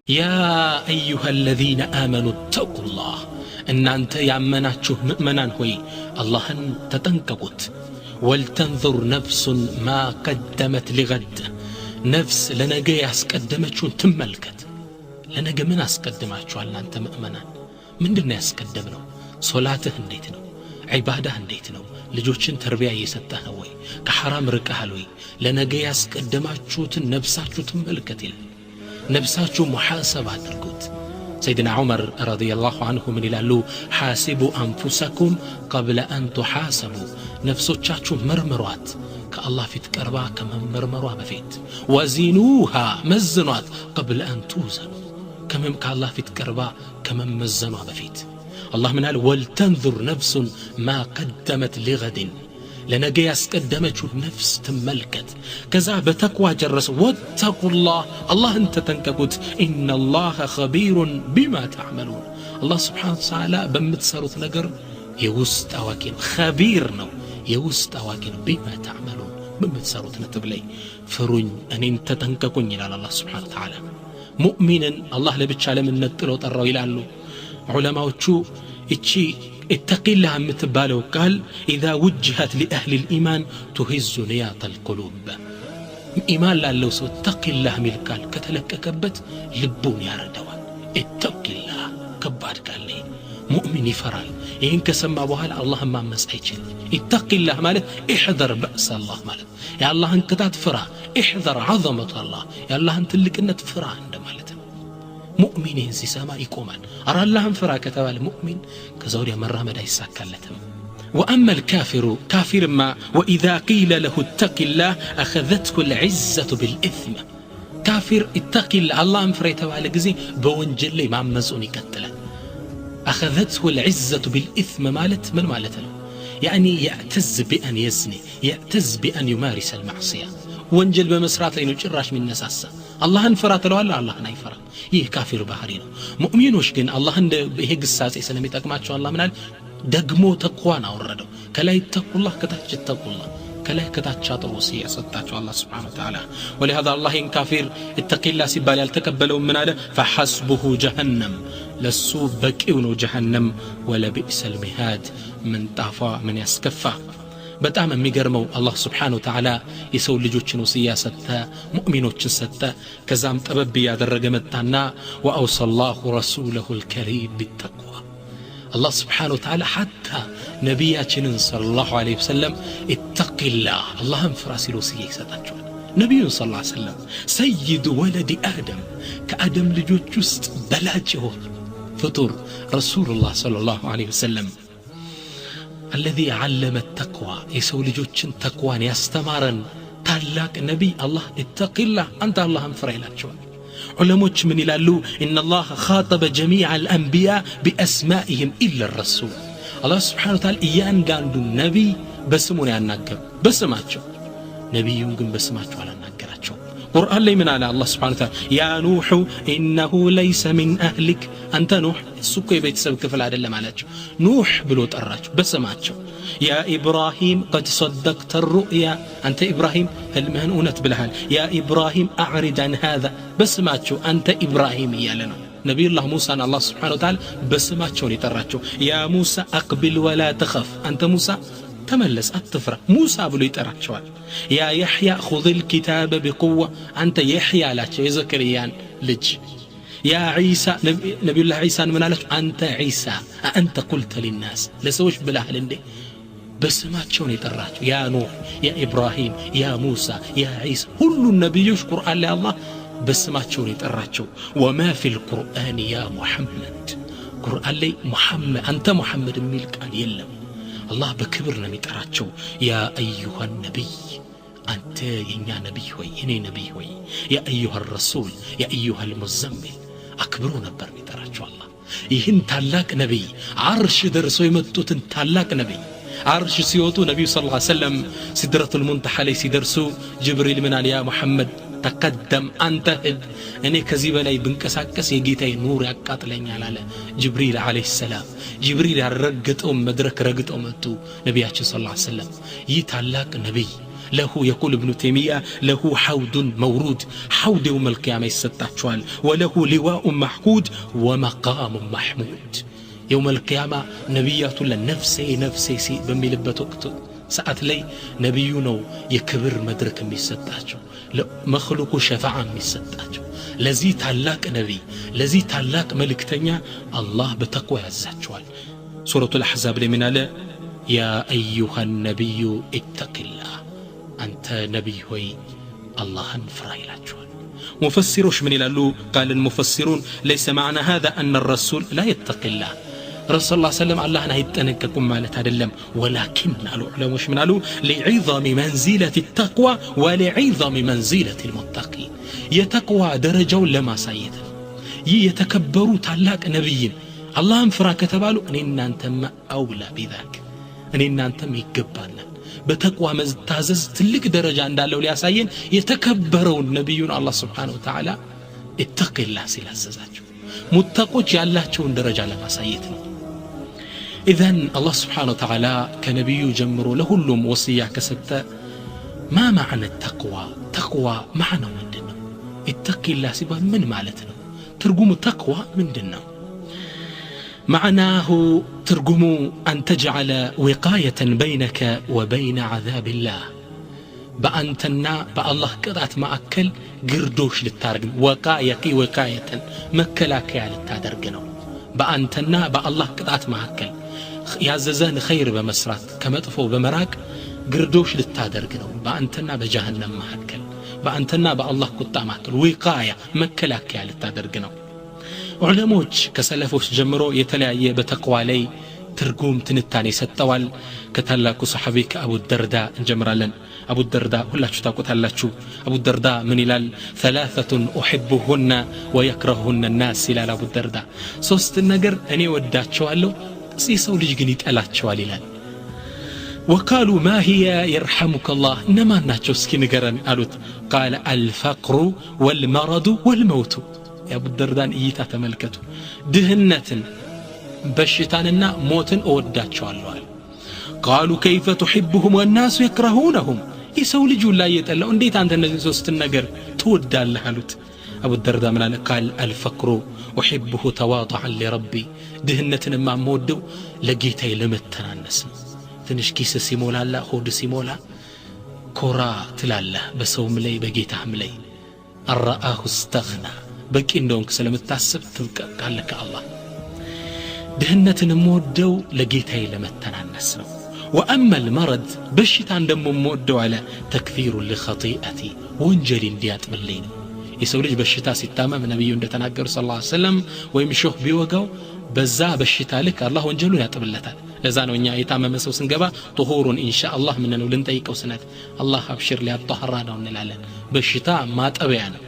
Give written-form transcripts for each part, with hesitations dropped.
يا أيها الذين آمنوا اتقوا الله እናንተ ያመናችሁ ምእመናን ሆይ አላህን ተጠንቀቁት ወልተንዙር ነፍሱን ማ ቀደመት ሊገድ ነፍስ ለነገ ያስቀደመችውን ትመልከት ለነገ ምን አስቀድማችኋል እናንተ ምእመናን ምንድነው ያስቀደምነው ሶላትህ እንዴት ነው ዒባዳህ እንዴት ነው ልጆችን ተርቢያ እየሰጠህ ነው ወይ ከሐራም ርቀሃል ወይ ለነገ ያስቀደማችሁትን ነፍሳችሁ ትመልከት ይላል ነፍሳችሁ ሙሐሰብ አድርጉት سيدنا عمر رضي الله عنه من يلالو حاسبوا أنفسكم قبل أن تحاسبوا نفسوچاچو مرمروات كالله في تقربا كما مرمروا بفيت وزنوها مزنوات قبل أن توزنوا كما كالله في تقربا كما مزنوا بفيت الله من قال ولتنظر نفس ما قدمت لغد ለነገ ያስቀደመችው ነፍስ ትመልከት ከዛ በተቅዋ ጀረስ ወተቁላህ አላህን ተጠንቀቁት ኢነላህ ኸቢሩን ቢማ ተዕመሉን አላህ ስብሓነሁ ወተዓላ በምትሰሩት ነገር የውስጥ አዋቂ ነው ኸቢር ነው የውስጥ አዋቂ ነው ቢማ ተዕመሉን በምትሰሩት ነጥብ ላይ ፍሩኝ እኔን ተጠንቀቁኝ ይላል አላህ ስብሓነሁ ወተዓላ ሙእሚንን አላህ ለብቻ ለምን ነጥሎ ጠራው ይላሉ ዑለማዎቹ እቺ اتق الله متبالو قال إذا وجهت لأهل الإيمان تهز نياط القلوب إيمان لالو سو اتق الله ملكال كتلك كبت لبون يا ردوان اتق الله كبار قال لي مؤمن يفرال إن كسمى بوهال الله ما مسعيجل اتق الله مالت احذر بأس الله مالت يا الله انك تفرع احذر عظمة الله يا الله انت اللي كنا تفرع عند مالت مؤمنين زي سما يقومان أرى اللهم فرا كتاب المؤمن كزوريا مرة مدى يساكالتهم وأما الكافر كافر ما وإذا قيل له اتق الله أخذته العزة بالإثم كافر اتق الله اللهم فرا يتوالى قزي بونجل لي ما مزوني كتلا أخذته العزة بالإثم مالت من مالته يعني يعتز بأن يزني يعتز بأن يمارس المعصية ወንጀል በመስራት ላይ ነው ጭራሽ ሚነሳሳ አላህን ፍራ ተለዋል አላህን አይፈራ ይህ ካፊር ባህሪ ነው ሙእሚኖች ግን አላህን ይሄ ግሳጼ ስለሚጠቅማቸው አላህ ምናል ደግሞ ተቅዋን አወረደው ከላይ ተቁላህ ከታች ተቁላህ ከላይ ከታች አጥሮስ ያሰጣቸው አላህ Subhanahu Wa Ta'ala ولهذا الله ان كافر اتق الله ሲባል ያልተቀበለው ምን አለ فحسبه جهنم ለሱ በቂው ነው جهنم ولبئس المهاد من طافا من يسكفا በጣም የሚገርመው አላህ Subhanahu Wa Ta'ala የሰው ልጆችን ወሲያ ሰጠ ሙእሚኖችን ሰጠ ከዛም ጠበብ ያደረገ መጣና ወአውሰላሁ ረሱለሁ الكريم بالتقوى الله Subhanahu Wa Ta'ala حتى ነብያችንን ሰለላሁ ዐለይሂ ወሰለም اتقوا اللهم فراسل ወሲያ ይሰጣቸዋል ነብዩን ሰለላሁ ዐለይሂ ወሰለም سيد ولد آدم ከአደም ልጆች ውስጥ በላጭ ሆነ ፍጡር ረሱላህ ሰለላሁ ዐለይሂ ወሰለም الذي علم التقوى يسول جوجن تقوان يستمرن تلاك نبي الله اتق الله أنت الله فريلاتشوا علموش من يلالو إن الله خاطب جميع الأنبياء بأسمائهم إلا الرسول الله سبحانه وتعالى إيان قاندو النبي بسموني النقب بسماتشو نبي ينقم بسماتشو على النقراتشو قرآن لي من على الله سبحانه وتعالى يا نوح إنه ليس من أهلك أنت نوح السكو يبيت سبك في العدل مالاتشو نوح بلوت الراتشو بسماتشو يا إبراهيم قد صدقت الرؤيا أنت إبراهيم المهنونة بالحال يا إبراهيم أعرض عن هذا بسماتشو أنت إبراهيم يا لنا نبي الله موسى أن الله سبحانه وتعالى بسماتشو لتراتشو يا موسى أقبل ولا تخف أنت موسى تملس الطفرة موسى بلو يتراتشوال يا يحيى خذ الكتاب بقوة أنت يحيى لا زكريان لج يا عيسى نبي الله عيسى من قالك أنت عيسى أنت قلت للناس لسوش بالأهل دي بس ما تشون يتراتشو يا نوح يا إبراهيم يا موسى يا عيسى كل النبي يشكر على الله بس ما تشون يتراتشو وما في القرآن يا محمد قرآن لي محمد أنت محمد ملك أن يلم الله بكبرنا ميتراتشو يا أيها النبي أنت يا نبي هوي إني نبي هوي يا أيها الرسول يا أيها المزمل أكبروا نبر ميتراتشو الله يهن تلاك نبي عرش درسو يمتوتن تلاك نبي عرش سيوتو نبي صلى الله عليه وسلم سدرة المنتحى لي سيدرسو جبريل من يا محمد تقدم أنت أني كذيبا لي بنكساكس يجيتي نور يقاتلين على جبريل عليه السلام جبريل رقت مدرك رقت أمتو نبياتي صلى الله عليه وسلم يتعلق نبي له يقول ابن تيمية له حوض مورود حوض يوم القيامة يستطاچوال وله لواء محمود ومقام محمود يوم القيامة نبيات لنفسي نفسي سي بميلبت وقت ساعت لي نبيو ነው የክብር መድረክ የሚሰጣቸው ለመخلوቁ ሸፋዓ የሚሰጣቸው ለዚህ ታላቅ ነብይ ለዚህ ታላቅ መልእክተኛ አላህ በተቅዋ ያዛቸዋል ሱረቱ الأحزاب ላይ ምን አለ يا أيها النبي اتق الله أنت نبي ሆይ አላህን ፍራ ይላቸዋል مفسروش من ይላሉ قال المفسرون ليس معنى هذا أن الرسول لا يتقي الله رسول الله صلى الله عليه وسلم الله አይጠነቀቁም ማለት አይደለም ولكن العلماء من قالوا لعظم منزلة التقوى ولعظم منزلة المتقين يتقوى درجው ለማሳየት ይህ የተከበሩ ታላቅ ነብይን አላህን ፍራ ከተባሉ እኔና አንተማ አውላ ቢዛክ እኔና አንተም ይገባናል በተቅዋ መታዘዝ ትልቅ ደረጃ እንዳለው ሊያሳየን የተከበረውን ነብዩን አላህ Subhanahu Wa Ta'ala ittaqillah ሲላዘዛቸው ሙተቆች ያላቸውን ደረጃ ለማሳየት ነው إذن الله سبحانه وتعالى كنبي جمرو لهلم وصية كسبت ما معنى التقوى تقوى معنى من دنا اتقي الله سبحان من مالتنا ترجم التقوى من دنا معناه ترجم أن تجعل وقاية بينك وبين عذاب الله بأنتنا بالله قطعت ما أكل قردوش للتارجم وقاية مكلاك على التادرجنو بأنتنا بالله قطعت ما أكل ያዘዘን ኸይር በመስራት ከመጥፎ በመራቅ ግርዶሽ ልታደርግ ነው በአንተና በጀሃነም መካከል በአንተና በአላህ ቁጣ መካከል ወቃያ መከላከያ ልታደርግ ነው ዑለሞች ከሰለፎች ጀምሮ የተለያየ በተቅዋ ላይ ትርጉም ትንታኔ ሰጠዋል ከታላቁ ሰሐቢ ከአቡ ደርዳ እንጀምራለን አቡ ደርዳ ሁላችሁ ታውቁታላችሁ አቡ ደርዳ ምን ይላል ثلاثه احبهن ويكرههن الناس ይላል አቡ ደርዳ ሶስት ነገር እኔ ወዳቸዋለሁ سيسو ليج ግን ይጠላቸዋል ይላል وقالوا ما هي يرحمك الله انما ናቸው እስኪ ንገረን አሉት قال الفقر والمرض والموت يا ابو الدردان እይታ ተመልከቱ ድህነትን በሽታንና ሞትን እወዳቸዋለሁ አለ قالوا كيف تحبهم والناس يكرهونهم ይሰው ልጅ ላይ የጠላው እንዴት አንተ እነዚህ ሶስት ነገር ትወዳለህ አሉት أبو الدرداء من قال الفقر أحبه تواضعا لربي دهنتنا ما مودو لقيتي لمتنانس تنش كيس سيمولا لا خود سيمولا كورا تلالا بسوم لي بقيتهم لي الرآه استغنى بكي اندونك سلم التعسب قال لك الله دهنتنا مودو لقيتي لمتنانس وأما المرض بشيطان دم مودو على تكثير لخطيئتي وانجلي انديات بالليل የሰው ልጅ በሽታ ሲታመም ነብዩ እንደተናገሩ ሰለላሁ ዐለይሂ ወሰለም ወይም ሾህ ቢወጋው በዛ በሽታ ልክ አላህ ወንጀሉን ያጥብለታል ለዛ ነው እኛ የታመመ ሰው ስንገባ طهورን ኢንሻአላህ ምን ነው ልንጠይቀው ስነት አላህ አብሽር ሊያጣህራ ነው እንላለን በሽታ ማጠቢያ ነው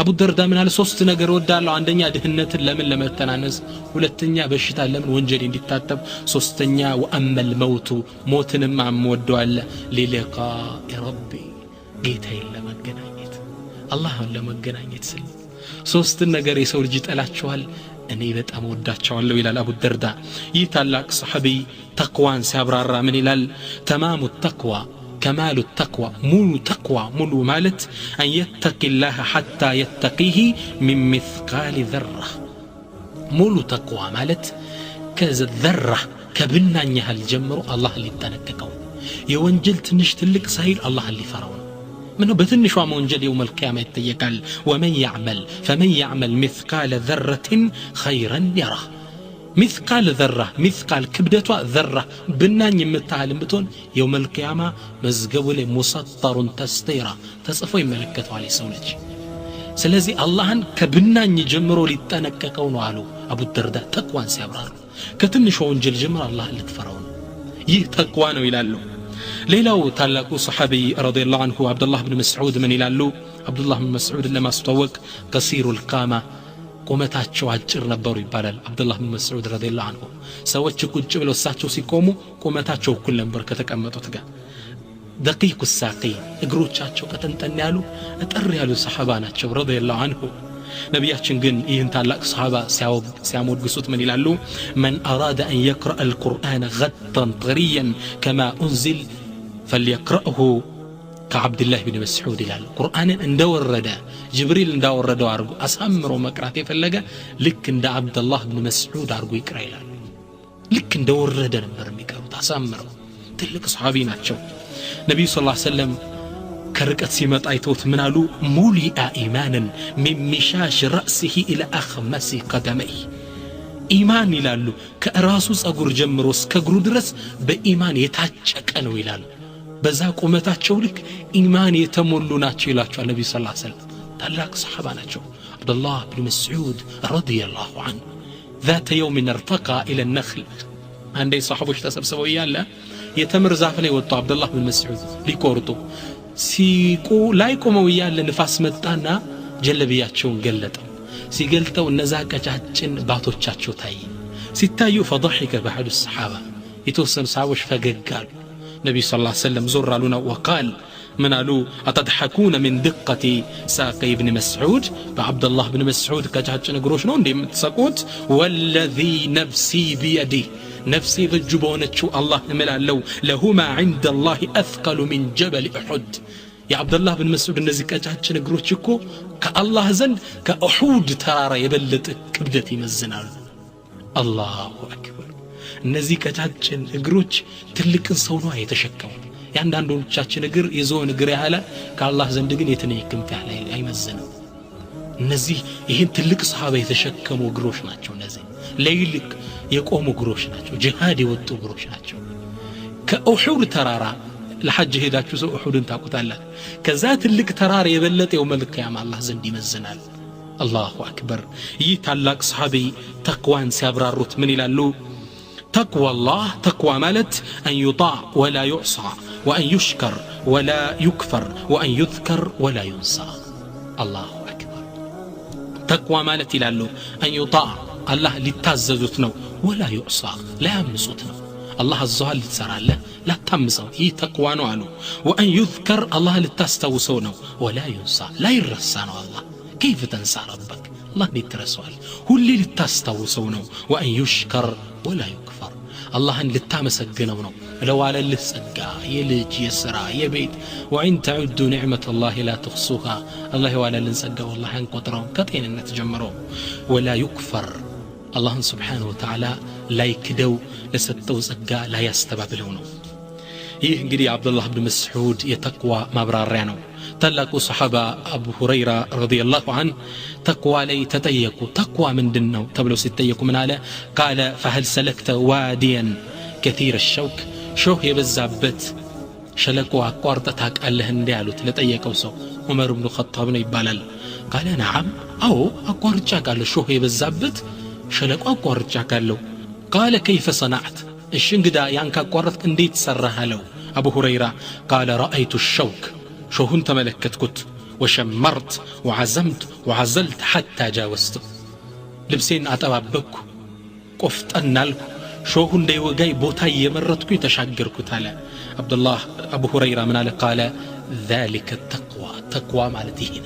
አቡ ደርዳ ምን አለ ሶስት ነገር ወዳለው አንደኛ ድህነትን ለምን ለመተናነስ ሁለተኛ በሽታ ለምን ወንጀል እንዲታጠብ ሶስተኛ ወአመል መውቱ ሞትንም አምወደዋለ ሊለቃ ረቢ ጌታዬን ለመገናኘት አላህን ለመገናኘት ስል ሶስት ነገር የሰው ልጅ ይጠላቸዋል እኔ በጣም ወዳቸዋለሁ ይላል አቡ ደርዳ ይህ ታላቅ ሰሐቢ ተቅዋን ሲያብራራ ምን ይላል ተማሙ ተቅዋ كمال التقوى مولو تقوى مولو مالت أن يتقي الله حتى يتقيه من مثقال ذرة مولو تقوى مالت كذا ذرة كبنا نيها الجمر الله اللي تنككو يوانجل تنشتلك سهيل الله اللي فرون منه بثني شو منجل يوم القيامة يتيقال ومن يعمل فمن يعمل مثقال ذرة خيرا يره مثقال ذرة مثقال كبدتها ذرة بنان يمتعلم بتون يوم القيامة مزقو لي مسطر تستيرا تصفو يملكته عليه سولج سلازي اللهن كبنان يجمروا لتنككون على أبو الدرداء تقوان سيبرار كتنشو انجل جمر الله اللي تفرون يه تقوانو يلالو ليلو تلاقو صحابي رضي الله عنه عبد الله بن مسعود من يلالو عبد الله بن مسعود لما استوق قصير القامة ቆመታቸው አጭር ነበሩ ይባላል አብዱላህ ብን መስዑድ ረዲየላሁ ዐንሁ ሰዎች ቁጭ ብለው እሳቸው ሲቆሙ ቆመታቸው እኩል ነበር ከተቀመጡት ጋር دقيق الساقين እግሮቻቸው ቀጠንጠን ያሉ እጥር ያሉ ሰሃባ ናቸው ረዲየላሁ ዐንሁ ነብያችን ግን ይህን ታላቅ ሰሃባ ሲያሞግሱት ምን ይላሉ من أراد أن يقرأ القرآن غدا طريا كما أنزل فليقرأه ከአብዱላህ ብን መስዑድ ይላል ቁርአንን እንደወረደ ጅብሪል እንዳወረደው አርጎ አሳምሮ መቅራት የፈለገ ልክ እንደ አብዱላህ ብን መስዑድ አርጎ ይቅራ ይላል ልክ እንደወረደ ነበር የሚቀሩት አሳምረው ትልቅ ሰሃቢ ናቸው ነብዩ ሰለላሁ ዐለይሂ ወሰለም ከርቀት ሲመጣ አይተውት ምን አሉ ሙሊአ ኢማናን ሚን ሚሻሽ ረእሲሂ ኢላ አኽመሲ ቀደመይ ኢማን ይላሉ ከራሱ ጸጉር ጀምሮ እስከ እግሩ ድረስ በኢማን የታጨቀ ነው ይላሉ በዛ ቁመታቸው ልክ ኢማን የተሞሉ ናቸው ይላቸዋል ነብዩ ሰለላሁ ዐለይሂ ወሰለም ታላቅ ሰሃባ ናቸው አብዱላህ ብን መስዑድ ረዲየላሁ ዐንሁ ذات يوم ارتقى الى النخل አንዴ ሰሃቦች ተሰብስበው ይያለ የተምር ዛፍ ላይ ወጣ አብዱላህ ብን መስዑድ ሊቆርጡ ሲቁ ላይ ቆመው ይያለ ንፋስ መጣና ጀለቢያቸውን ገለጠው ሲገልጠው እነዛ ቀጫጭን ባቶቻቸው ታይ ሲታዩ فضحك بعض الصحابه የተወሰኑ ሰሃቦች ፈገጋሉ ነብዩ ሰለላሁ ዐለይሂ ወሰለም ዞር አሉና وقال من قالوا أتضحكون من دقة ساقي ابن مسعود بعبد الله بن مسعود كجاچن እግሮች ነው እንደምትሰቁት والذي نفسي بيده نفسي بجبونچو الله እምላለው لهما عند الله أثقل من جبل أحد يا عبد الله بن مسعود እነዚህ ቀጫጭን እግሮች እኮ ከአላህ ዘንድ ከኡሁድ ተራራ የበለጠ ክብደት ይመዝናሉ አላሁ አክበር እነዚህ ቀጫጭን እግሮች ትልቅን ሰው ነው የተሸከሙ ያንዳንዶቻችን እግር የዞን እግር ያለ ከአላህ ዘንድ ግን የትነኝ ክንፍ ያለ አይመዘንም እነዚህ ይሄን ትልቅ ሰሃባ የተሸከሙ እግሮች ናቸው እነዚህ ለይልቅ የቆሙ እግሮች ናቸው ጂሃድ የወጡ እግሮች ናቸው ከኡሁድ ተራራ ለሐጅ ሄዳችሁ ሰው ኡሁድን ታቁታላችሁ ከዛ ትልቅ ተራራ የበለጠው መልካም አላህ ዘንድ ይመዝናል አላሁ አክበር ይህ ታላቅ ሰሃቢ ተቅዋን ሲያብራሩት ምን ይላሉ تقوى الله تقوى مالت أن يطاع ولا يعصى وأن يشكر ولا يكفر وأن يذكر ولا ينسى الله أكبر تقوى مالت لالو أن يطاع الله لتعززتنا ولا يعصى لا يمسوتنا الله الزهال لتسرى لا تمسوا هي تقوى نوعلو وأن يذكر الله لتستوسونا ولا ينسى لا يرسانا الله كيف تنسى ربك الله لترسوال هو اللي لتستوسونا وأن يشكر ولا يكفر الله ان لتامسغنوا ነው لو على ልጸጋ የልጅ የሥራ የቤት وان تعدوا نعمه الله لا تحصوها الله ولا ልጸጋ والله አንቆጥረው ከጤንነት ጀምሮ ولا يكفر الله سبحانه وتعالى لا يكدው ለሰጠው ጸጋ لا ያስተባብለው ነው ይህ እንግዲህ አብዱላህ ብን መስዑድ የተቅዋ ማብራሪያ ነው ታላቁ ሰሃባ አቡ ሁረይራ ረዲየላሁ ዐንሁ ተቅዋ ላይ ተጠየቁ ተቅዋ ምንድነው ተብለው ሲጠየቁ ምን አለ قال فهل سلكت واديا كثير الشوك ሾህ የበዛበት ሸለቆ አቋርጠህ ታውቃለህ እንዴ አሉት ለጠየቀው ሰው ዑመር ኢብኑ ኸጣብ ነው ይባላል قال نعم አዎ አቋርጬ አውቃለሁ ሾህ የበዛበት ሸለቆ አቋርጬ አውቃለሁ قال كيف صنعت እሺ እንግዳ ያን ካቋረጥክ እንዴት ሰራህ አለው አቡ ሁረይራ قال رأيت الشوك شوهن تملكتكت وشمرت وعزمت وعزلت حتى جاوزت لبسين أتبابك قفت أنالك شوهن دي وقاي بوتاي يمرتكو يتشاقركو تالا عبد الله أبو هريرة من قال ذلك التقوى تقوى مالتهين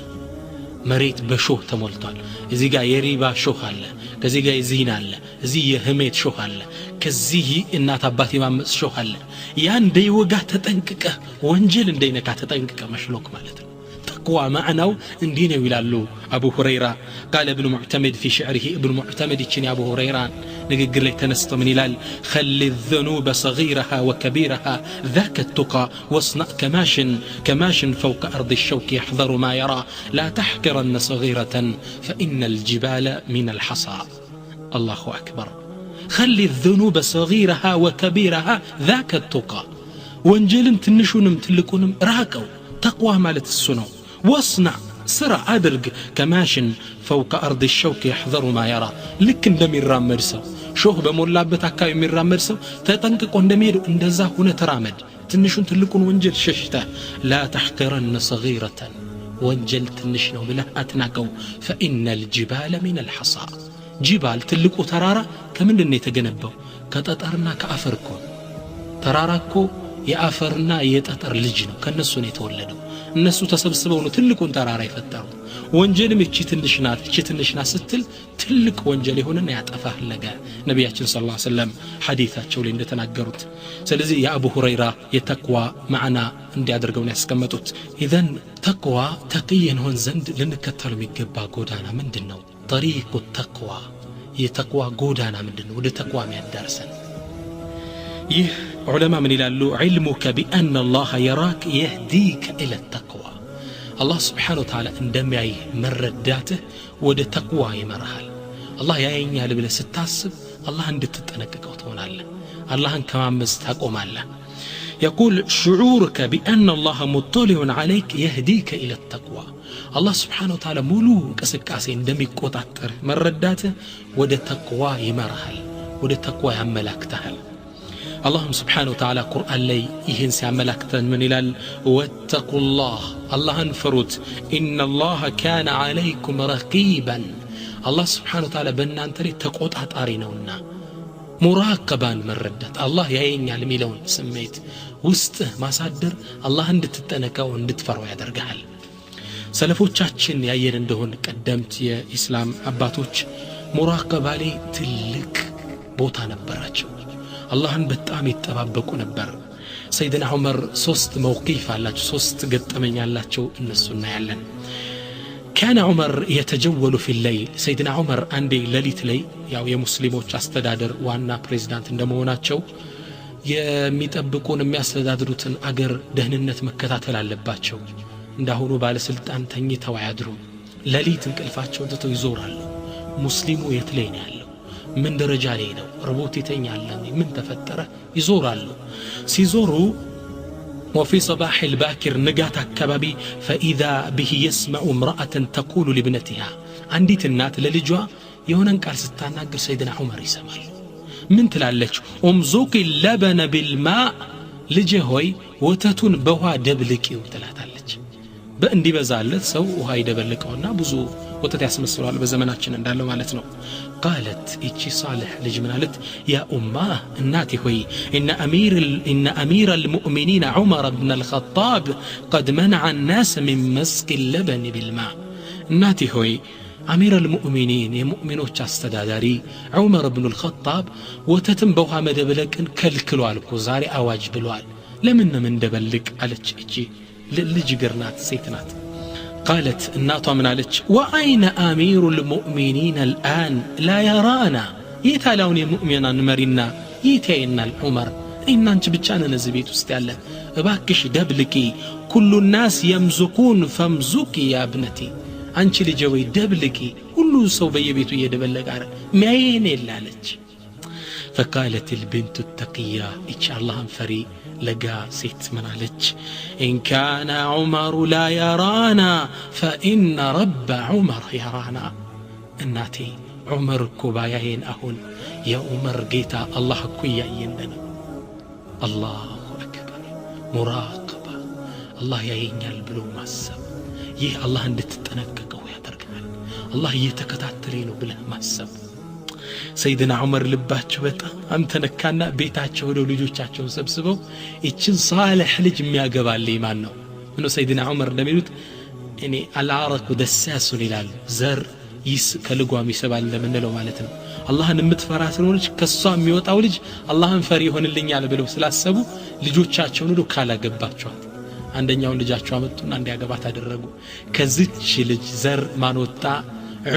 مريت بشوه تمولتال إذي قا يريبا شوه الله كذي قا يزين الله إذي يهميت شوه الله كذي إنا تباتي مامس شوه الله يان دي وقا تتنكك وانجل دينك تتنكك مشلوك مالتنا تقوى معناو اندينا ويلالو أبو هريرة قال ابن معتمد في شعره ابن معتمد يتشني أبو هريرة نقل لي تنست من إلال خلي الذنوب صغيرها وكبيرها ذاك التقى واصنع كماش فوق أرض الشوك يحذر ما يرى لا تحقرن صغيرة فإن الجبال من الحصى الله أكبر خلي الذنوب صغيرها وكبيرها ذاك التقى وانجلن تنشونم تلكونم راكو تقوى مالت السنو واصنع سرع أدرق كماش فوق أرض الشوك يحذر ما يرى لكن دم الرامرسو شوه بمولابت أكاي من رامرسو تتنقق اندمير اندزا هنا ترامد تنشون تلكون وانجل ششتا لا تحقرن صغيرة وانجل تنشنو بله أتناكو فإن الجبال من الحصى جبال تلكو ترارا كمن دن يتجنبو كتطرنا كأفركو تراركو يأفرنا يتطر لجنو كنسون يتولدو እነሱ ተሰብስበው ነው ትልቁን ተራራ የፈጠሩት ወንጀልም እቺ ትንሽ ናት ስትል ትልቅ ወንጀል ይሆንና ያጠፋል ነገ ነብያችን ሰለላሁ ዐለይሂ ወሰለም ሐዲታቸው ላይ እንደተናገሩት ስለዚህ የአቡ ሁረይራ የተቅዋ ማዕና እንዲያደርገው ነው ያስቀመጡት ኢዘን ተቅዋ ተቅየን ሆን ዘንድ ልንከተለው የሚገባ ጎዳና ምንድነው طريق التقوى የተቅዋ ጎዳና ምንድነው ወደ ተቅዋ የሚያዳርሰን ይህ ዑለማ ምን ይላሉ علمك بأن الله يراك يهديك إلى التقوى الله سبحانه وتعالى እንደሚያይ መረዳትህ ወደ ተቅዋ ይመራሃል الله ያየኛል ብለህ ስታስብ الله እንድትጠነቀቀው ትሆናለህ اللهን ከማመጽ ታቆማለህ يقول شعورك بأن الله مطلع عليك يهديك إلى التقوى الله سبحانه وتعالى ሙሉ እንቅስቃሴ እንደሚቆጣጠር መረዳትህ ወደ ተቅዋ ይመራሃል ወደ ተቅዋ ያመላክታል الله سبحانه وتعالى قرآن لي يهن سيعملكتن من إلال واتقوا الله الله انفرت إن الله كان عليكم رقيبا الله سبحانه وتعالى بنا انتري تقوط أطارينونا مراقبا من ردت الله يهين يعلميلون سميت وسته ما صدر الله اندت تتنكا واندت فروا يدرقال سلفوچاچن ياير اندهون قدمت يا إسلام أباتوچ مراقبا لي تلك بوتا نبراچو اللهن በጣም ይተባበቁ ነበር ሰይድና ዑመር 3 موقف አላቸው 3 ገጠመኝ አላቸው እነሱና ያለን كان عمر يتجول في الليل سيدنا عمر عندي ليلة لي ያው የሙስሊሞች አስተዳደር ዋና ፕሬዝዳንት እንደመሆናቸው የሚጠብቁን የሚያስተዳድሩትን አገር ደህንነት መከታተል አለባቸው እንዳሁኑ ባለስልጣን ተኝተው አያድሩም ለሊት እንቅልፋቸውን ትተው ይዞራሉ ሙስሊሙ የት ላይ ነው من درجة علينا ربوتي تنيالني من تفتره يزورالو سيزورو وفي صباح الباكر نقات كبابي فإذا به يسمع امرأة تقول لابنتها عندي تنات للجوا يونن قال ستاناغر سيدنا عمر يسمعل من تلالج امزوق اللبن بالماء لجهوي وتتون بوا دبلكي وتلاتالج በእንዲ በዛለት ሰው ውሃ ይደበልቀውና ብዙ ወተት ያስመስላል በዘመናችን እንዳለው ማለት ነው قالت እቺ صالح ልጅ ምናለት يا امه እናቴ ሆይ ان امير المؤمنين عمر بن الخطاب قد منع الناس من مسك اللبن بالماء እናቴ ሆይ امير المؤمنين የሙእሚኖች አስተዳዳሪ عمر بن الخطاب ወተትን በውሃ መደበለቅን ከልክሏል እኮ ዛሬ አዋጅ ብሏል ለምን ምን እንደበልቅ አለች እቺ ልጅ ግርናት ሴትናት قالت الناطة من عليك وأين أمير المؤمنين الآن لا يرانا يتالون المؤمنين مرينا يتينا العمر إن أنت بتشانا نزبيت استعلا باكش دبلكي كل الناس يمزقون فامزقي يا ابنتي أنت لجوي دبلكي كل سوف يبيتو يدبلك عرق مين إلا لك فقالت البنت التقية إن شاء الله فري لقى سيت من عليك إن كان عمر لا يرانا فإن رب عمر يرانا الناتي عمر كوبايين أهون يا عمر قيتا الله كويا يندنا الله أكبر مراقبة الله يعين البلو ماسب يه الله عندت تتنكك ويا تركنا الله يتكتاترين بله ماسب سيدنا عمر لباچو በጣም ተነካና ቤታቸው ወደ ልጆቻቸው ሰብስበው እቺን صالح ልጅ የሚያገባልኝ ማን ነው ነው ሰይድና ዑመር እንደሚሉት እኔ አልዓረቁ ደሳሱ ይላል ዘር ይስ ከልጓም ይሰባል እንደምንለው ማለት ነው አላህን የምትፈራ ስለሆነች ከሷ የሚወጣው ልጅ አላህን ፈሪ ይሆንልኛል ብለው ስላሰቡ ልጆቻቸውን ወደ ካላገባቸዋት አንደኛውን ልጃቸው አመጡና እንዲያገባት አደረጉ ከዚች ልጅ ዘር ማን ወጣ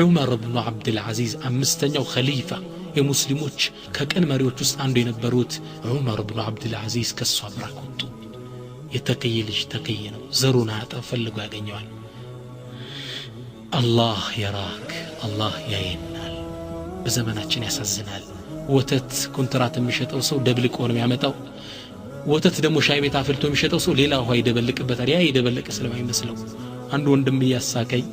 عمر بن عبد العزيز أمستنيو خليفة የሙስሊሞች ከቀን መሪዎች ውስጥ አንዱ የነበሩት ዑመር ኢብኑ አብዱል አዚዝ ከሷብራ ኮንቱ የተከየልሽ ተከየ ነው ዘሩና አጠፈልጎ ያገኘዋል አላህ ይራክ አላህ ያየናል በዘመናችን ያሳዝናል ወተት ኮንትራት የሚሸጠው ሰው ደብልቆ ነው የሚያመጣው ወተት ደግሞ ሻይ ቤት አፍልቶ የሚሸጠው ሰው ሌላ ውሃ ይደበልቅበታል ያ ይደበልቅ ስለማይመስለው አንድ ወንድም ያሳቀኝ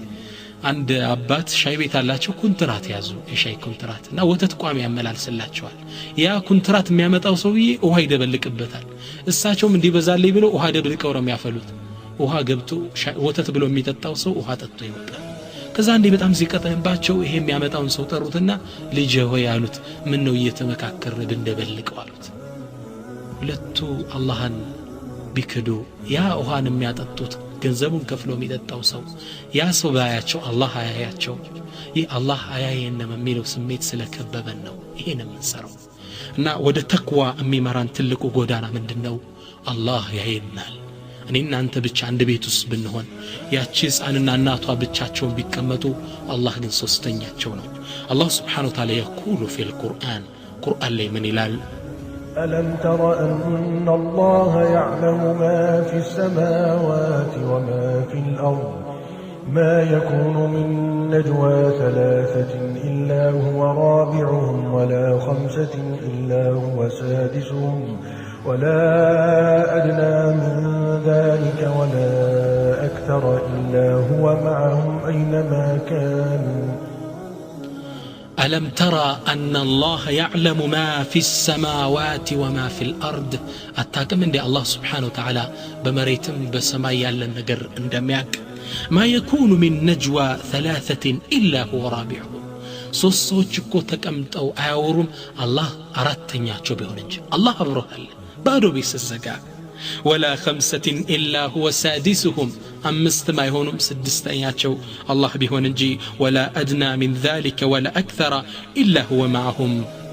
አንድ አባት ሻይ ቤት አላቸው ኮንትራት ያዙ የሻይ ኮንትራት እና ወተት ቋሚ ያመላልስላቸዋል ያ ኮንትራት የሚያመጣው ሰውዬ ውሃ ይደበልቅበታል እሳቸውም እንዲበዛልኝ ብለው ውሃ ደብልቀው ነው የሚያፈሉት ውሃ ገብቶ ወተት ብሎ የሚጠጣው ሰው ውሃ ጠጥቶ ይወጣል ከዛ እንዴ በጣም ሲቀጠንባቸው ይሄ የሚያመጣውን ሰው ጠሩትና ልጅ ሆይ ያሉት ምን ነው እየተመካከረ እንደበልቀው አሉት ሁለቱ አላህን ቢክዱ ያ ውሃን የሚያጠጡት ገንዘቡን ከፍሎ የሚጠጣው ሰው ያ ሰው ባያቸው አላህ አያያቸው ይህ አላህ አያየንም የሚለው ስሜት ስለከበበን ነው ይሄን የምንሰራው እና ወደ ተቅዋ የሚመራን ትልቁ ጎዳና ምንድነው አላህ ያየናል እኔና አንተ ብቻ አንድ ቤት ውስጥ ብንሆን ያቺ ሕፃንና እናቷ ብቻቸውን ቢቀመጡ አላህ ግን ሶስተኛቸው ነው አላህ Subhanahu Wa Ta'ala يقول في القرآن قرآن ላይ ምን ይላል ألم تر أن الله يعلم ما في السماوات وما في الأرض ما يكون من نجوى ثلاثة إلا هو رابعهم ولا خمسة إلا هو سادسهم ولا أدنى من ذلك ولا أكثر إلا هو معهم أينما كانوا ألم ترى أن الله يعلم ما في السماوات وما في الأرض أتاكم عند الله سبحانه وتعالى بمريتم بسماء يالن نجر اندمياك ما يكون من نجوى ثلاثة إلا هو رابعهم ሶስቶች እኮ ተቀምጠው አያወሩም አላህ አራተኛቸው ቢሆን እንጂ አላህ አብሮሃል ባዶ ቤት ዘጋ ولا خمسة إلا هو سادسهم أمست ما يهونم سدستياتشو الله بيهون انجي ولا أدنى من ذلك ولا أكثر إلا هو معهم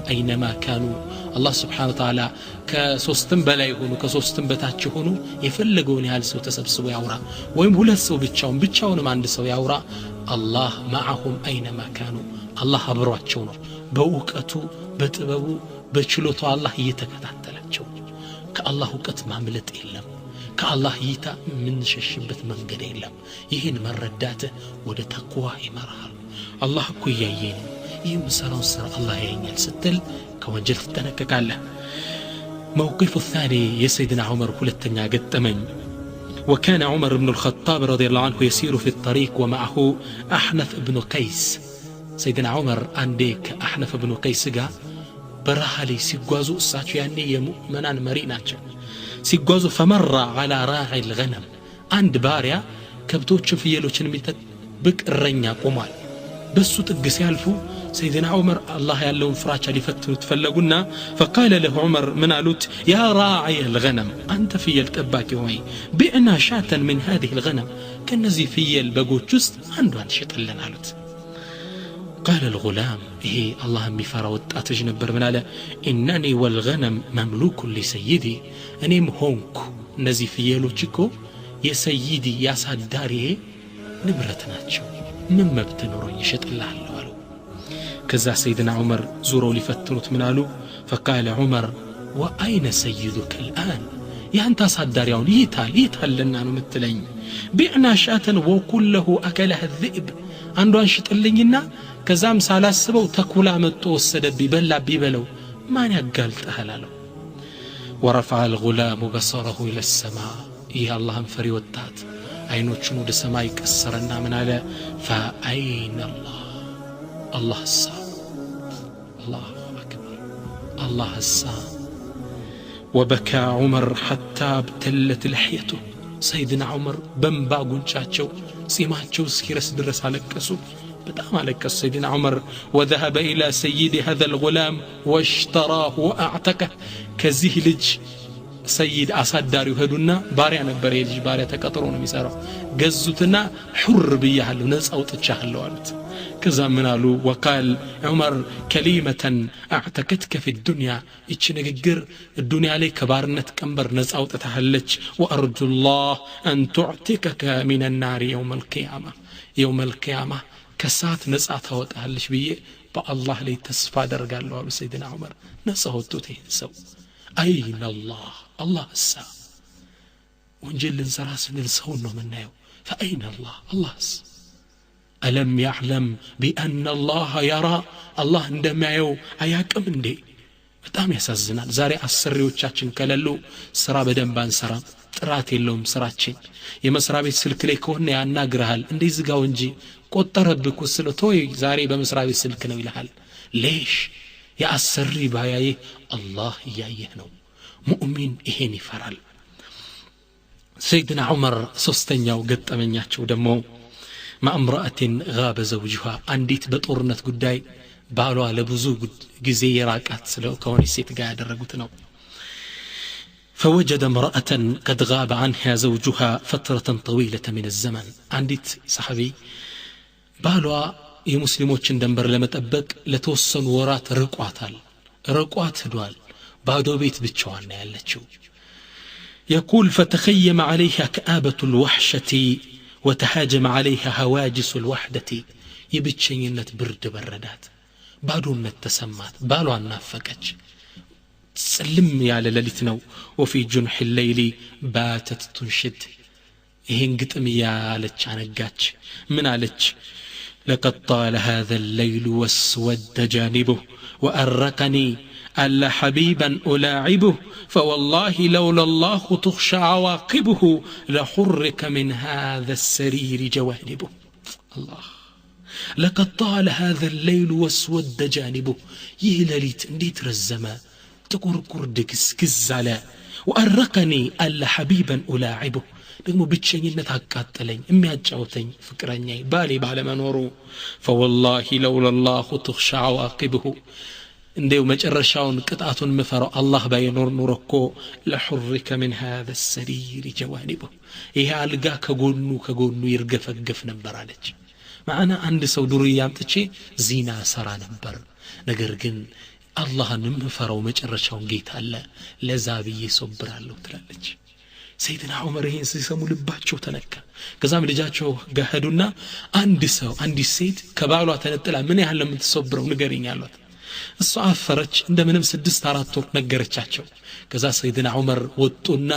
أينما كانوا الله سبحانه وتعالى كسوستن بلا يهونو كسوستن بتاتشو هونو يفلقون يهالسو تسبسو يورا ويم هلسو بيتشاون ما عندسو يورا الله معهم أينما كانوا الله أبرواتشو بوقتو بتبو بچلوتو الله يتكتاتلاتشو كالله وقت معاملت إلهم كالله يتا من ششبت من قد إلهم يهين من رداته وده تقوى إمرها الله كو يين يمسرون سر الله يين ستل كوانجل تنكك الله موقف الثاني يا سيدنا عمر كلتنيا قد تمن وكان عمر بن الخطاب رضي الله عنه يسير في الطريق ومعه أحنف بن قيس سيدنا عمر عندك أحنف بن قيس قال برهالي سيقوازو الساتو يعني يمؤمنان مريناتشو سيقوازو فمر على راعي الغنم عند باريا كبتوچن فيلوچن ميتبك الرنيا قمال بسو تقس يالفو سيدنا عمر الله يالون فراتشا لفتنو تفلقونا فقال له عمر من قالوت يا راعي الغنم أنت فيل تباكي وي بئنا شاة من هذه الغنم كنزي فيل بقوتشست عنده انشطلن قالوت قال الغلام إيه الله مفرود أتجنبر من على إنني والغنم مملوك لسيدي أني مهونك نزي فيلو تشكو يا سيدي يا ساداري نبرتناتشو من مبتنورو يشط الله اللوالو كذا سيدنا عمر زورو لفتنوت من علو فقال عمر وأين سيدك الآن يا أنت ساداريون يتال لنا نمتلين بيعنا شاة وكله أكلها الذئب عنده أنشط اللينا كزام سالاسبو تكولا متو السدب بيبلو ما نقلت أهلالو ورفع الغلام بصره إلى السماء يا الله انفري والتات عينو تشنو دي سماء يكسرنا من على فأين الله السا الله أكبر الله السا وبكى عمر حتى ابتلت لحيته سيدنا عمر بمبا قنشاتشو سيماتشو سكيرس درس على الكسو بدأ عليك سيدنا عمر وذهب إلى سيد هذا الغلام واشتراه وأعتقه كزهلج سيد أساد داري وهدونا باري أنا بريلج باري تكترون ميسارو قزتنا حر بيهالو ناس أو تتشاهلو قالت كذا منالو وقال عمر كلمة أعتقتك في الدنيا إتشنقر الدنيا عليك بارنت كمبر ناس أو تتهلج وأرجو الله أن تعتقك من النار يوم القيامة كسات نسعة وتهلش بيه بالله لي تسفى درقال له سيدنا عمر نسعه التوتين سو أين الله السا ونجل نسراس نلسونه منه فأين الله السا ألم يعلم بأن الله يرى الله عندما يو أياكم اندي በጣም ያሳዝናል ዛሬ አሰሪዎቻችን ከለሉ ስራ በደንብ አንሰራ ጥራት የለውም ስራችን የመስሪያ ቤት ስልክ ላይ ከሆነ ያናግራል እንዴ ዝጋው እንጂ ቆጠረብኩ ስለቶይ ዛሬ በመስሪያ ቤት ስልክ ነው ይልሃል ليش ያሰሪ ባያዬ አላህ ያየህ ነው ሙእሚን ይሄን ይፈራል سيدنا عمر ሶስተኛው ገጠመኛቸው ደግሞ مع امرأة غاب زوجها አንዲት በጦርነት ጉዳይ ባሏ ለብዙ ጊዜ የራቃት ስለሆነ ሴት ጋር ያደረጉት ነው فوجد امرأة قد غاب عنها زوجها فترة طويلة من الزمن عندت صحابي بالوا የሙስሊሞችን ደንበር ለመጠበቅ ለተወሰኑ ወራት ርቋት ሄዷል ባዶ ቤት ብቻዋን ነው ያለችው يقول فتخيم عليها كآبة الوحشة وتهاجم عليها هواجس الوحدة يبتشينت برد بردات ባዶነት ተሰማት ባሏን ናፈቀች سلم يا لليت ነው وفي جنح الليل باتت تنشد ይሄን ግጥም ያለች አነጋች ምን አለች لقد طال هذا الليل واسود جانبه وأرقني ألا حبيبا ألاعبه فوالله لولا الله تخشى عواقبه لحرك من هذا السرير جوانبه الله لقد طال هذا الليل واسود جانبه يهلليت انديت رزما تقرقر دكسكز على وأرقني ألا حبيبا ألاعبه ደግሞ ብቸኝነት አቃጠለኝ የሚያጫውተኝ ፍቅረኛዬ ባሌ ባለመኖሩ فوالله لولا الله تخشى عواقبه እንደው መጨረሻውን ቅጣቱን መፈራው አላህ ባይኖር ኑሮ እኮ ለحرك من هذا السرير جوانبه ይሄ አልጋ ከጎኑ ይርገፈገፍ ነበር አለች ማዕና አንድ ሰው ዱርያ አምጥቼ ዚና ሰራ ነበር ነገር ግን አላህን መፈራው መጨረሻውን ጌታ አለ ለዛብዬ ሶብራለሁ ትላለች ሰይድና ዑመር ይሄን ሲሰሙ ልባቸው ተነካ ከዛም ልጃቸው ገሄዱና አንድ ሴት ከባሏ ተነጥላ ምን ያህል ለምትሰብረው ንገሪኝ አሏት እሷ አፈረች እንደምንም 6-4 ወር ነገረቻቸው ከዛ ሰይድና ዑመር ወጡና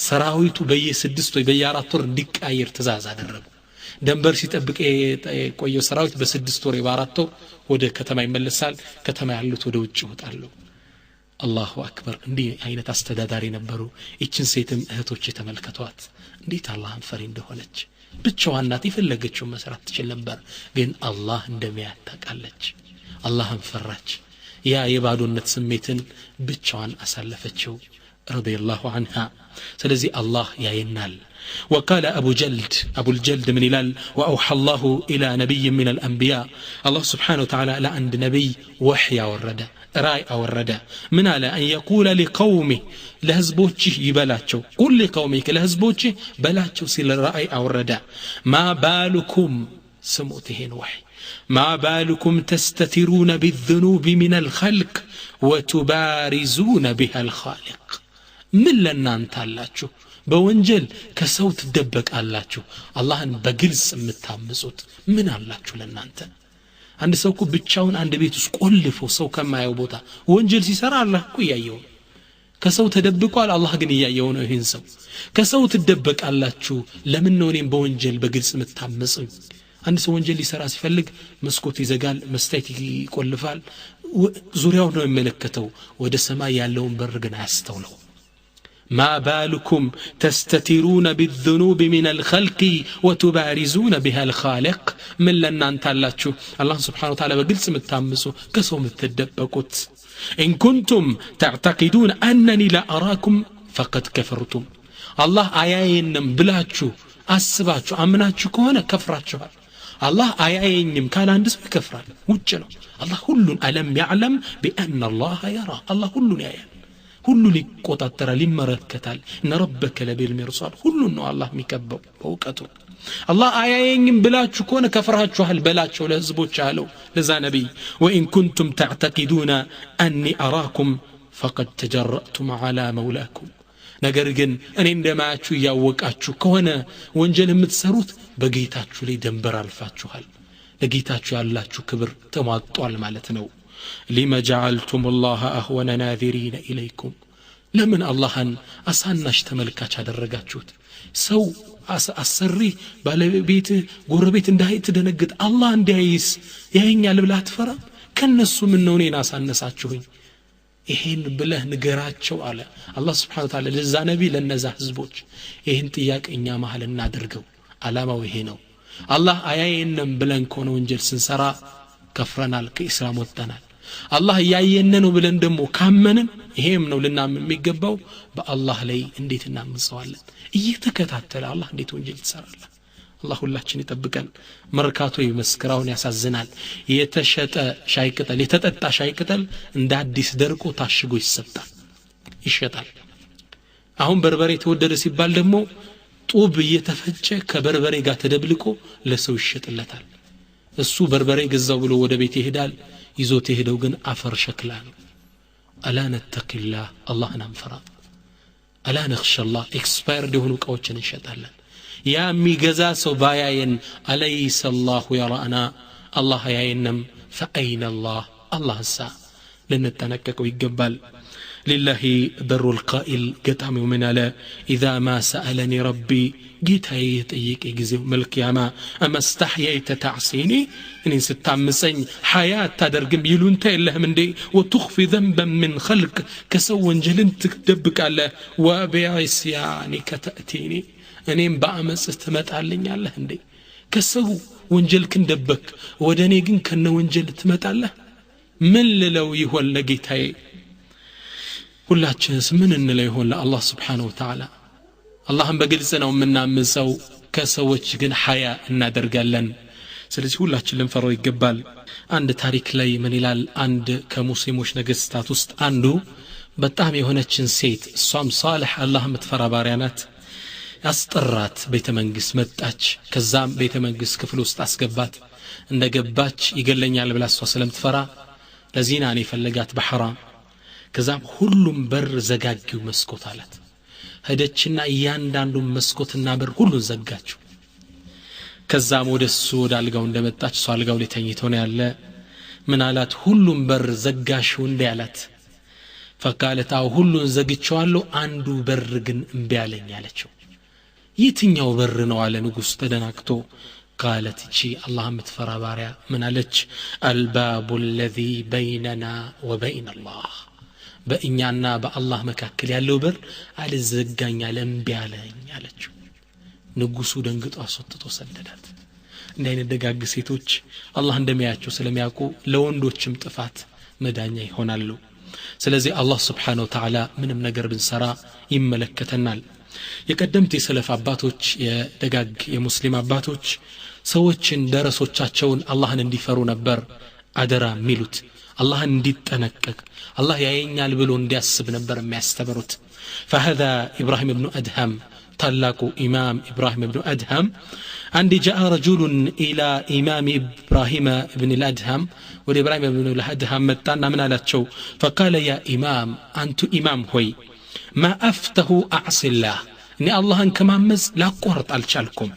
ሰራዊቱ በየ6 ወይ በየ4 ወር እንዲቃየር ትእዛዝ አደረጉ ደንበር ሲጠብቅ የቆየው ሰራዊት በ6 ወር በ4 ወር ወደ ከተማ ይመለሳል ከተማ ያሉት ወደ ውጭ ይወጣሉ አላሁ አክበር እንዲህ አይነት አስተዳዳሪ ነበሩ እቺን ሴትም እህቶች ተመልከቷት እንዴት አላህን ፈሪ እንደሆነች ብቻዋን ናት የፈለገችው መስራት ትችል ነበር ግን አላህ እንደሚያታቃለች አላህን ፈራች ያ የባዶነት ስሜትን ብቻዋን አሳለፈችው ረዲየላሁ ዐንሃ ስለዚህ አላህ ያየናል وقال أبو الجلد من إلال وأوحى الله إلى نبي من الأنبياء الله سبحانه وتعالى لعند نبي وحي والردى رأي والردى من على أن يقول لقومه لهزبوتش يبلاتشو قل لقومك لهزبوتش بلاتشو سيل الرأي والردى ما بالكم سموتهن وحي ما بالكم تستترون بالذنوب من الخلق وتبارزون بها الخالق من لنا انتالاتشو በወንጀል ከሰው ትደበቃላችሁ አላህን በግልጽ የምታምጹት ምን አላችሁ ለናንተ አንድ ሰው እኮ ብቻውን አንድ ቤት ውስጥ ቆልፎ ሰው ከማያው ቦታ ወንጀል ሲሰራ አላህ እኮ ያየው ከሰው ተደብቋል አላህ ግን ያየው ነው ይሄን ሰው ከሰው ትደበቃላችሁ ለምን ነው እኔም በወንጀል በግልጽ የምታምጹኝ አንድ ሰው ወንጀል ሊሰራ ሲፈልግ መስኮት ይዘጋል መስታይት ይቆልፋል ዙሪያው ነው የሚመለከተው ወደ ሰማይ ያለውን በር ግን አያስተውለው ما بالكم تستترون بالذنوب من الخلق وتبارزون بها الخالق من لنا انت الله سبحانه وتعالى بقلس متامسو كسو متدبكوت إن كنتم تعتقدون أنني لا أراكم فقد كفرتم الله آيائنم بلاتشو أسباتشو أمناتشو كوانا كفراتشو الله آيائنم كان عندس بكفرات وجنو الله كل ألم يعلم بأن الله يرى الله كل آيان ሁሉ ሊቆጣጠራ ሊመረከታል እነ ረበከ ለቢልሚርሳድ ሁሉ ነው አላህ የሚከበው በእውቀቱ አላህ አያየኝም ብላችሁ ከሆነ ከፍራችኋል በላቸው ለህዝቦች አለው ለዛ ነብይ ወኢን ኩንቱም ተዕተቂዱና አኒ አራኩም ፈቀድ ተጀረእቱም ዐላ መውላኩም ነገር ግን እኔ እንደማያችሁ ያወቃችሁ ከሆነ ወንጀል የምትሰሩት በጌታችሁ ላይ ደንበር አልፋችኋል ለጌታችሁ ያላችሁ ክብር ተሟጧል ማለት ነው لما جعلتم الله أهون ناذرين إليكم لمن اللهن أساناش تملكاش አደረጋችሁት ሰው አሰሪ ባለቤት ጎረቤት እንዳይት ደነግጥ አላህ እንዲያይስ ያየኛል ብለህ አትፈራ ከነሱ ምን ነው እኔን አሳነሳችሁኝ ይሄን ብለህ ንገራቸው አለ አላህ Subhanahu Wa Ta'ala ለዛ ነብይ ለነዛ ህዝቦች ይሄን ጥያቄኛ መሃል እናድርገው አላማው ይሄ ነው አላህ አያየንም ብለን ኮነ ወንጀል ስንሰራ ከፍረናል ከኢስላም ወጣናል አላህ ያየነ ነው ብለን ደሞ ካመንን ይሄም ነው ልናምን የሚገባው በአላህ ላይ እንዴት እናምንሰዋለን እየተከታተለ አላህ እንዴት ወንጀል ይሰራል አላህ ሁላችን ይጠብቀን መርካቶ ይመስክራውን ያሳዝናል የተሸጠ ሻይ ቅጠል የተጠጣ ሻይ ቅጠል እንደ አዲስ ደርቆ ታሽጎ ይሰጣል ይሸጣል አሁን በርበሬ ተወደደ ሲባል ደግሞ ጡብ እየተፈጨ ከበርበሬ ጋር ተደብልቆ ለሰው ይሸጥለታል እሱ በርበሬ ገዛው ብሎ ወደ ቤት ይሄዳል ይዞት የሄደው ግን አፈር ሸክላ ነው አላ ነተቂላህ አላህን አንፈራ አላ ነኽሸላህ ኤክስፓየርድ የሆኑ ዕቃዎችን እንሸጣለን ያ የሚገዛ ሰው ባያየን አለይሰ አላሁ የራአና አላህ ያየንም ፈአይነ አላህ እሳ ልንጠነቀቀው ይገባል لله بر القائل قطعم من على إذا ما سألني ربي جيت يطيق يجزي ملك ياما أما استحييت تعصيني إني ستعمسين حياة تدرقم يلون تايله من دي وتخفي ذنبا من خلق كسو انجلن تكدبك على وبعصياني كتأتيني أني بأمس استمت عليني على هندي كسو وانجل كندبك وداني جن كنا وانجل تمت على من لو يهول لقيتاي ሁላችንስ ምን እንለው ይሆን ለአላህ Subhanahu Wa Ta'ala አላህን በግልጽ ነው የምናምፀው ከሰዎች ግን ሐያ እናደርጋለን ስለዚህ ሁላችን ልንፈራው ይገባል አንድ ታሪክ ላይ ምን ይላል አንድ ከሙስሊሞች ነገስታት ውስጥ አንዱ በጣም የሆነችን ሴት እሷም ሷሊህ አላህ የምትፈራ ባሪያ ናት ያስጠራት ቤተ መንግስት መጣች ከዛም ቤተ መንግስት ክፍል ውስጥ አስገባት እንደገባች ይገለኛል ብላ እሷ ስለምትፈራ ለዚና ነው የፈለጋት በሐራም ከዛም ሁሉም በር ዘጋጊው መስኮት አላት ሄደችና እያንዳንዱ መስኮትና በር ሁሉ ዘጋችው ከዛም ወደሱ ወደ አልጋው እንደመጣች ሷ አልጋው ላይ ተኝቶ ነው ያለ ምን አላት ሁሉም በር ዘጋሽው እንዴ አላት فقالت ሁሉን ዘግቼዋለሁ አንዱ በር ግን እምቢ አለኝ አለችው የትኛው በር ነው አለ ንጉስ ተደናክቶ قالت شي الله متفرا باريا من علج الباب الذي بيننا وبين الله በእኛና በአላህ መካከል ያለው በር አልዘጋኛ ለምቢ አለኝ አለችው ንጉሱ ደንግጦ አስወጥቶ ሰደዳት እንደ አይነት ደጋግ ሴቶች አላህ እንደሚያያቸው ስለሚያውቁ ለወንዶችም ጥፋት መዳኛ ይሆናሉ ስለዚህ አላህ Subhanahu Wa Ta'ala ምንም ነገር ብንሰራ ይመለከተናል የቀደምት የሰለፍ አባቶች የደጋግ የሙስሊም አባቶች ሰዎችን ደረሶቻቸውን አላህን እንዲፈሩ ነበር አደራ ሚሉት አላህን እንዲጠነቀቅ አላህ ያየኛል ብሎ እንዲያስብ ነበር የሚያስተምሩት فهذا ابراهيم ابن ادهم ታላቁ ኢማም ኢብራሂም ኢብኑ አድሃም አንድ جاء رجل الى امام ابراهيم ابن الادهم ወደ ኢብራሂም ኢብኑ አድሃም መጣና ምን አላቸው فقال يا امام انت امام ሆይ ما افته اعصي الله اني اللهን ከማመጽ ላቋርጥ አልቻልኩም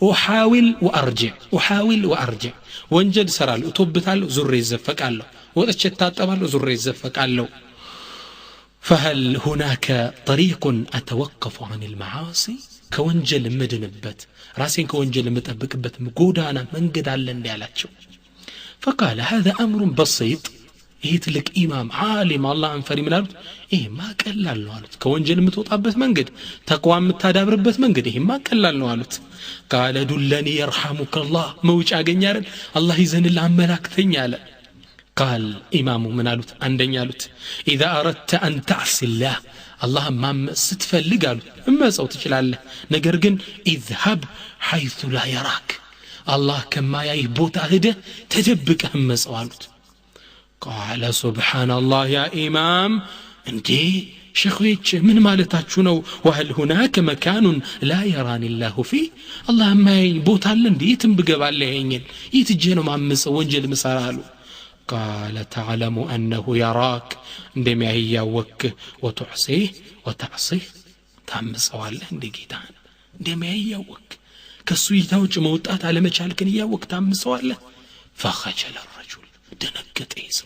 احاول وارجع ወንጀል ሰራል እቶብታል ዙሬ ይዘፈቃለሁ ወጥቼ ታጠባለሁ ዙሬ ይዘፈቃለሁ فهل هناك طريق اتوقف عن المعاصي كونجل مدنبت راسين كونجل متطبقበት ጎዳና መንገድ አለ እንዲያላቸው فقال هذا امر بسيط ይትልቅ ኢማም ዓሊም አላህን ፈሪ ምናሉት ይሄማ ቀላል ነው አሉት ከወንጀል የምትወጣበት መንገድ ተቅዋ የምታዳብርበት መንገድ ይሄማ ቀላል ነው አሉት قال دلني يرحمك الله መውጫ አገኛል አላህ ይዘንልህ አመላክተኝ አለ قال امام منالوت عندኛ አሉት اذا اردت ان تعصي الله الله ما ስትፈልግ አሉት እመጸው ትችላለህ ነገር ግን اذهب حيث لا يراك الله كما ያይህ ቦታ ሄደህ ተደብቀህ እመጸው አሉት قال سبحان الله يا امام እንዴ ሸኺዎች ምን ማለታችሁ ነው وهل هناك مكان لا يراني الله فيه الله ما ያይ ቦታ አለ እንዴ የትም ብገባለ ያየኝ ይትጄ ነው ማመጸው ወንጀል መሰራሉ قال تعلم أنه يراك عندما هي يوك وتحصيه وتعصيه تعمصوا على عندي جيتان عندما هي يوك كسويته وجموتات على مشالك يوك تعمصوا على فخجل الرجل دنقت عيسى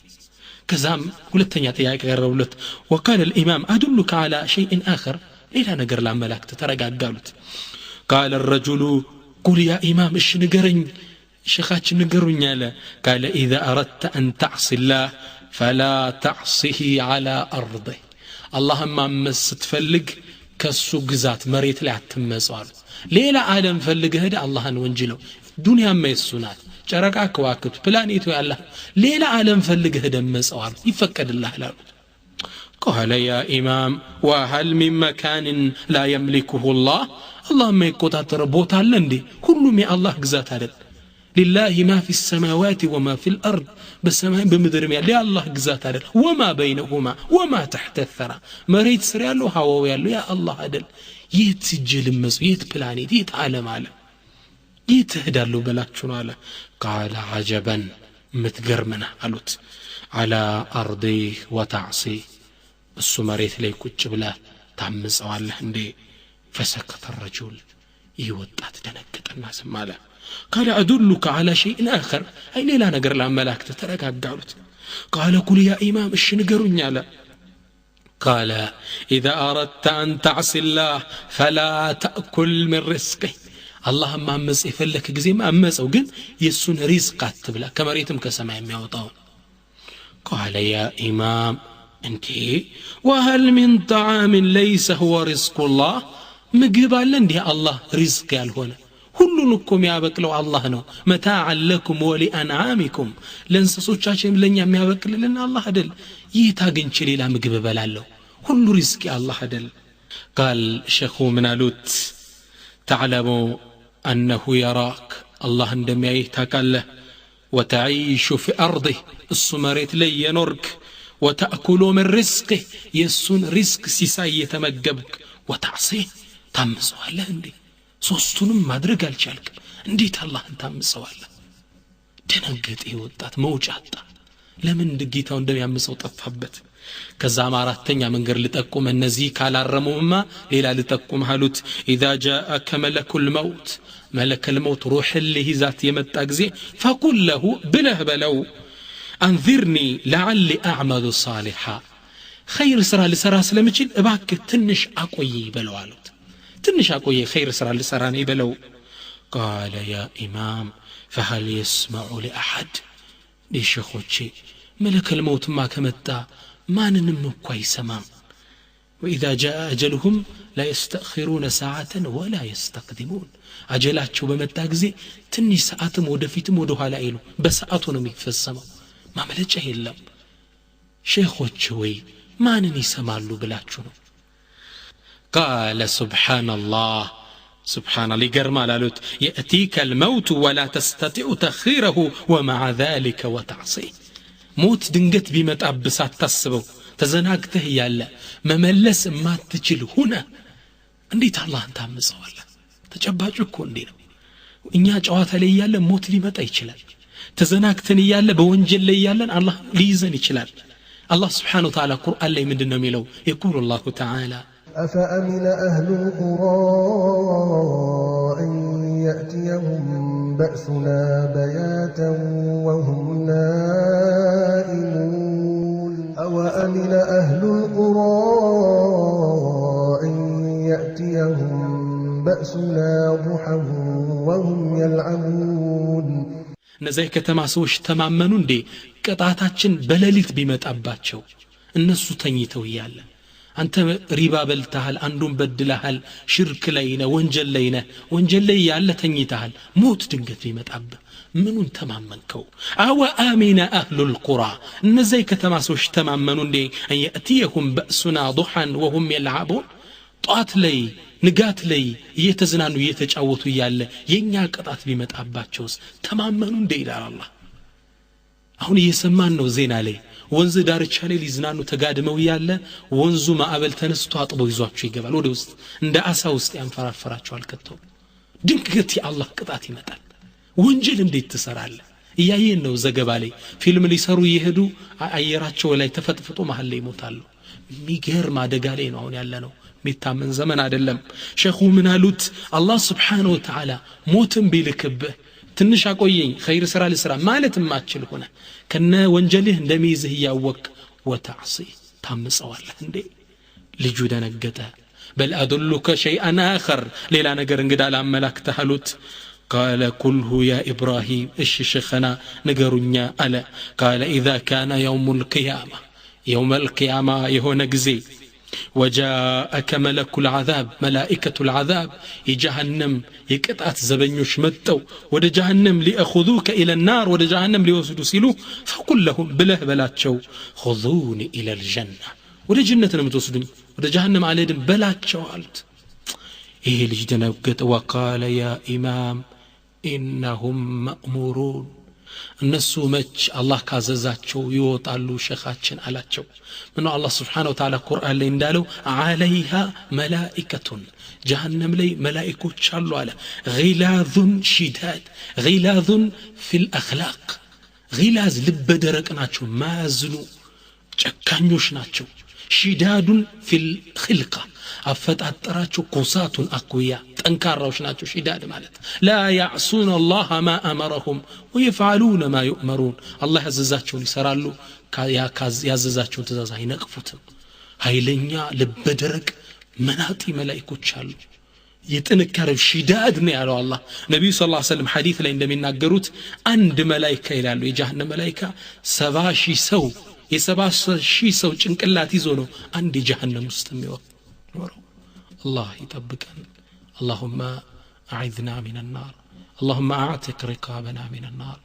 كزام ولتنيا تياك غيرولت وقال الإمام أدلك على شيء آخر إلى نقر العملاك تترقى قالت قال الرجل قل يا إمام إيش نقرن شيخاتش نقرون يالا قال إذا أردت أن تعصي الله فلا تعصيه على أرضه اللهم أمس تفلق كسو قزات مريت لا تمسوال ليلا عالم فلق هذا الله نونجله دنيا ما يسونات شركا كواكب بلانيتو يا الله ليلا عالم فلق هذا مسوال يفكد الله لا قال يا إمام وهل من مكان لا يملكه الله اللهم يقطع تربوت على لندي كل ما الله قزات هذا لله ما في السماوات وما في الأرض بسماء بمدر يا الله ግዛት አይደል وما بينهما وما تحت الثرى መሬት ስር ያለው ሀዋው ያለው ያ አላህ አይደል የት ጅልምስ የት ፕላኔት የት ዓለም አለ የት ሄዳለሁ በላችሁ ነው አለ قال عجبا متገርመና አሉት على أرضه وتعصي እሱ መሬት ላይ ቁጭ ብላ ታምጸዋለህ እንዴ فسكت الرجل ይወጣት ደነገጠና ዝም አለ قال أدلك على شيء آخر أي لا نقر لها ملاك تترك قالت قال قل يا إمام إيش نقرون يالا قال إذا أردت أن تعصي الله فلا تأكل من رزقه اللهم أمس إفلك قزيم أمس أو قل يسون رزقات تبلا كما ريتم كسماء ميوطاون قال يا إمام أنتي وهل من طعام ليس هو رزق الله مقبال لندي الله رزق يالهونا ሁሉን እኮ የሚያበቅለው አላህ ነው መታዓን ለኩም ወሊአንዓሚኩም ለእንስሶቻችን ለኛ የሚያበቅልልን አላህ አይደል ይህ ታገኝች ሌላ ምግብ በላለሁ ሁሉ ሪዝቅ አላህ አይደል قال شيخ من አሉት تعلم أنه يراك الله እንደሚያይህ ታውቃለህ وتعيش في أرضه እሱ መሬት ላይ የኖርክ وتأكل من رزقه የሱን ሪዝቅ ሲሳይ የተመገብክ وتعصيه ታምፀዋለህ እንዴ ሶስቱንም ማድረግ አልቻልክም እንዴት አላህን ታምፀዋለህ ደነገጠ ወጣት መውጫጣ ለምን ጌታው እንደሚያምፀው ጠፋበት ከዛም አራተኛ መንገር ልጠቁም እነዚህ ካላረሙማ ሌላ ልጠቁም አሉት اذا جاءك ملك الموت ملك الموت روح لهزات የመጣ ጊዜ فقل له بله بلو انذرني لعلي اعمل صالحا خير ስራ ልሰራ ስለምችል እባክህ ትንሽ አቆይ በለው አሉት ትንሽ አቆየ خير ስራ ልሰራ ነው ይበለው قال يا امام فهل يسمع لاحد لشيخوچي ملك الموت ما ከመጣ ማንንም እኮ አይሰማም واذا جاء اجلهم لا يستأخرون ساعه ولا يستقدمون አጀላቸው በመጣ ጊዜ ትንሽ ሰዓትም ወደፊትም ወደ ኋላ አይሉ በሰዓቱ ነው የሚፈሰመው ማመለጫ የለም ሼኾች ወይ ማንን ይሰማሉ ብላችሁ ነው قال سبحان الله سبحان الله يقرما لالوت يأتيك الموت ولا تستطيع تخيره ومع ذلك وتعصيه موت دنقت بمتأبسات تسبو تزناقته يالا مملس ما تجل هنا انديت الله انت عمزه والله تجباجو كون دينو إنيا جوات لي يالا موت لي متى يشلال تزناقتني يالا بونجل لي يالا الله ليزن يشلال الله سبحانه وتعالى قرآن لي من دنا ميلو يقول الله تعالى أفأمن أهل القرى أن يأتيهم بأسنا بياتا وهم نائمون أوأمن أهل القرى أن يأتيهم بأسنا ضحى وهم يلعبون نزاي ከተማሰዎች ተማመኑ እንዴ ቅጣታችን በሌሊት ቢመጣባቸው እነሱ ተኝተው ይያለ አንተ ሪባ በልተሃል አንዱን በድለሃል ሽርክ ላይ ነህ ወንጀል ላይ ያለ ተኝተሃል ሞት ድንገት ቢመጣብ ምኑን ተማመንከው አወ አሚና አህሉል ቁራ እነዚህ ከተማሰዎች ተማመኑ እንዴ አያቲየሁም በእሱና ضحى وهم يلعبون ጧት ላይ ንጋት ላይ እየተዝናኑ እየተጫወቱ ያለ የኛ ቅጣት ቢመጣባቸውስ ተማመኑ እንዴ ይላል አላህ አሁን እየሰማን ነው ዜና ላይ ወንዝ ዳርቻ ላይ ሊዝናኑ ተጋድመው ያለ ወንዙ ማዕበል ተነስቶ አጥቦ ይዟቸው ይገባል ወደ ውስጥ እንደ አሳ ውስጥ ያንፈራፈራቸዋል ከተው ድንገት የአላህ ቅጣት ይመጣል ወንጀል እንዴት ትሰራለህ እያየን ነው ዘገባ ላይ ፊልም ሊሰሩ ይሄዱ አየራቸው ላይ ተፈጥፍጦ መሃል ላይ ይሞታሉ ሚገርም አደጋ ላይ ነው አሁን ያለ ነው ሚታመን ዘመን አይደለም ሼኹ ምን አሉት አላህ Subhanahu Wa Ta'ala ሞትን ቢልክብህ ትንሽ አቆየኝ خير ስራ ልስራ ማለት ማችል ሆነ ከነ ወንጀልህ እንደሚይዝህ ያወቅ ወተዕሲ ታምፀዋለህ እንዴ ልጁ ደነገጠ بل ادلك شيئا اخر ሌላ ነገር እንግዳ ላመላክተህ አሉት قال كله يا ابراهيم ايش شيخنا نغرونيا አለ قال اذا كان يوم القيامه يهون غزي وجاءك ملك العذاب ملائكة العذاب يجهنم يقطعت زبنيوش متو ود جهنم ليأخذوك إلى النار ود جهنم ليوسدوا سيلو فقل لهم بله بلاتشو خذوني إلى الجنة ود جنة نمتوسدني ود جهنم عليهم بلاتشو قالت إيه لجدنا وقال يا إمام إنهم مأمورون እነሱ መች አላህ ካዘዛቸው ይወጣሉ ሸኻችን አላቸው ምን አላህ Subhanahu Wa Ta'ala ቁርአን ላይ እንዳለው አለይሃ መላኢከቱን ጀሃነም ላይ መላኢኮች አሉ አለ غلاظ شداد غلاظ في الأخلاق غلاظ ልበ ደረቅ ናቸው ማዝኑ ጨካኞች ናቸው شداد في الخلقة አፈጣጠራቸው ቁሳቱን አቅዊያ ጠንካራዎች ናቸው ሽዳድ ማለት لا يعصون الله ما أمرهم ويفعلون ما يؤمرون الله ያዘዛቸውን ይሰራሉ ያዘዛቸውን ትእዛዝ አይነቅፉትም ኃይለኛ ልበ ደረቅ መናጢ መላእክቶች አሉ የጥንካሬው ሽዳድ ነው ያለው አላህ ነብዩ ሰለላሁ ዐለይሂ ወሰለም ሐዲስ ላይ እንደሚናገሩት አንድ መላእክት ይላሉ የጀሃነም መላእክት 70,000 ሰው የ70,000 ሰው ጭንቅላት ይዞ ነው አንድ የጀሃነም ውስጥ የሚወጣው الله يطبقنا اللهم أعذنا من النار اللهم أعتق رقابنا من النار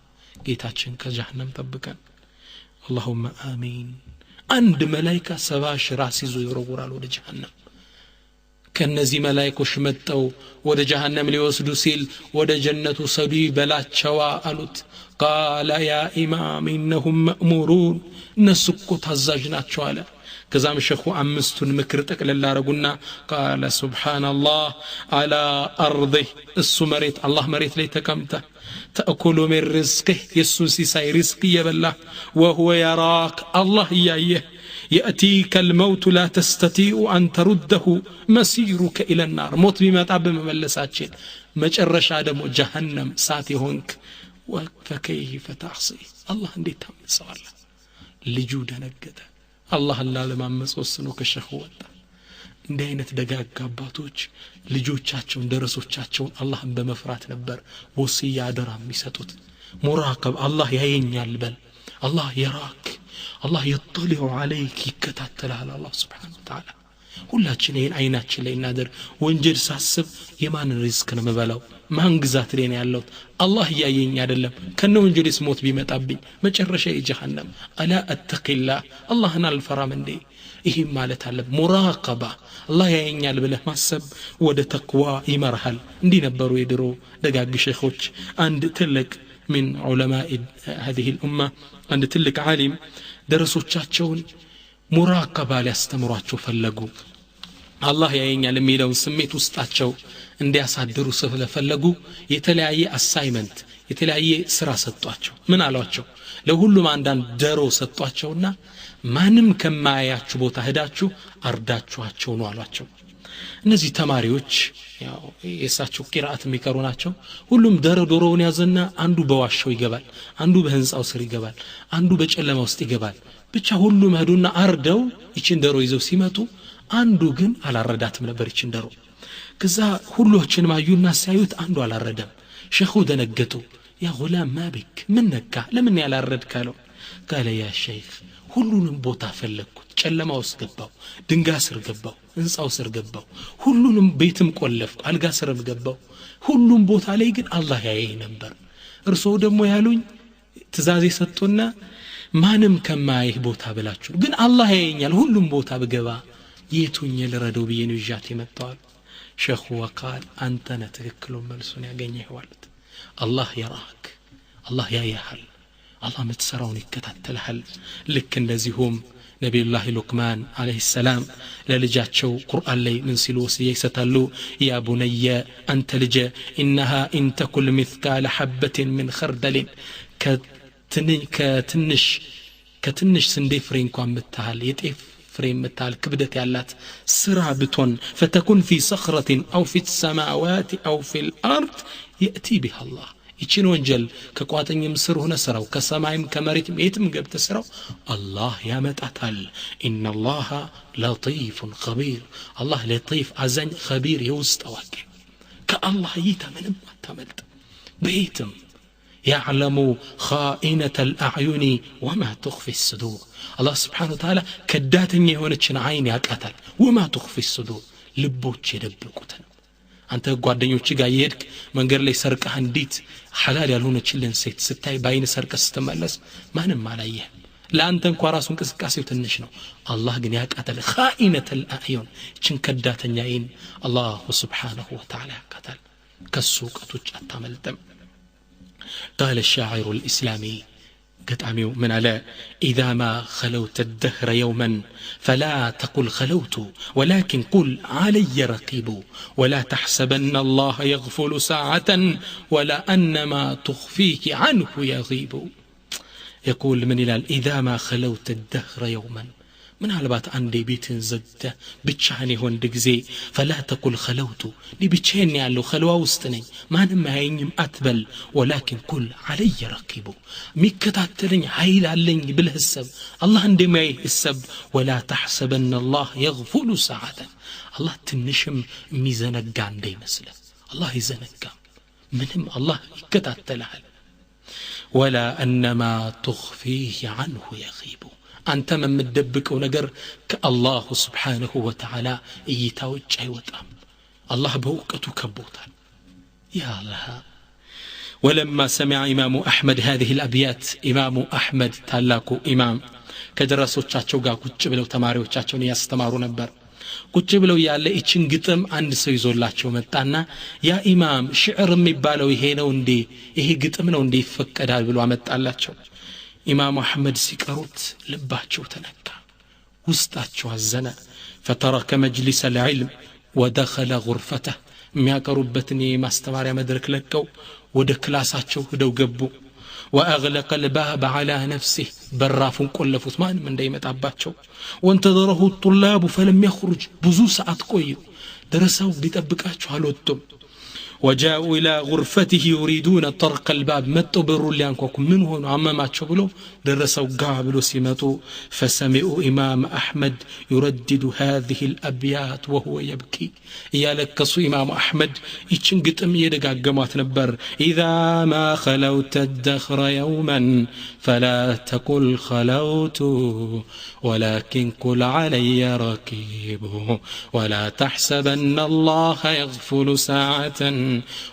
ጌታችን ከጀሃነም ጠብቀን اللهم آمين አንድ መላእክት 70,000 ራስ ይዞ ይወረውራል ወደ ጀሃነም ከነዚህ መላእክቶች መጣው ወደ ጀሃነም ሊወስዱ ሲል ወደ ጀነቱ ሰዱ በላቸዋ አሉት قال يا إمام إنهم مأمورون نسكو تزاجنا شوالا كزام شيخو أمستون مكر تقلل رغنا قال سبحان الله على أرضه السمريت الله مريت لي تكمته تأكل من رزقه يسوسي ساي رزقي يبلا وهو يراك الله يايه يأتيك الموت لا تستطيع أن ترده مسيرك إلى النار موت بما تعب مملساتين مجرش آدم جهنم ساتي هونك فكيف تعصي الله اندي تمس والله لجود نقده الله لا ለማመጽ ወስኖ ከሸኹ ወጣ እንደ አይነት ደጋግ አባቶች ልጆቻቸውን ደረሶቻቸውን አላህን በመፍራት ነበር ወሲያ አደራ የሚሰጡት ሙራቀብ አላህ ያየኛል በል አላህ ይራክ አላህ يطلع عليك ይከታተላል አላህ Subhanahu Wa Ta'ala ሁላችን ይሄን አይናችን ላይ እናደር ወንጀል ሳስብ የማን ሪስክ ነው መበላው ማን ግዛት ላይ ነው ያለው አላህ ያየኝ አይደለም ከነ ወንጀልስ ሞት ቢመጣብኝ መጨረሻ የጀሃነም አላ አተቂላህ አላህን አልፈራም እንዴ ይሄ ማለት አለ ሙራቀባ አላህ ያየኛል ብለህ ማሰብ ወደ ተቅዋ ይመርሃል እንዲህ ነበሩ የድሮ ደጋግ ሼኾች አንድ ትልቅ من علماء هذه الأمة عند تلك عالم درسوቻቸውን ሙራቀባ ሊያስተምሯቸው ፈለጉ አላህ ያየኛል የሚለው ስሜት ውስጣቸው እንዲያሳድሩ ስለፈለጉ የተለያየ አሳይመንት የተለያየ ስራ ሰጧቸው ምን አሏቸው ለሁሉም አንዳንድ ደሮ ሰጧቸውና ማንም ከማያያችሁ ቦታ ሄዳችሁ አርዳችኋቸው ነው አሏቸው እነዚህ ተማሪዎች ያው የሳቸው ቂራአት የሚቀሩ ናቸው ሁሉም ዶሮውን ያዘና አንዱ በዋሻው ይገባል አንዱ በህንጻው ስር ይገባል አንዱ በጨለማ ውስጥ ይገባል ብቻ ሁሉም ሄዱና አርደው ይችን ዶሮ ይዘው ሲመጡ አንዱ ግን አላረዳትም ነበር ይችን ዶሮ ከዛ ሁሉዎችን ማዩና ሲያዩት አንዱ አላረደም ሸኹ ደነገጡ ያ ጉላም ማብክ ምን ነካ ለምን ያላረድካለው قال يا شيخ ሁሉንም ቦታ ፈለኩት ጨለማ ውስጥ ገባው ድንጋይ ስር ገባው ህንጻው ስር ገባው ሁሉንም ቤትም ቆለፍኩ አልጋ ስርም ገባው ሁሉም ቦታ ላይ ግን አላህ ያየኝ ነበር እርሶ ደግሞ ያሉኝ ትእዛዝ ሰጥቶና ማንም ከማይህ ቦታ ብላችሁ ግን አላህ ያየኛል ሁሉም ቦታ በገባ የቱኝ ለረደው በየኑ ይጃት ይመጣው ሸኹ ወቃል አንተ ነትክክሉ መልሱን ያገኘህ ማለት አላህ ይራክ አላህ ያያሃል አላህ ምትሰራውን ይከታተልሃል ልክ እንደዚሁም ነብዩላህ ሉቅማን አለይሂ ሰላም ለልጃቸው ቁርአን ላይ ምን ሲሉ ወሲያ ይሰጣሉ ያ ቡነየ አንተ ልጄ انها ان تكل مثقال حبه من خردل ከትንሽ ስንዴ ፍሬ እንኳን ምታል የጤፍ ፍሬ ምታል ክብደት ያላት ስራ ብቶን فتكون في صخرة او في السماوات او في الارض ياتي بها الله ይችን ወንጀል ከቋጠኝም ስር ሆነ ስራው ከሰማይም ከመሬትም የትም ገብተ ስራው አላህ ያመጣታል ان الله لطيف خبير الله لطيف አዛኝ خبير የውስጥ አዋቂ ከአላህ ይተምንም አታመልጥ በየትም يعلم خائنة الأعين وما تخفي الصدور الله سبحانه وتعالى كداتني የሆነችን አይን ያቃታል وما تخفي الصدور ልቦች የደበቁትን አንተ ጓደኞች ጋር ይሄድክ መንገር ላይ ሰርቀህ እንዲት ሐላል ያልሆነችልን ሴት ስታይ ባይን ሰርቀህ ስትመለስ ማንም አላየህ ለአንተ እንኳን ራሱ እንቅስቃሴው ትንሽ ነው አላህ ግን ያቃታል خائنة الأعين ችን ከዳተኛ አይን አላህ Subhanahu Wa Ta'ala ያቃታል ከሱ ቀቶች አታመልጥም قال الشاعر الإسلامي قطعميو من على إذا ما خلوت الدهر يوما فلا تقل خلوت ولكن قل علي رقيب ولا تحسبن الله يغفل ساعة ولا أنما تخفيك عنه يغيب يقول من إلال إذا ما خلوت الدهر يوما من علبات عندي بيتن زدته بتشاني هون دقزي فلا تقل خلوت لي بتشيني على خلوة وستني ما نما هينيم أتبل ولكن قل علي رقيبو ميكتاتلني هايل عليني بالهسب الله عندي ما السب ولا تحسبن الله يغفل ساعة الله تنشم ميزانك عندي مسله الله يزنك منهم الله يكتاتلها ولا أنما تخفيه عنه يغيب أنت من مدبك ونقر كالله سبحانه وتعالى يتوجه وطام الله بوقته كبوتا يا الله ولما سمع إمام أحمد هذه الأبيات إمام أحمد تلاكو إمام كدرسوا تشاتشو قا كتبلو تماريو تشاتشو يستمارو نبر كتبلو يالي إيشن قطم عند سيزول لاتشو متانا يا إمام شعر مبالو يهينو اندي إيه قطمنو اندي فكدال بلو عمت اللاتشو إمام أحمد سكروت لباتشو تنكا وستاتشو الزنا فترك مجلس العلم ودخل غرفته مياك ربتني ما استماري مدرك لكو ودكلاساتشو ودو قبو وأغلق الباب على نفسه براف كل فثمان من ديمة عباتشو وانتظره الطلاب فلم يخرج بزو ساعات كويو درسوا بيتبكاتشو هالوتم وجاءوا إلى غرفته يريدون طرق الباب متوا بروا اللي أنكوكم من هون عمامات شبلو درسوا قابلوا سمتوا فسمعوا إمام أحمد يردد هذه الأبيات وهو يبكي يالكسوا إمام أحمد يتشنقت يدقى قمات نبر إذا ما خلوت الدخر يوما فلا تقل خلوت ولكن قل علي ركيب ولا تحسبن الله يغفل ساعة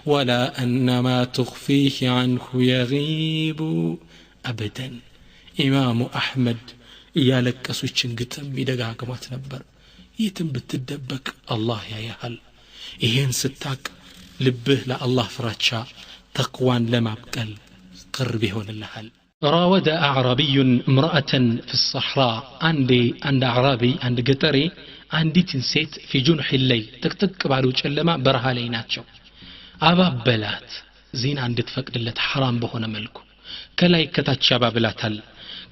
ولا أنما تخفيه عنه يغيب أبدا إمام أحمد يالك أسوشن قتم يدقاق ما تنبر يتم بتدبك الله يا يهل إيهن ستاك لبه لا الله فراتشا تقوان لما بقل قربهن اللهل راود أعرابي امرأة في الصحراء عند أعرابي عند قطري عندي تنسيت في جنح الليل تكتك بعدوش اللما برها ليناتشو أبابلات زين عند تفقد اللت حرام بهنا ملكو كلا يكتات شبابلات هل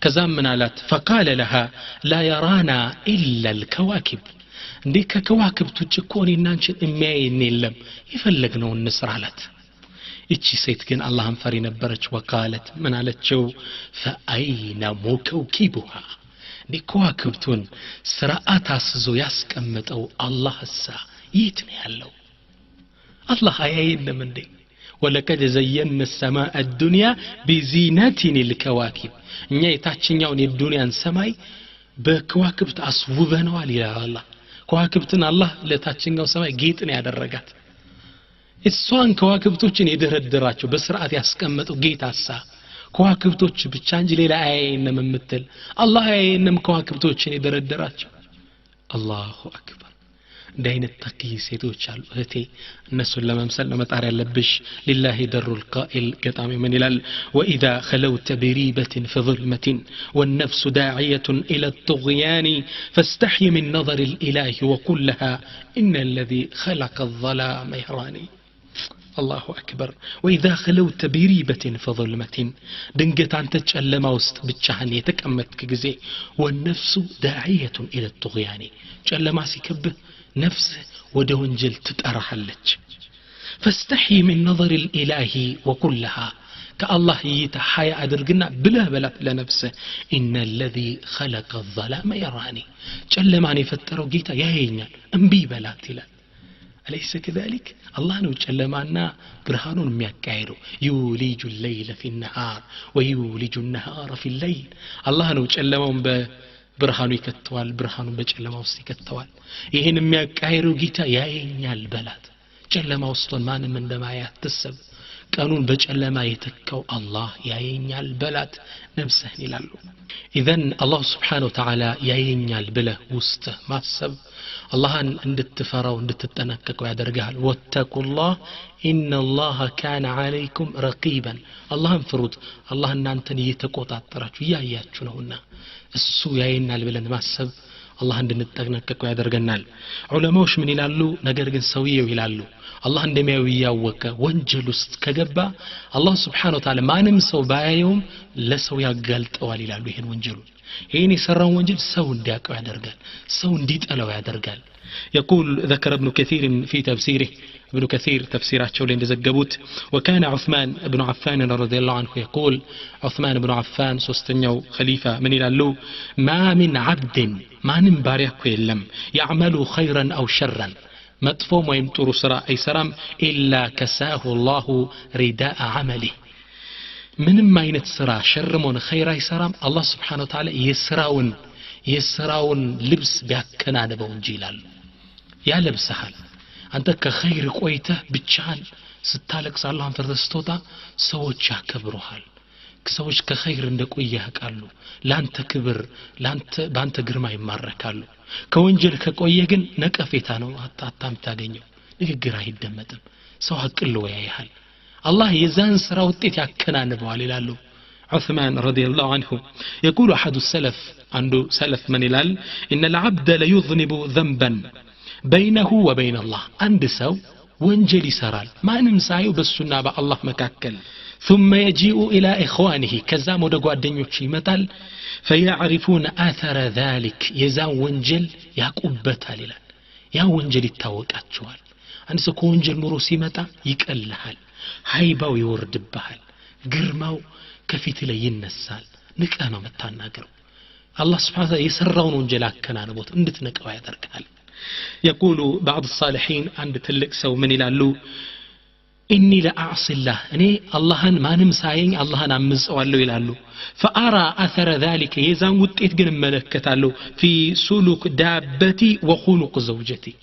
كزام منالات فقال لها لا يرانا إلا الكواكب ديك كواكب تجكوني نانشن إميني اللم يفلقنون النسرالات إتشي سيتكين الله انفري نبرج وقالت منالتشو فأين مكوكبها دي كواكبتون سرعات عسزو ياسكمت أو الله السا يتني هلو الله أيين من دي ولقد زينا السماء الدنيا بزينة الكواكب نيا تاتشنياون الدنيا السماي بكواكب أصوبنا والي الله كواكبتنا الله لتاتشنياو سماي جيتني هذا الرجات السوان كواكبتوችን የደረደራቸው በስርዓት ያስቀመጠው ጌታ አሳ ከዋክብቶች ብቻ እንጂ ሌላ አይንም የምትል አላህ አይንም ከዋክብቶችን የደረደራቸው አላሁ አክበር دين التقي سيدوش على أهتي الناس لما مسلم مطار يلبش لله در القائل قطع من إلال وإذا خلوت بريبة في ظلمة والنفس داعية إلى الطغيان فاستحي من نظر الإله وقل لها إن الذي خلق الظلام يراني الله أكبر وإذا خلوت بريبة في ظلمة دنقت عن تتشألم وسط بتشحن يتكأمت كجزي والنفس داعية إلى الطغيان تشألم سيكبه نفسه ودونجل تتأرحلج فاستحي من نظر الإله وكلها كالله يتحيى أدرقنا بلا بلات لنفسه إن الذي خلق الظلام يراني جلماني فتروا جيتا يهينيا انبي بلات لا أليس كذلك الله نو جلمانا برهان ميكايرو يوليج الليل في النهار ويوليج النهار في الليل الله نو جلمان برهانو يكتوال برهانو بجلما ውስጥ ይከተዋል ይሄን የሚያቃይሩ ጌታ ያየኛል በላት ጨለማ ውስጥ ማንም እንደማያት ተሰብ ቀኑን በጨለማ የተካው አላህ ያየኛል በላት ነፍስህን ይላሉ ኢዘን አላህ Subhanahu Wa Ta'ala ያየኛል ብለህ ውስጥ ማሰብ አላህን እንድትፈራው እንድትጠነቀቀው ያደርጋል ወተቁላህ ኢነላህ ካነ ዐለይኩም ረቂባን አላህን ፍሩት አላህ እናንተን እየተቆጣጠራችሁ ያያችሁ ነውና እሱ ያየናል ብለን ማሰብ አላህ እንድንጠነቀቀው ያደርገናል ዑለማዎች ምን ይላሉ ነገር ግን ሰውየው ይላሉ አላህ እንደሚያዩ ያወቀ ወንጀል ውስጥ ከገባ አላህ Subhanahu Wa Ta'ala ማንም ሰው ባያየውም ለሰው ያጋልጠዋል ይላሉ ይሄን ወንጀሉ ይሄን የሰራውን ወንጀል ሰው እንዲያውቀው ያደርጋል ሰው እንዲጠላው ያደርጋል يقول ذكر ابن كثير في تفسيره ابن كثير تفسيراته اللي እንደዘገቡት وكان عثمان بن عفان رضي الله عنه يقول عثمان بن عفان ሶስተኛው ኸሊፋ ምን ይላሉ ما من عبد ማንም ባሪያ እኮ የለም يعمل خيرا او شرا መጥፎም ወይም ጥሩ ስራ አይሰራም إلا كساه الله رداء عمله ምንም አይነት ስራ ሸርም ሆነ ኸይር አይሰራም አላህ Subhanahu Wa Ta'ala የስራውን ልብስ ቢያከናነበው እንጂ ይላሉ ያ ለብሰሃል አንተ ከኸይር ቆይተህ ብቻህን ስታለቅስ አላህን ፈርተህ ስትወጣ ሰዎች ያከብሩሃል ሰዎች ከኸይር እንደቆየህ ያውቃሉ ላንተ ክብር ባንተ ግርማ ይማረካሉ ከወንጀል ከቆየ ግን ነቀፌታ ነው አታም ታገኘው ንግግር አይደመጥም ሰው አቅሎ ያያል አላህ የዛን ስራ ውጤት ያከናንበዋል ይላሉ عثمان رضي الله عنه يقول أحد السلف عنده سلف من يلال إن العبد ليذنب ذنبا بينه وبين الله عند سو وانجلي سرال ما نمسايو بالسنة الله مكاكل ثم يجيء إلى إخوانه كزام ودقوا الدنيا يمتال فيعرفون آثر ذلك يزان وانجل يقبتها للا يا وانجل التوقع أتشوال عند سكو وانجل مروسي متى يكألهال هايباو يورد بهال قرماو كفيت لي ينسال نكأنا متاناقر الله سبحانه وتعالى يسرون وانجلاك كان نبوت اندتنك ويدركال يقول بعض الصالحين عند تلك سو من يلالو إني لأعصي الله أني اللهن ما نمساين اللهن أمزقوالو يلالو فأرى أثر ذلك يزان وطيت قن ملكتالو في سلوك دابتي وخلق زوجتي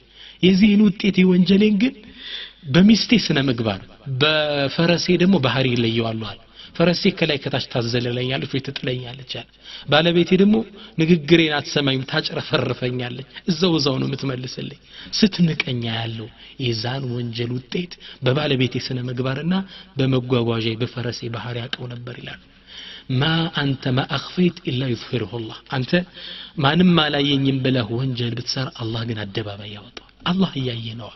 يزين وطيتي وانجلين قن بمستي سنة مقبار بفرسي دمو بحري اللي يوالوها ፈረሴ ከላይ ከታች ታዘለለኛለች ወይ ትጥለኛለች አለ ባለቤቴ ደግሞ ንግግሬን አትሰማኝም ታጭረፈርፈኛለች እዛው ነው የምትመልስልኝ ስትንቀኛ ያለው የዛን ወንጀል ውጤት በባለቤቴ ስነ ምግባርና በመጓጓዣ በፈረሴ ባህር ያቀው ነበር ይላል ما أنت ما أخفيت إلا يظهره الله أنت ما نما لا ينيم بله وانجل بتسار الله جنا الدبابة يوطا الله يعينه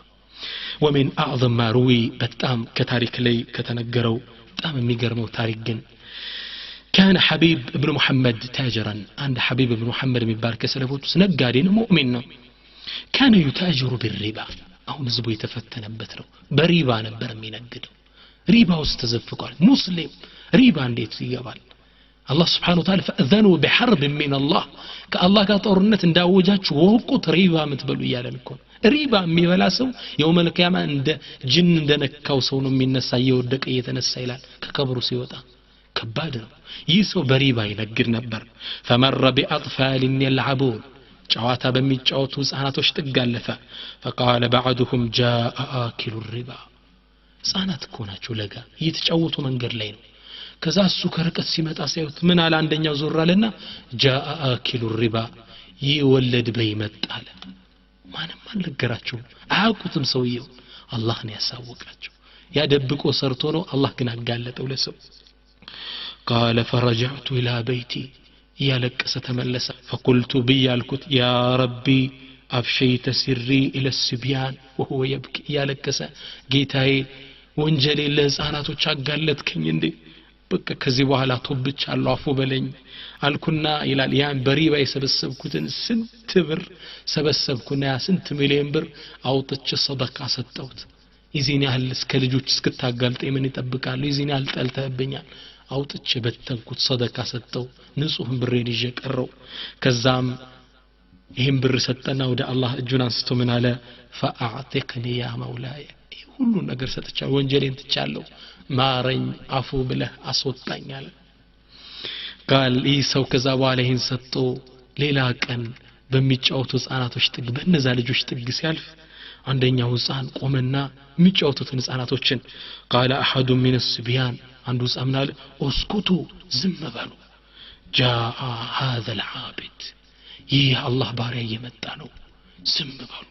ومن أعظم ما روي بتام كتاريخ لي كتنجروا بتام ميجرمو تاريخ جن كان حبيب ابن محمد تاجرا عند حبيب ابن محمد من بارك سلفوت سنجارين مؤمن كان يتاجر بالربا أو نزبو يتفتن بترو بريبا نبر مينجدو ريبا واستزفقال مسلم ريبا عندي تيجابال الله سبحانه وتعالى فأذنوا بحرب من الله كالله كاطورنت انداوجاچ وقت ريبا متبلو يالنكم ريبا ميبلاسو يوم القيامه عند جن እንደነካው ሰው ነው የሚነሳ ይወደቀ እየተነሳ ይላል ከከብሩ ሲወጣ ከባድ ነው ይሰው በሪባ ይነግድ ነበር فمر باطفال يلعبون ጨዋታ በሚጫወቱ ህፃናቶች ጥጋለፈ فقال بعضهم جاء آكل الربا ህፃናት እኮ ናቸው ለጋ እየተጫወቱ መንገድ ላይ ነው ከዛ እሱ ከርቀት ሲመጣ ሳይውት ምን አለ አንደኛው ዞር አለና جاء آكل الربا ይወለድ በይመጣለ ማንም አልነገራቸው አያውቁትም ሰውየው አላህ ነው ያሳወቃቸው ያደብቆ ሰርቶ ነው አላህ ግን አጋለጠው ለሰው قال فرجعت الى بيتي يالكس تملس فقلت بيالكت يا ربي افشيت سري الى السبيان وهو يبكي يالكس ጌታዬ ወንጀሌ ለህፃናቶች አጋለጥከኝ እንዴ በቃ ከዚህ በኋላ ተወብቻለሁ አፉ በለኝ አልኩና ይላል ያን በሪባ የሰበሰብኩትን ስንት ብር ሰበሰብኩና ያ ስንት ሚሊዮን ብር አውጥቼ ሰደቃ ሰጠሁት ይዚን ያህል እስከ ልጆች እስክታጋልጠኝ ምን ይጠብቃሉ ይዚን ያህል ጠልተህብኛል አውጥቼ በተንኩት ሰደቃ ሰጠው ንጹህን ብሬን ይዤ ቀረው ከዛም ይሄን ብር ሰጠና ወደ አላህ እጁን አንስቶ ምን አለ فاعتقني يا مولاي ሁሉ ነገር ሰጥቻለሁ ወንጀሌን ትቻለሁ ማረኝ አፉ ብለህ አስወጣኛል قال ኢሳው ከዛ በኋላ ይሄን ሰጥቶ ሌላ ቀን በሚጫወቱ ህፃናቶች ጥግ በእነዛ ልጆች ጥግ ሲያልፍ አንደኛው ህፃን ቆመና የሚጫወቱትን ህፃናቶችን قال احد من الصبيان አንዱ ህፃን ምናለ እስኩቱ ዝም በሉ جاء هذا العابد ይህ አላህ ባሪያ እየመጣ ነው ዝም በሉ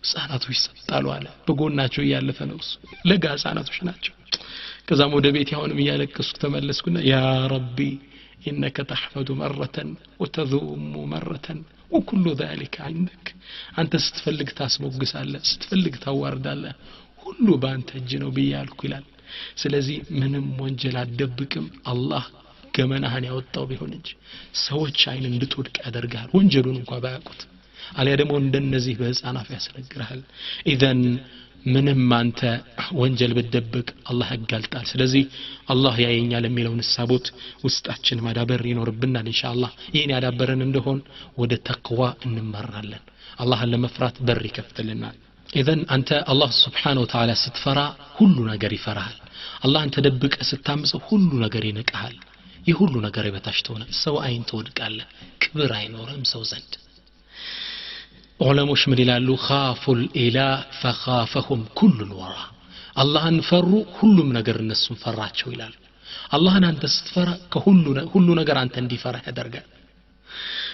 ህፃናቶች ሰጣሉ አለ በጎናቸው ያለፈ ነው ለጋ ህፃናቶች ናቸው ከዛም ወደ ቤት ያውንም ያለቅሱ ተመለስኩና ያ ረቢ انك تحفظ مره وتذم مره وكل ذلك عندك አንተ ስትፈልግ ታስሞግሳለህ ስትፈልግ ታዋርዳለህ ሁሉ ባንተ እጅ ነው በያልኩ ይላል ስለዚህ ምንም ወንጀል አደብቅም አላህ ገመናህን ያወጣው ቢሆን እንጂ ሰዎች አይን እንድትወድቅ ያደርጋል ወንጀሉን እንኳን ባያውቁት አልያ ደግሞ እንደነዚህ በህፃናት ያስነግራል ኢዘን ምንም አንተ ወንጀል በደብቅ አላህ ያጋልጣል ስለዚህ አላህ ያየኛል የሚለውን ሐሳቦት ውስጣችን ማዳበር ይኖርብናል ኢንሻአላህ ይሄን ያዳበረን እንደሆን ወደ ተቅዋ እንመራለን አላህን ለመፍራት በር ይከፍትልናል ኢዘን አንተ አላህ Subhanahu Wa Ta'ala ስትፈራ ሁሉ ነገር ይፈራል አላህን ተደብቀ ስታምጽ ሁሉ ነገር ይነቃል ይሁሉ ነገር ይበታሽ ተሆነ ሰው አይን ተወድቃለህ ክብር አይኖርም ሰው ዘንድ ዑለሞች ምን ይላሉ خافوا الإله فخافهم كل الورى አላህን ፈሩ ሁሉም ነገር እነሱን ፈራቸው ይላል አላህን አንተ ስትፈራ ከሁሉ ነገር አንተ እንዲፈራ ያደርጋል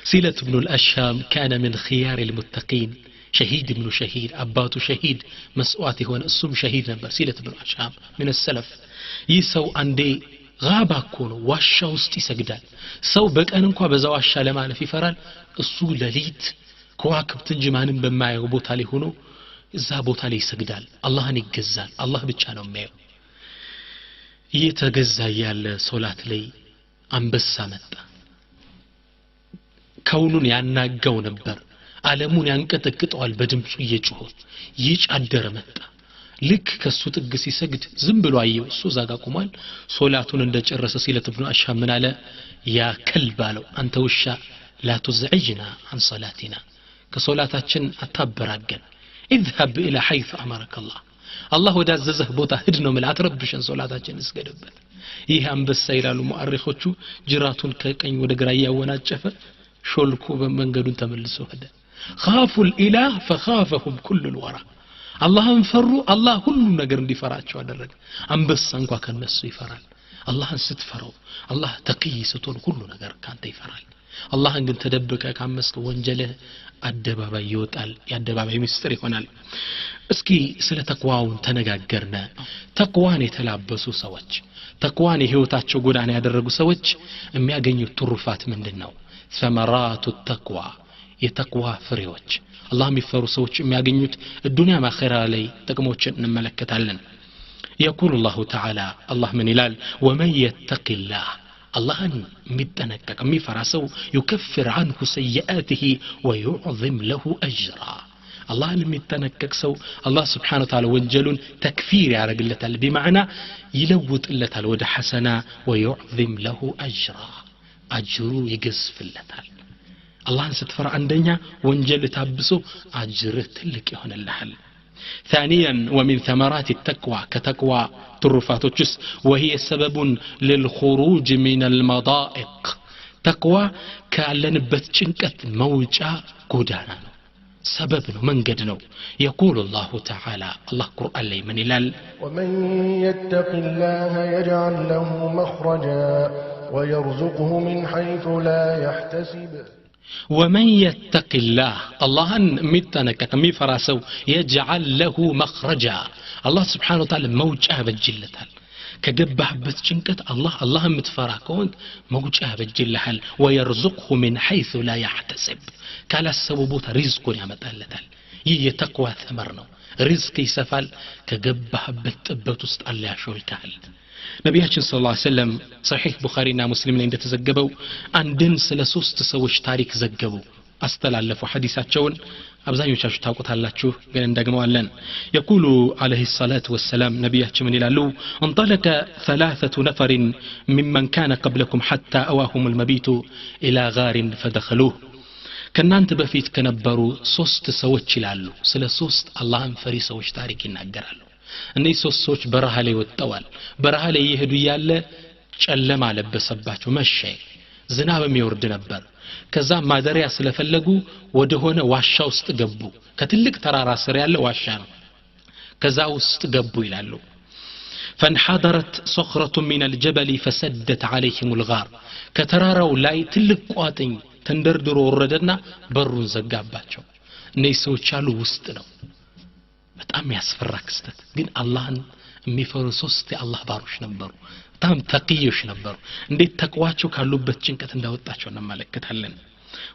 سيلة بن الأشهام كان من خيار المتقين شهيد ابن شهيد أباته شهيد مسؤوته هو السم شهيد نبر سيلة بن الأشهام من السلف يسو عندي غابة كونه واشا وستي سجدان سو بك أنا نكوا بزواشا لما أنا في فرال السو لليت كواكب تنجمانن بما يغبوت عليه هونو زابوت عليه سجدال الله نيجزال الله بتشانو ميو يتجزا يال صلاة لي أنبسا متى كونون يعناقو نبر ዓለሙን ያንቀጠቅጠዋል በድምጹ እየጮኸ ይጫደረ መጣ ልክ ከሱ ጥግ ሲሰግድ ዝም ብሎ አየው እሱ ዛጋ ቆሟል ሶላቱን እንደጨረሰ ሲለት ኢብኑ አሻም ምን አለ ያ ከልባለው አንተ ውሻ لا تزعجنا عن صلاتنا ከሶላታችን አታበራገን اذهب الى حيث امرك الله الله ወዳዘዘህ ቦታ ሂድ ነው ማለት አትረብሽን ሶላታችን እስገደበት ይሄ አንበሳ ይላሉ ሙአሪኾቹ ጅራቱን ከቀኝ ወደ ግራ ያወናጨፈ ሾልኩ በመንገዱን ተመልሶ ሄደ خافوا الإله فخافهم كل الورى اللهم فروا الله كل ነገር እንዲፈራቸው አደረገ አንበሳ እንኳን ከነሱ ይፈራል አላህን ስትፈራው አላህ ተቅይ ስትሆን ሁሉ ነገር ካንተ ይፈራል አላህን ግን ተደብቀ ካመስክ ወንጀልህ አደባባይ ይወጣል ያደባባይ ምስጢር ይሆናል እስኪ ስለ ተቅዋውን ተነጋገርና ተቅዋን የተላበሱ ሰዎች ተቅዋን የህይወታቸው ጎዳና ያደረጉ ሰዎች የሚያገኙት ትሩፋት ምንድነው ثمرات التقوى የተቅዋ ፍሬዎች አላህ የሚፈሩ ሰዎች የሚያገኙት ዱንያ ማኺራ ላይ ጥቅሞችን እንመለከታለን يقول الله تعالى الله من ይላል ومن يتق الله اللهን የሚጠነቀቅ የሚፈራ ሰው يكفر عنه سيئاته ويعظم له اجرا اللهን የሚጠነቀቅ ሰው الله سبحانه وتعالى ወንጀሉን ተክፊር ያደርግለታል بمعنى ይለውጥለታል ወደ ሐሰና ويعظم له اجرا አጅሩ ይገዝፍለታል አላህን ስትፈራ አንደኛ ወንጀል ታብሶ አጅርህ ትልቅ ይሆንልሃል ثانيا ومن ثمرات التقوى كتقوى ترفاتوچس وهي سبب للخروج من المضائق تقوى كالنبت ጭንቀት መውጫ ጎዳና ነው سبب ነው መንገድ ነው يقول الله تعالى الله قرآن ላይ ምን ይላል ومن يتق الله يجعل له مخرجا ويرزقه من حيث لا يحتسب ومن يتق الله الله متنكك مفراسو يجعل له مخرجا الله سبحانه وتعالى موجه بجلتال كجبهبت ጭንቀት الله متفرا كون موجه بجلحال ويرزقه من حيث لا يحتسب ካላሰበው ቦታ ሪዝቁን ያመጣለታል ይህ የተቅዋ ተመር ነው ሪዝቅ ይሰፋል ከገባህበት ጥበት ውስጥ አላህ ያሾልካል ነብያችን ሰለላሁ ዐለይሂ ወሰለም ሰሒህ ቡኻሪና ሙስሊም ላይ እንደተዘገበው አንድን ስለ ሶስት ሰዎች ታሪክ ዘገቡ አስተላለፉ ሐዲሳቸውን አብዛኞቻችሁ ታውቁታላችሁ ግን እንደግመዋለን يقول عليه الصلاه والسلام ነብያችን ምን ይላሉ انطلق ثلاثه نفر ممن كان قبلكم حتى اواهم المبيت الى غار فدخلوه ከናንተ በፊት ከነበሩ ሶስት ሰዎች ይላሉ ስለ ሶስት አላህን ፈሪ ሰዎች ታሪክ ይናገራሉ እነዚህ ሶስት ሰዎች በረሃ ላይ ወጣዋል በረሃ ላይ ይሄዱ ያለ ጨለማ ለበሰባቸው መሸ ዝናብም ይወርድ ነበር ከዛ ማደሪያ ስለፈለጉ ወደ ሆነ ዋሻ ውስጥ ገቡ ከትልቅ ተራራ ስር ያለ ዋሻ ነው ከዛ ውስጥ ገቡ ይላሉ فانحدرت صخرة من الجبل فسدت عليهم الغار ከተራራው ላይ ትልቅ ቋጥኝ ተንደርድሮ ወረደና በሩን ዘጋባቸው እነዚህ ሰዎች አሉ ውስጥ ነው በጣም ያስፈራ ክስተት ግን አላህን የሚፈሩ ሶስት የአላህ ባሮች ነበሩ በጣም ተቂዮች ነበሩ እንዴት ተቅዋቸው ካሉበት ጭንቀት እንዳወጣቸው እንመለከታለን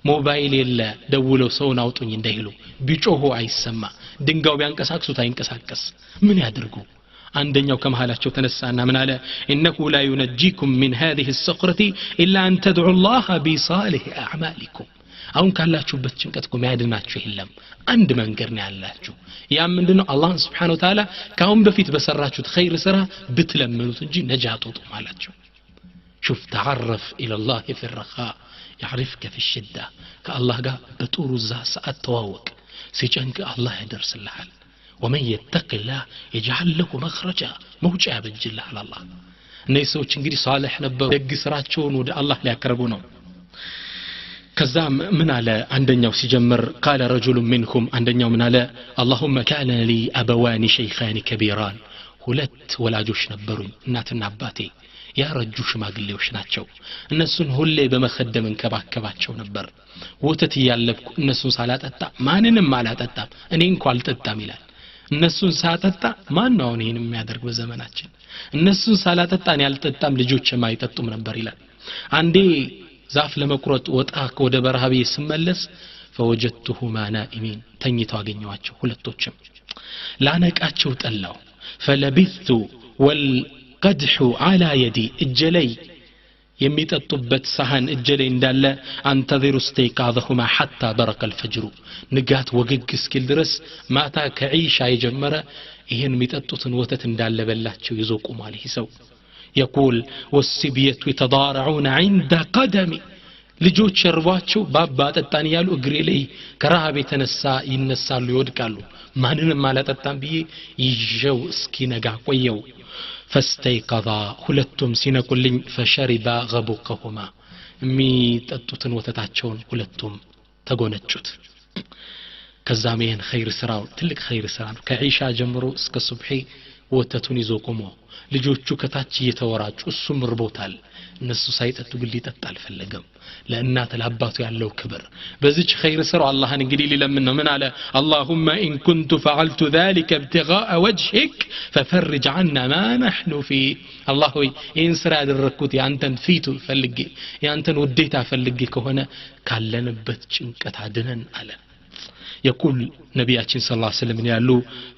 ሞባይል የለ ደውለው ሰውን አውጡኝ እንዳይሉ ቢጮሁ አይሰማ ድንጋው ቢያንቀሳቅሱት አይንቀሳቀስ ምን ያድርጉ አንደኛው ከመሃላቸው ተነሳና ምን አለ انه لا ينجيكم من هذه الصخرة الا ان تدعوا الله بصالح اعمالكم አሁን ካላችሁበት ጭንቀት ቆም ያድናችሁ የለም አንድ መንገድ ነው ያላችሁ ያ ምንድነው አላህ Subhanahu Wa Ta'ala ካሁን በፊት በሰራችሁት ኸይር ስራ ብትለምኑት እንጂ ነጃት ወጡ ማላቸው شوف تعرف الى الله في الرخاء يعرفك في الشدة كالله ጋር በጥሩ ሰዓት ተዋወቅ ሲጨንቅ አላህ ያደርስልሃል ومن يتق الله يجعل له مخرجا موجع بجله على الله እነዚህ ሰዎች እንግዲህ صالح ነበሩ ደግ ስራቸውን ወደ አላህ ሊያቀርቡ ነው ከዛም ምን አለ አንደኛው ሲጀምር قال رجل منكم አንደኛው ምን አለ اللهم كان لي ابوان شيخان كبيران ሁለት ወላጆች ነበሩኝ እናትና አባቴ ያረጁ ሽማግሌዎች ናቸው እነሱን ሁሌ በመخدም እንከባከባቸው ነበር ወተት ያለብኩ እነሱን ሳላጠጣ ማንንም አላጠጣም እኔ እንኳን አልጠጣም ይላል እነሱን ሳጠጣ ማን ነው እኔን የሚያደርግ በዘመናችን እነሱን ሳላጠጣ እኔ አልጠጣም ልጆች የማይጠጡም ነበር ይላል አንዴ ዛፍ ለመቁረጥ ወጣ ወደ በረሃቤ ስመለስ فوجدتهما نائمين ተኝተው አገኘዋቸው ሁለቶችም ላነቃቸው ጠላው فلبثت والقدح على يدي እጀለይ የሚጠጡበት ሳህን እጀለይ እንዳለ አንተذر استيقاظهما حتى برق الفجر ንጋት ወግግ እስኪል ድረስ ማታ ከዒሻ የጀመረ ይሄን የሚጠጡትን ወተት እንዳለ በላቸው ይዞ ቆሟል ይሄ ሰው يقول والسبية يتضارعون عند قدمي ልጆች እርቧቸው ባባ አጠጣን ያሉ እግሬ ላይ ከረሃብ የተነሳ ይነሳሉ ይወድቃሉ ማንንም አላጠጣም ብዬ ይዤው እስኪነጋ ቆየው فاستيقظا ሁለቱም ሲነቁልኝ فشربا غبوقهما የሚጠጡትን ወተታቸውን ሁለቱም ተጎነጩት ከዛም ይሄን ኸይር ስራው ትልቅ ኸይር ስራ ነው ከዒሻ ጀምሮ እስከ ሱብሒ ወተቱን ይዞ ቆሞ ልጆቹ ከታች እየተወራጩ እሱም ርቦታል እነሱ ሳይጠጡ ግን ሊጠጣ አልፈለገም ለእናት ለአባቱ ያለው ክብር በዚች ኸይር ስራው አላህን እንግዲህ ሊለምን ነው ምን አለ اللهم ان كنت فعلت ذلك ابتغاء وجهك ففرج عنا ما نحن فيه الله ሆይ ይህን ስራ ያደረኩት ያንተን ፊቱ ፈልጌ ያንተን ውዴታ ፈልጌ ከሆነ ካለንበት ጭንቀት አድነን አለ يقول ነብያችን ሰለላሁ ዐለይሂ ወሰለም ያሉ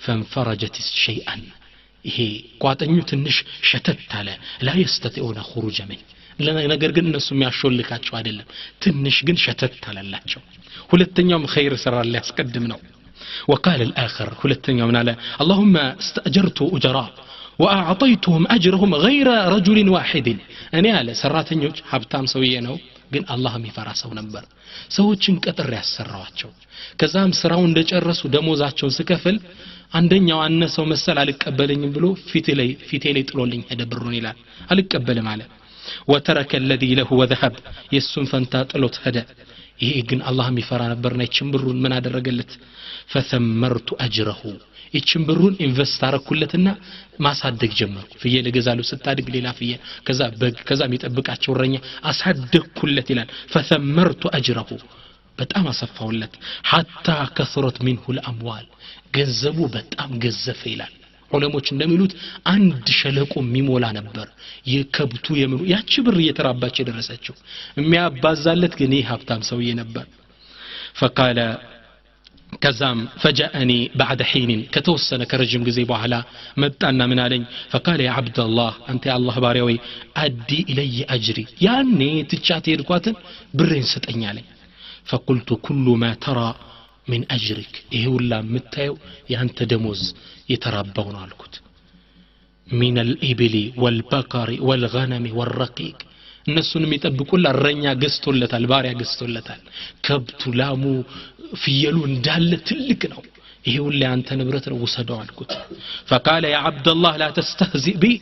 فانفرجت شيئا ይሄ ቋጠኙ ትንሽ ሸተት አለ لا يستطيعون خروج منه ነገር ግን እነሱ የሚያሾልካቸው አይደለም ትንሽ ግን ሸተት አለላቸው ሁለተኛውም ኸይር ስራ ሊያስቀድም ነው وقال الاخر ሁለተኛው ምን አለ اللهم استاجرت اجراء واعطيتهم اجرهم غير رجل واحد እኔ አለ ሰራተኞች ሀብታም ሰውዬ ነው ግን አላህ የሚፈራ ሰው ነበር ሰዎችን ቀጥር ያሰራዋቸው ከዛም ስራው እንደጨረሱ ደሞዛቸውን ስከፍል አንደኛው አነሰው መሰል አልቀበለኝም ብሎ ፊቴ ላይ ጥሎልኝ ሄደ ብሩን ይላል አልቀበልም አለ وترك الذي له وذهب يسن فانتا ጥሎት ሄደ ይሄ ግን አላህ የሚፈራ ነበርና ይችን ብሩን ምን አደረገለት فثمرت اجره ይችን ብሩን ኢንቨስት አረኩለትና ማሳደግ ጀመርኩ ፍየል ገዛለው ስታድግ ሌላ ፍየል ከዛ በግ ከዛ የሚጠብቃቸው እረኛ አሳደግኩለት ይላል فثمرت اجره በጣም አሰፋውለት حتى كثرت منه الاموال ገንዘቡ በጣም ገዘፈ ይላል ዑለሞች እንደሚሉት አንድ ሸለቆ የሚሞላ ነበር የከብቱ የምኑ ያቺ ብር እየተራባች የደረሰችው የሚያባዛለት ግን ይሄ ሀብታም ሰውዬ ነበር فقال كزام فجاءني بعد حين كتوسن كرجم ጊዜ በኋላ መጣና ምን አለኝ فقال يا عبد الله انت يا الله ባሪያዊ ادي الي اجري ያኔ ትቻት ሄድኳትን ብሬን ስጠኝ አለኝ فقلت كل ما ترى من اجرك ይሄ ሁላ የምታየው ያንተ ደሞዝ የተራባው ነው አልኩት من الابل والبقر والغنم والرقيق እነሱን የሚጠብቁላ እረኛ ገዝቶለታል ባሪያ ገዝቶለታል ከብቱ ላሙ ፍየሉ እንዳለ ትልቅ ነው ይሄ ሁላ ያንተ ንብረት ነው ወሰደው አልኩት فقال يا عبد الله لا تستهزئ بي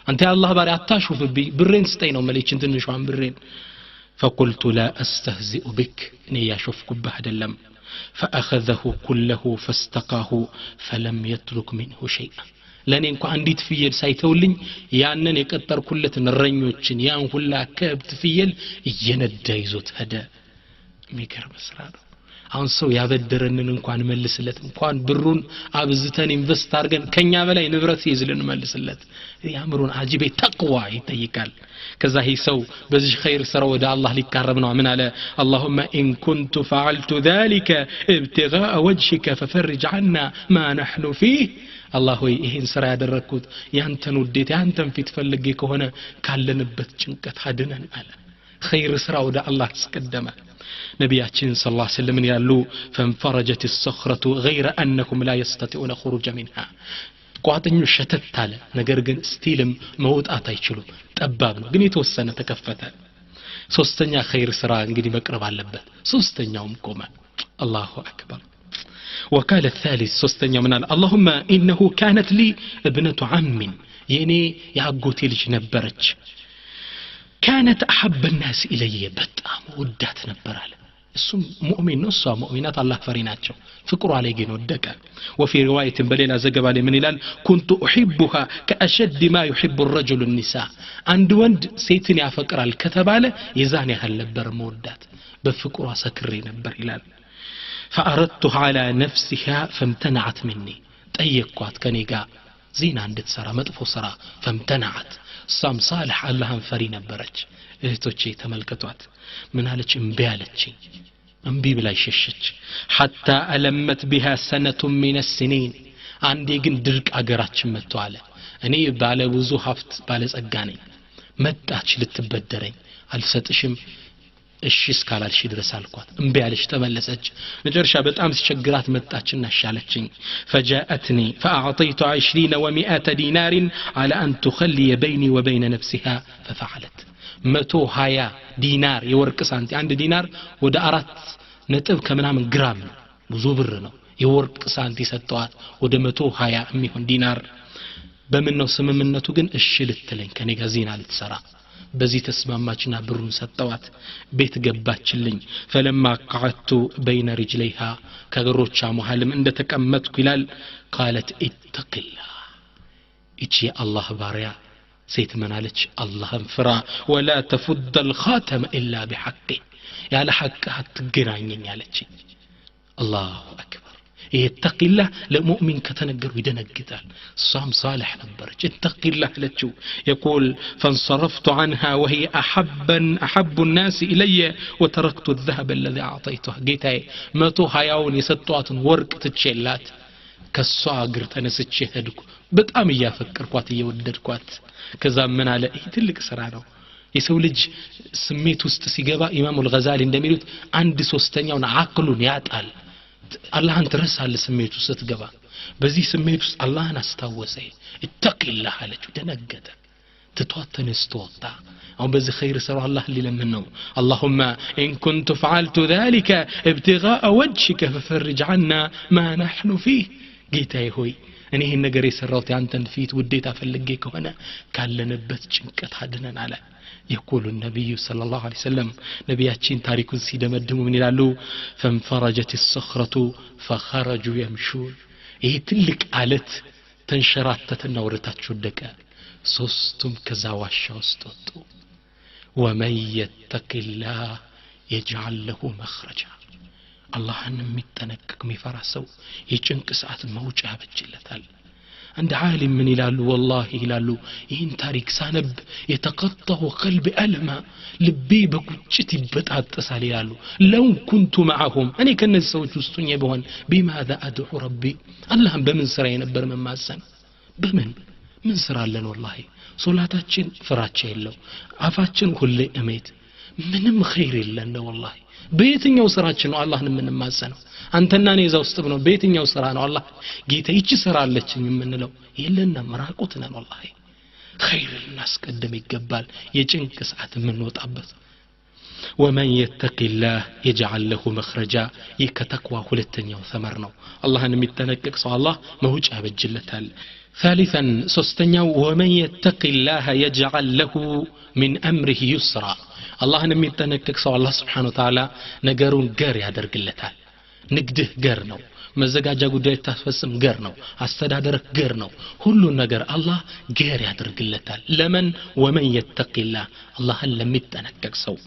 አንተ ያላህ ባሪያ አታሹፍብኝ ብሬን ስጠኝ ነው መልእክትን ትንሿን ብሬን فقلت لا أستهزئ بك نيا شوفك بهدلم فأخذه كله فاستقاه فلم يترك منه شيئا ለኔ እንኳን አንዲት ፍየል ሳይተውልኝ ያንን የቀጠርኩለትን እረኞችን ያን ሁላ ከብት ፍየል እየነዳ ይዞት ሄደ የሚገርም ስራ ነው አሁን ሰው ያበደረንን እንኳን መልስለት እንኳን ብሩን አብዝተን ኢንቨስት አድርገን ከኛ በላይ ንብረት ይዝልን መልስለት ያምሩን አጂቤ ተቅዋ ይጠይቃል ከዛ ይሄ ሰው በዚህ ኸይር ስራ ወደ አላህ ሊቃረብ ነው ምን አለ اللهم ان كنت فعلت ذلك ابتغاء وجهك ففرج عنا ما نحن فيه الله ሆይ ይሄን ስራ ያደረኩት ያንተን ውዴታ ያንተን ፊት ፈልጌ ከሆነ ካለንበት ጭንቀት አድነን አለ ኸይር ስራ ወደ አላህ አስቀደመ ነብያችን ሰለላሁ ዐለይሂ ወሰለም ያሉ فانفرجت الصخرة غير انهم لا يستطيعون خروج منها ቋጥኙ ሸተት አለ ነገር ግን ስቲልም መውጣት አይችሉም ጠባብ ነው ግን የተወሰነ ተከፈተ ሶስተኛ ኸይር ስራ እንግዲህ መቅረብ አለበት ሶስተኛውም ቆመ አላሁ አክበር وقال الثالث ሶስተኛው ምን አለ اللهم انه كانت لي ابنه عم የኔ ያጎቴ ልጅ ነበረች كانت احب الناس الي በጣም ወዳት ነበር አለ እሱም ሙእሚን ነው እሷ ሙእሚናት አላህ ፈሪ ናቸው ፍቅሩ ላይ ግን ወደቀ وفي روايه በሌላ ዘገባ ላይ ምን ይላል كنت احبها كاشد ما يحب الرجل النساء አንድ ወንድ ሴትን ያፈቅራል ከተባለ የዛን ያህል ነበር መወዳት በፍቅሩ ሰክሬ ነበር ይላል فاردتها على نفسها فامتنعت مني ጠየቅኳት ከኔ ጋር ዚና እንድትሰራ መጥፎ ስራ فامتنعت ሳም صالح አላህን ፈሪ ነበረች እህቶቼ ተመልከቷት ምን አለች እምቢ አለችኝ እምቢ ብላ ሸሸች حتى ألمت بها سنة من السنين አንዴ ግን ድርቅ አገራችን መጥቶ አለ እኔ ባለ ብዙ ሀብት ባለ ጸጋ ነኝ መጣች ልትበደረኝ አልሰጥሽም እሺ እስካላልሽ ድረስ አልኳት እምቢ አለች ተመለሰች መጨረሻ በጣም ሲቸግራት መጣችና ሻለችኝ فجاءتني فأعطيت 20 و100 دينار على أن تخلي بيني وبين نفسها ففعلت 120 ዲናር የወርቅ ሳንቲ አንድ ዲናር ወደ 4 ነጥብ ከምናምን ግራም ብዙ ብር ነው የወርቅ ሳንቲ ሰጠዋት ወደ 120 የሚሆን ዲናር በምን ነው ስምምነቱ ግን እሺ ልትለኝ ከኔ ጋር ዚና ልትሰራ በዚህ ተስማማችና ብሩን ሰጠዋት ቤት ገባችልኝ فلما قعدت بين رجليها ከግሮቿ መሐልም እንደተቀመጥኩ ይላል قالت اتق الله እቺ አላህ ባሪያ ሴት ምናለች አላህን ፍራ ولا تفض الخاتم الا بحقه ያለ ሐቅ አትገናኘኝ አለች አላሁ አክበር اتق الله للمؤمن كتنجر يدنجتال صام صالح نبرج اتق الله لتشو يقول فانصرفت عنها وهي أحب الناس إلي وتركت الذهب الذي أعطيته جيتاي ماتو هياون يسطوات ورق تتشيلات كالصاغر تنسيتشي هدكو بتام يافكر كوات يوددكوات كذا من على تلك سرانو የሰው ልጅ ስሜት ውስጥ ሲገባ ኢማሙ አልገዛሊ እንደሚሉት አንድ ሶስተኛውን አቅሉን ያጣል አላህን ትረሳለ ስሜት ውስጥ ስትገባ በዚህ ስሜት ውስጥ አላህን አስታወሰ እተቂላህ አለችው ደነገጠ ትቷት ተነስቶ ወጣ አሁን በዚህ ኸይር ሰራ አላህ ሊለምን ነው اللهم ان كنت فعلت ذلك ابتغاء وجهك ففرج عنا ما نحن فيه ጌታዬ ሆይ እኔ ይሄን ነገር የሰራሁት ያንተን ፊት ውዴታ ፈልጌ ከሆነ ካለንበት ጭንቀት አድነን አለ يقول النبي صلى الله عليه وسلم نبياتين تاريخون سيدمدمو من يلالو فانفرجت الصخرة فخرجوا يمشون تلك آلت تنشراتتنا ورتاتشو الدكا سوستم كزاواشا وستوتو ومن يتق الله يجعل له مخرجا الله نمي تنكك مفرسو يجنك ساعة موجة بجلتال عند عالم من يلالو والله يلالو إن تاريك سانب يتقطع قلب ألما لبي بكتشتي بتعد تسالي يلالو لو كنت معهم أنا كان نسوي جستني بهن بماذا أدعو ربي الله بمن سرين بر من ماسن بمن من سر لنا والله صلاتاتين فراتشي له عفاتين كل أميت منم خير لنا والله በየትኛው ስራችን ነው አላህን የምንማጸነው አንተና እኔ እዛው ውስጥ ነው በየትኛው ስራ ነው አላህ ጌታ ይቺ ስራ አለችኝ የምንለው የለንም መራቆት ነን والله ኸይር እናስቀድም ይገባል የጭንቅ ሰዓት የምንወጣበት ومن يتق الله يجعل له مخرجا يكتقوا ሁለተኛው ثمر ነው አላህን የሚተነቀቅ ሰው አላህ መውጫ ያበጅለታል ثالثا ሶስተኛው ومن يتق الله يجعل له من امره يسرا አላህን የሚጠነቀቅ ሰው አላህ Subhanahu Wa Ta'ala ነገሩን ገር ያደርግለታል ንግድህ ገር ነው መዘጋጃ ጉዳይ ታስፈጽም ገር ነው አስተዳደርህ ገር ነው ሁሉ ነገር አላህ ገር ያደርግለታል ለምን ወመን يتقilla አላህን ለሚጠነቀቅ ሰው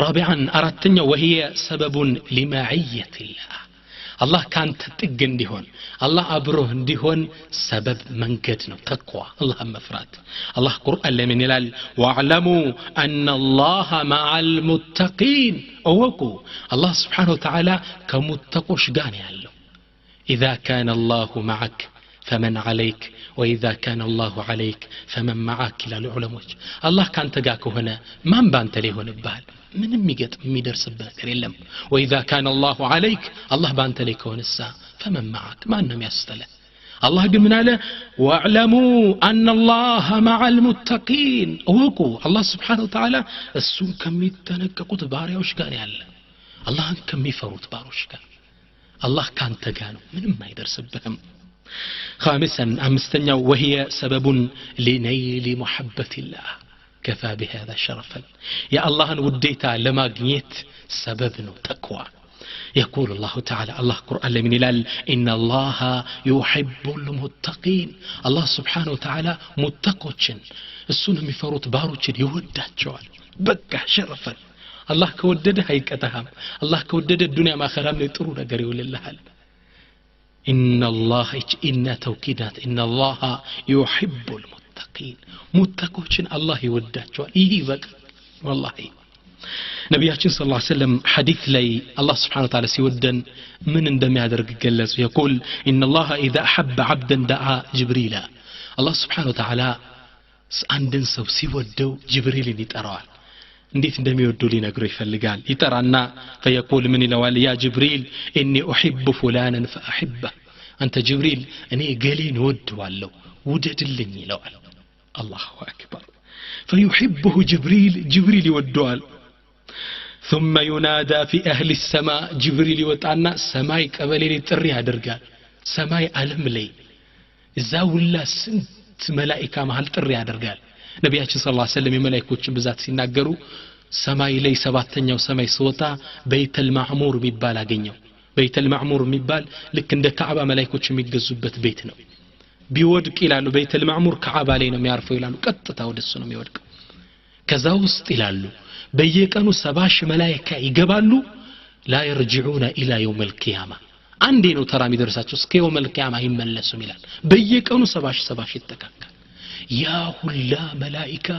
رابعا አራተኛው وهي سبب لمعية الله الله ካንተ ጥግ እንዲሆን አላህ አብሮህ እንዲሆን ሰበብ መንገድ ነው ተቅዋ አላህ መፍራት አላህ ቁርአን ላይ ምን ይላል ወአዕለሙ አነ አላህ መዐል ሙተቂን እወቁ አላህ Subhanahu Wa Ta'ala ከሙተቆች ጋር ያለው إذا كان الله معك فمن عليك وإذا كان الله عليك فمن معك للعلماء الله ካንተ ጋር ከሆነ ማን ባንተ ላይ ሆነብሃል ምንም የሚደርስብህ ነገር የለም وإذا كان الله عليك الله ባንተ ላይ ከሆነሳ فمن معك ማንም ያስተለ الله ግን ምን አለ واعلموا أن الله مع المتقين እወቁ الله Subhanahu Wa Ta'ala እሱን ከሚጠነቀቁት ባሪያዎች ጋር ያለ አላህን ከሚፈሩት ባሮች ጋር الله ካንተ ጋር ነው ምንም አይደርስብህም خامسا امستኛው وهي سبب لنيل محبة الله كفى بهذا شرفا يا الله وديتا لماغنيت سبب ነው تقوى يقول الله تعالى الله قرآن من الال إن الله يحب المتقين الله سبحانه وتعالى متقوችን እሱን የሚፈሩት ባሮችን ይወዳቸዋል በቃ شرفا الله ከወደደ አይቀጣህም الله ከወደደ ዱንያ ማኸራም ላይ ጥሩ ነገር ይውልልሃል إن الله إن توكيدات إن الله يحب المتقين متقوችን الله ይወዳቸዋል ይሄ በቃ والله ነብያችን ሰለላሁ ዐለይሂ ወሰለም ሐዲስ ላይ አላህ Subhanahu Wa Ta'ala ሲወደን ምን እንደሚያደርግ ገለጹ يقول إن الله إذا أحب عبدا دعا جبريل الله Subhanahu Wa Ta'ala አንድን ሰው ሲወደው ጅብሪልን ይጠራዋል እንዴት እንደሚወደው ሊነግረው ይፈልጋል ይጠራና فيقول من ይለዋል يا جبريل إني أحب فلانا فأحبه أنت جبريل እኔ ገሌን ወደዋለሁ ውደድልኝ ይለዋል الله أكبر فيحبه جبريل يودوال ثم ينادى في أهل السماء جبريل يوطانا سماي قبلي ጥሪ ያደርጋል ሰማይ ዓለም ላይ እዛውላ ስንት መላእክት መሃል ጥሪ ያደርጋል ነብያችን ሰለላሁ ዐለይሂ ወሰለም የመላእክቶችን ብዛት ሲናገሩ ሰማይ ላይ ሰባተኛው ሰማይ ሲወጣ በይተል ማዕሙር የሚባል አገኘው በይተል ማዕሙር የሚባል ልክ እንደ ካዕባ መላእክቶች የሚገዙበት ቤት ነው ቢወድቅ ይላሉ በይተል ማዕሙር ካዕባ ላይ ነው የሚያርፈው ይላሉ ቀጥታ ወደሱ ነው የሚወድቀው ከዛ ውስጥ ይላሉ በየቀኑ 70 መላእክት ይገባሉ لا يرجعون الى يوم القيامه አንዴ ነው ተራ የሚደርሳቸው እስከ يوم القيامه ይመለሱም ይላል በየቀኑ 70 ይተካካል ያ ሁላ መላእክት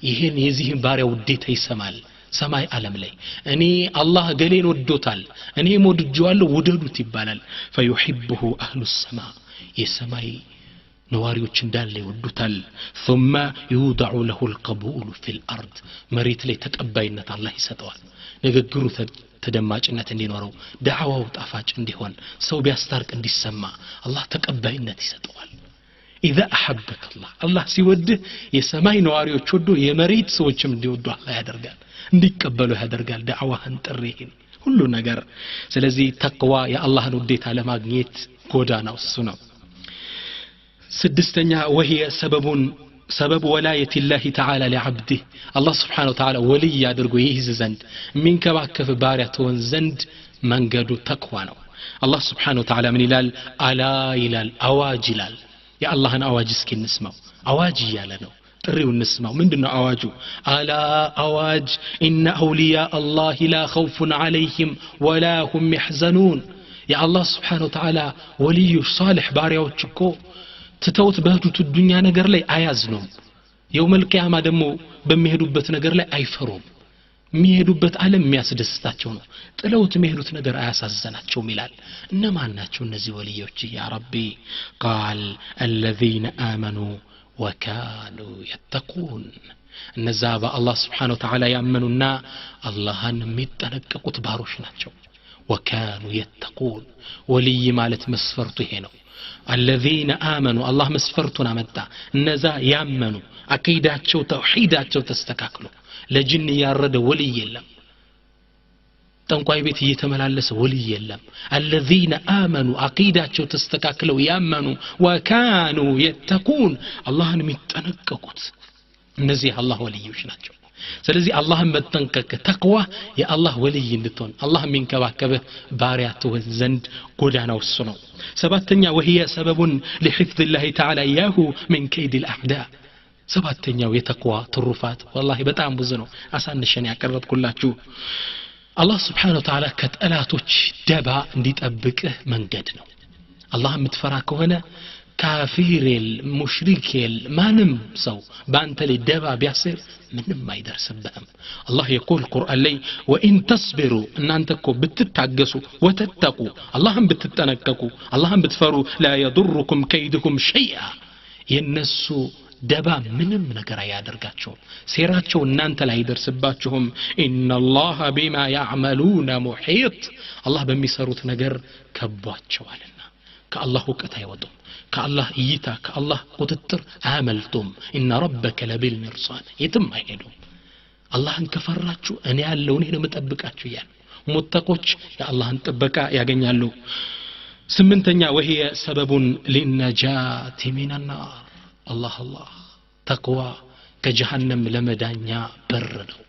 ይሄን የዚህን ባሪያ ውዴታ ይሰማል ሰማይ ዓለም ላይ እኔ አላህ ገሌን ወዶታል እኔ ወድጄዋለሁ ውደዱት ይባላል فيحبه اهل السماء የሰማይ ነዋሪዎች እንዳለ ይወዱታል ثم يوضع له القبول في الارض መሬት ላይ ተቀባይነት አላህ ይሰጠዋል ንግግሩ ተደማጭነት እንዲኖረው ዳዕዋው ጣፋጭ እንዲሆን ሰው ቢያስታርቅ እንዲሰማ አላህ ተቀባይነት ይሰጠዋል اذا احبك الله ሲወድህ የሰማይ ነዋሪዎች ወዶ የመሬት ሰዎችም እንዲወዱ አላህ ያደርጋል እንዲቀበሉ ያደርጋል ዳዕዋህን ጥሪህን ሁሉ ነገር ስለዚህ ተቅዋ የአላህን ውዴታ ለማግኘት ጎዳናው እሱ ነው ስድስተኛ وهي سبب ولاية الله تعالى لعبده الله سبحانه وتعالى ولي ያደርጎ ይይዝ ዘንድ ሚንከባከፍ ባሪያውን ዘንድ መንገዱ ተቅዋ ነው الله سبحانه وتعالى ምን ይላል አላ ይላል አዋጅ ይላል የአላህን አዋጅ እስኪ እንስማው አዋጅ ያለ ነው ጥሪው እንስማው ምንድነው አዋጁ አላ አዋጅ ኢነ አውሊያ አላህ ላ ኸውፉን ዐለይሂም ወላ ሁም ይሕዘኑን የአላህ Subhanahu Wa Ta'ala ወልዩ ሷሊህ ባሪያዎች እኮ ተተውት በህዱት ዱንያ ነገር ላይ አያዝኑም የውመል ቂያማ ደግሞ በሚሄዱበት ነገር ላይ አይፈሩም የሚሄዱበት ዓለም የሚያስደስታቸው ነው ጥለውት የሚሄዱት ነገር አያሳዘናቸውም ይላል እነማን ናቸው እነዚህ ወልዮች ያ ረቢ قال الذين آمنوا وكانوا يتقون እነዛ በአላህ Subhanahu Wa Ta'ala ያመኑና አላህን የሚጠነቀቁት ባሮች ናቸው وكانوا يتقون ولي ማለት መስፈርቱ ይሄ ነው الذين آمنوا الله መስፈርቱን አመጣ እነዛ ያመኑ አቂዳቸው ተውሂዳቸው ተስተካክሎ ለጅን ያረደ ወልይ የለም ጠንቋይ ቤት እየተመላለሰ ወልይ የለም الذين آمنوا አቂዳቸው ተስተካክለው ያመኑ وكانوا يتقون አላህን የሚጠነቀቁት እነዚህ አላህ ወልዮች ናቸው ስለዚህ አላህን መጠንቀቅ ተቅዋ የአላህ ወልይ እንድትሆን አላህ የሚንከባከብህ ባሪያ ትሆን ዘንድ ጎዳናው እሱ ነው ሰባተኛ وهي سبب لحفظ الله تعالى اياه من كيد الاعداء ሰባተኛው የተቅዋ ትሩፋት والله በጣም ብዙ ነው አሳንሸን ያቀርብኩላችሁ አላህ Subhanahu Wa Ta'ala ከጠላቶች ደባ እንዲጠብቅህ መንገድ ነው አላህ የምትፈራ ከሆነ ካፊር ሙሽሪክ ማንም ሰው ባንተ ላይ ደባ ቢያስር ምንም አይደርስብህም አላህ يقول ቁርአን ላይ وان تصبروا እናንተኮ ብትታገሱ ወተተቁ አላህን ብትጠነቀቁ አላህን ብትፈሩ لا يضركم كيدهم شيئا የነሱ ደባ ምንም ነገር አያደርጋቸውም ሴራቸው እናንተ ላይ አይደርስባችሁም ان الله بما يعملون محيط አላህ በሚሰሩት ነገር ከቧቸዋልና ከአላህ ወቀት አይወጡም ከአላህ እይታ ከአላህ ቁጥጥር አያመልጡም ان ربك لبالمرصاد የትም አይሄዱም አላህን ከፈራችሁ እኔ ያለው እኔ ነው መጠብቃችሁ ያ ሙተቆች የአላህን ጥበቃ ያገኛሉ ስምንተኛ وهي سبب للنجاة من النار الله تقوى كجهنم لمدانيا በር ነው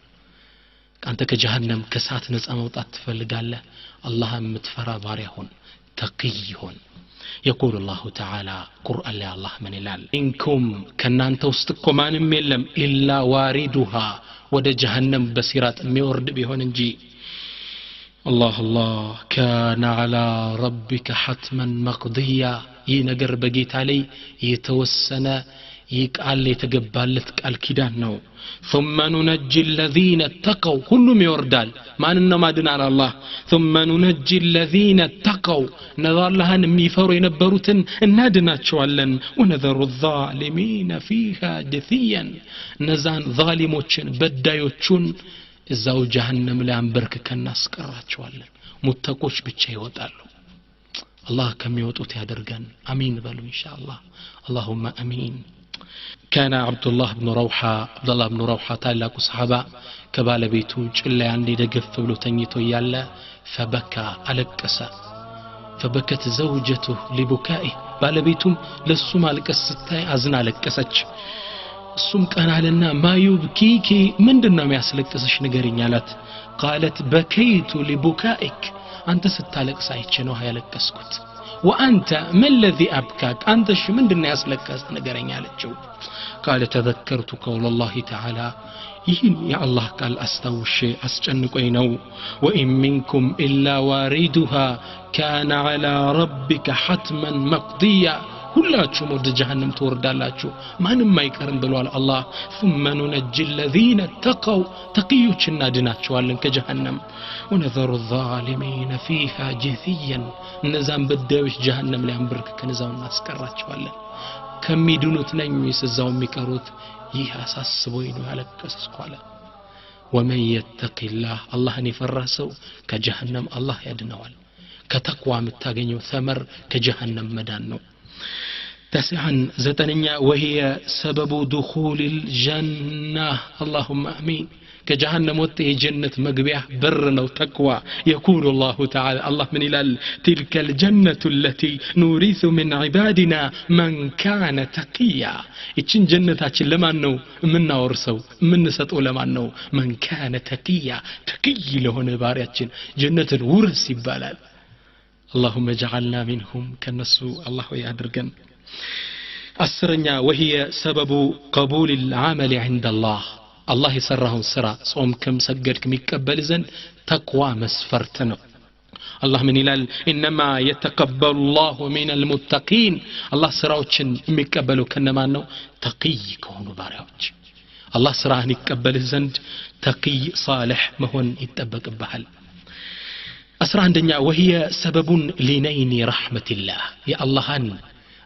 አንተ ከጀሃነም ከሳት ነፃ መውጣት ትፈልጋለህ አላህን የምትፈራ ባሪያ ሁን ተቅይ ሁን يقول الله تعالى قرآن لا الله من الال إنكم كنان توستكم عن ملم إلا واردها ود جهنم بصيرات ميورد بهون انجي الله كان على ربك حتما مقضيا ينقر بقيت علي يتوسنا يقال يتقبالت قال كيدان نو ثم ننجي الذين اتقوا كلهم يوردال ما انما دنا على الله ثم ننجي الذين اتقوا نظر لها ميفروا ينبروتن انادناچوالن ونذر الظالمين فيها جثيا نزان ظالموچن بدايوچن እዛው ጀሃነም ላይ አንበርክከን እናስቀራቸዋለን ሙተቆች ብቻ ይወጣሉ አላህ ከሚወጡት ያደርገን አሚን በሉ ኢንሻአላህ اللهم امين كان عبد الله بن روحة ታላቁ ሰሃባ ከባለቤቱ ጭላ አንዴ ደገፍ ብሎ ተኝቶ ያለ فبكى አለቀሰ فبكت زوجته لبكائه ባለቤቱም ለሱ ማልቀስ ስታይ አዝና አለቀሰች እሱም ቀናለና ማዩብኪኪ ምንድነው የሚያስለቅስሽ ንገሪኝ አላት قالت بكيت لبكائك አንተ ስታለቅስ አይቼ ነው ያለቀስኩት وانت ما الذي ابكاك አንተ እሺ ምንድነው ያስለቅስህ ንገረኝ አለችው قال تذكرت قول الله تعالى ይህን የአላህ ቃል አስታውሼ አስጨንቆኝ ነው وإن منكم إلا واردها كان على ربك حتما مقضيا ሁላችሁም ወደ ጀሃነም ትወርዳላችሁ ማንም አይቀርም ብሏል አላህ ثم ننجي الذين اتقوا ተቅዮችና ድናቸዋለን ከጀሃነም ونذر الظالمين فيها جثيا እነዛን በደዎች ጀሃነም ላይ አንበርክከን እዛው እናስቀራቸዋለን ከሚድኑት ነኝ እዛው የሚቀሩት ይህ አሳስቦኝ ነው ያለቀስኳለ ومن يتق الله አላህን የፈራ ሰው ከጀሃነም አላህ ያድነዋል ከተቅዋ የምታገኘው ثمر ከጀሃነም መዳን ነው تسعا زتنيا وهي سبب دخول الجنة اللهم أمين كجهنم وته جنة مقبية برنا وتقوى يقول الله تعالى الله من إلال تلك الجنة التي نورث من عبادنا من كان تقيا إتشن جنة لما أنه من نورسو من نسطو لما أنه من كان تقيا تقي له نباريات جنة ورس بالال اللهم اجعلنا منهم كنسو الله يادرقن السرنيا وهي سبب قبول العمل عند الله الله يسرهم سرا صوم كم سجد كم يقبل زن تقوى مسفرتنا الله من إلال إنما يتقبل الله من المتقين الله سراوچن يقبلوا كنما انه تقي كونوا باريوچ الله سراهن يقبل زن تقي صالح مهون يتطبق بحال أسرع عندنا وهي سبب لنين رحمة الله يا اللهان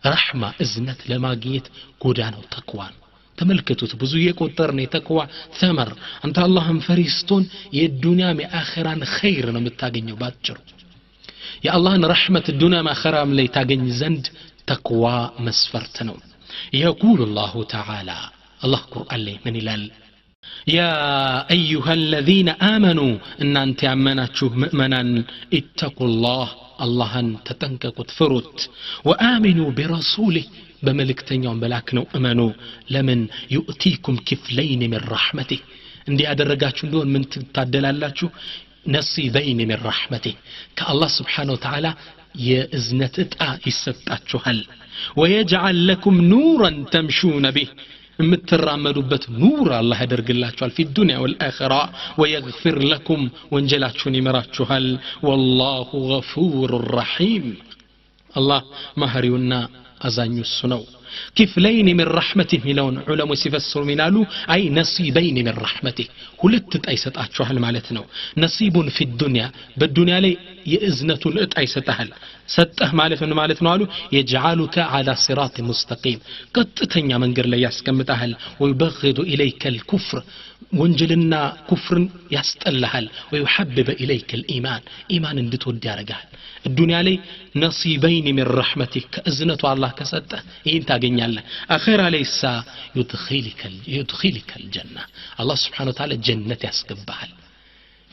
رحمة إذنت لما جيت قدانو تقوان تملكتوت بزو يقدرني تقوى ثمر أنت اللهم فريستون يدنيا من آخران خير نمتاقنيو باتجر يا الله رحمة الدنيا ما خرام لي تاقني زند تقوى مسفرتنو يقول الله تعالى الله قرآن لي من الال يا أيها الذين آمنوا إن أنت عمناتشوه مؤمنا اتقوا اللهن تتنككوا تفرت وآمنوا برسوله بملك تنيوم بلاكنوا أمنوا لمن يؤتيكم كفلين من رحمته እንዲህ ያደረጋችሁ እንደሆነ ምን ትታደላላችሁ ነሲበይን من رحمته ከአላህ Subhanahu Wa Ta'ala የእዝነት ዕጣ ይሰጣችኋል ويجعل لكم نورا تمشون به የምትራመዱበት ኑር አላህ ያደርግላችኋል في الدنيا والآخرة ويغفر لكم ወንጀላችሁን ይመራችኋል والله غفور رحيم الله መሐሪውና አዛኙ እሱ ነው كفلين من رحمته ሚለውን ዑለሞች ሲፈስሩ ምናሉ አይ ነሲበይን من رحمته ሁለት ዕጣ ይሰጣችኋል ማለት ነው ነሲቡን في الدنيا በዱንያ ላይ የእዝነቱን ዕጣ ይሰጣል ሰጠህ ማለት ምን ማለት ነው አሉ يجعلك على صراط مستقيم ቀጥተኛ መንገድ ላይ ያስቀምጣል ويبغض اليك الكفر ወንጀልና ኩፍርን ያስጠላሃል ويحبب اليك الايمان ኢማን እንድትወድ ያረጋል الدنيا ላይ نصيبين من رحمتك اذنቱ الله ከሰጠ ይሄን ታገኛለህ አኺራ ላይሳ يدخلك الجنه الله سبحانه وتعالى ጀነት ያስገባሃል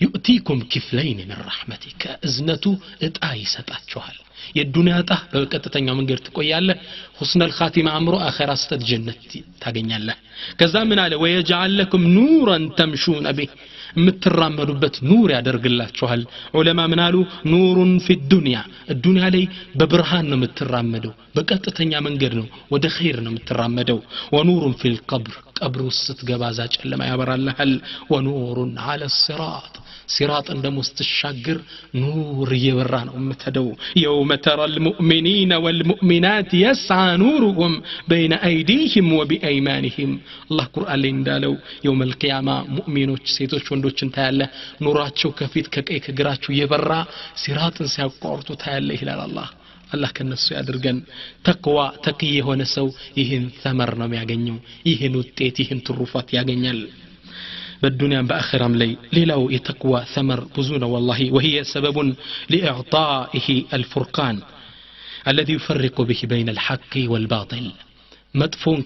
يؤتيكم كفلين من رحمتك اذنته ዕጣ ይሰጣችኋል የዱንያ ዕጣ በቀጥተኛው መንገድ ትቆያለህ حسن الخاتمه አምሮ አኺራ ስተት ጀነት ታገኛለህ ከዛ ምን አለ ويجعل لكم نورا تمشون به የምትራመዱበት ኑር ያደርግላችኋል ዑለማ ምን አሉ ኑሩን في الدنيا الدنيا ላይ በብርሃን ነው የምትራመደው በቀጥተኛ መንገድ ነው ወደ ኸይር ነው የምትራመደው ونورun في القبر ቀብር ውስጥ ስትገባ ዛ ጨለማ ያበራልሃል ونورun على الصراط صراط እንደምትሻገር ኑር እየበራ ነው የምትሄደው يوم ترى المؤمنين والمؤمنات يسعى نورهم بين أيديهم وبأيمانهم الله ቁርአን ላይ እንዳለው يوم القيامة ሙእሚኖች ሴቶች ወንዶችን ታያለ ኑራቸው ከፊት ከቀኝ ከግራቸው እየበራ صراطን ሲያቋርጡ ታያለ ይላል አላህ ከነሱ ያድርገን ተቅዋ ተቅይ የሆነ ሰው ይህን ተመር ነው የሚያገኘው ይህን ውጤት ይህን ትሩፋት ያገኛል بالدنيا بآخرام لي ليلو يتقوى ثمر بزون والله وهي سبب لإعطائه الفرقان الذي يفرق به بين الحق والباطل مدفون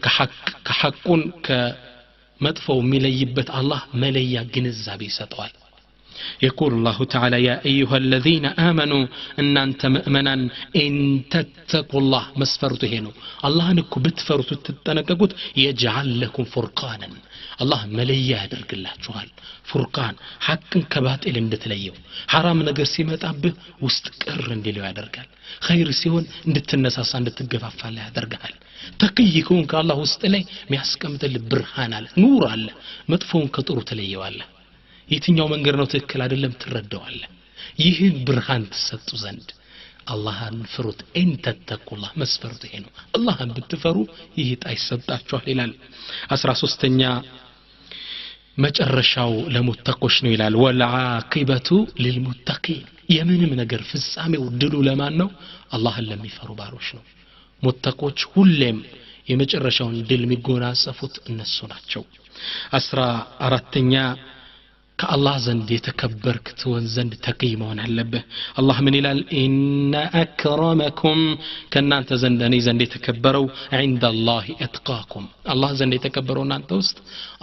كحق كمدفون مليبت الله مليا جنزابي ستوال يقول الله تعالى يا أيها الذين آمنوا أن أنت مؤمنا إن تتقوا الله مسفرتهنو الله أنكم بتفرتوا تتنققوا يجعل لكم فرقانا الله مليا يدرك الله جوال فرقان حق كباطل اندتليو حرام نجر سيمتابه واستقر اندليو يدركال خير سيون اندتنساسا اندتقفافا لا يدركال تقي يكون كالله وستلي مياسكمت البرهان على نور على مدفون كطور تليو على የትኛው መንገድ ነው ትክክል አይደለም ትረዳዋለህ ይህን ብርሃን ተሰጡ ዘንድ አላህን ፍሩት እንተተቁላህ መስፈርቱ ይሄ ነው አላህን ብትፈሩ ይህ ታይሰጣችኋል ይላል 13ኛ መጨረሻው ለሙተቆች ነው ይላል ወልዓቂበቱ ሊልሙተቂን የምንም ነገር ፍጻሜው ድሉ ለማን ነው አላህን ለሚፈሩ ባሮች ነው ሙተቆች ሁሌም የመጨረሻውን ድል የሚጎናጸፉት እነሱ ናቸው 14ኛ كالله زند يتكبرك تون زند تقي مون علبه الله من يلال إن أكرمكم كنا أنت زندني زند يتكبروا عند الله أتقاكم الله زند يتكبروا أنت وسط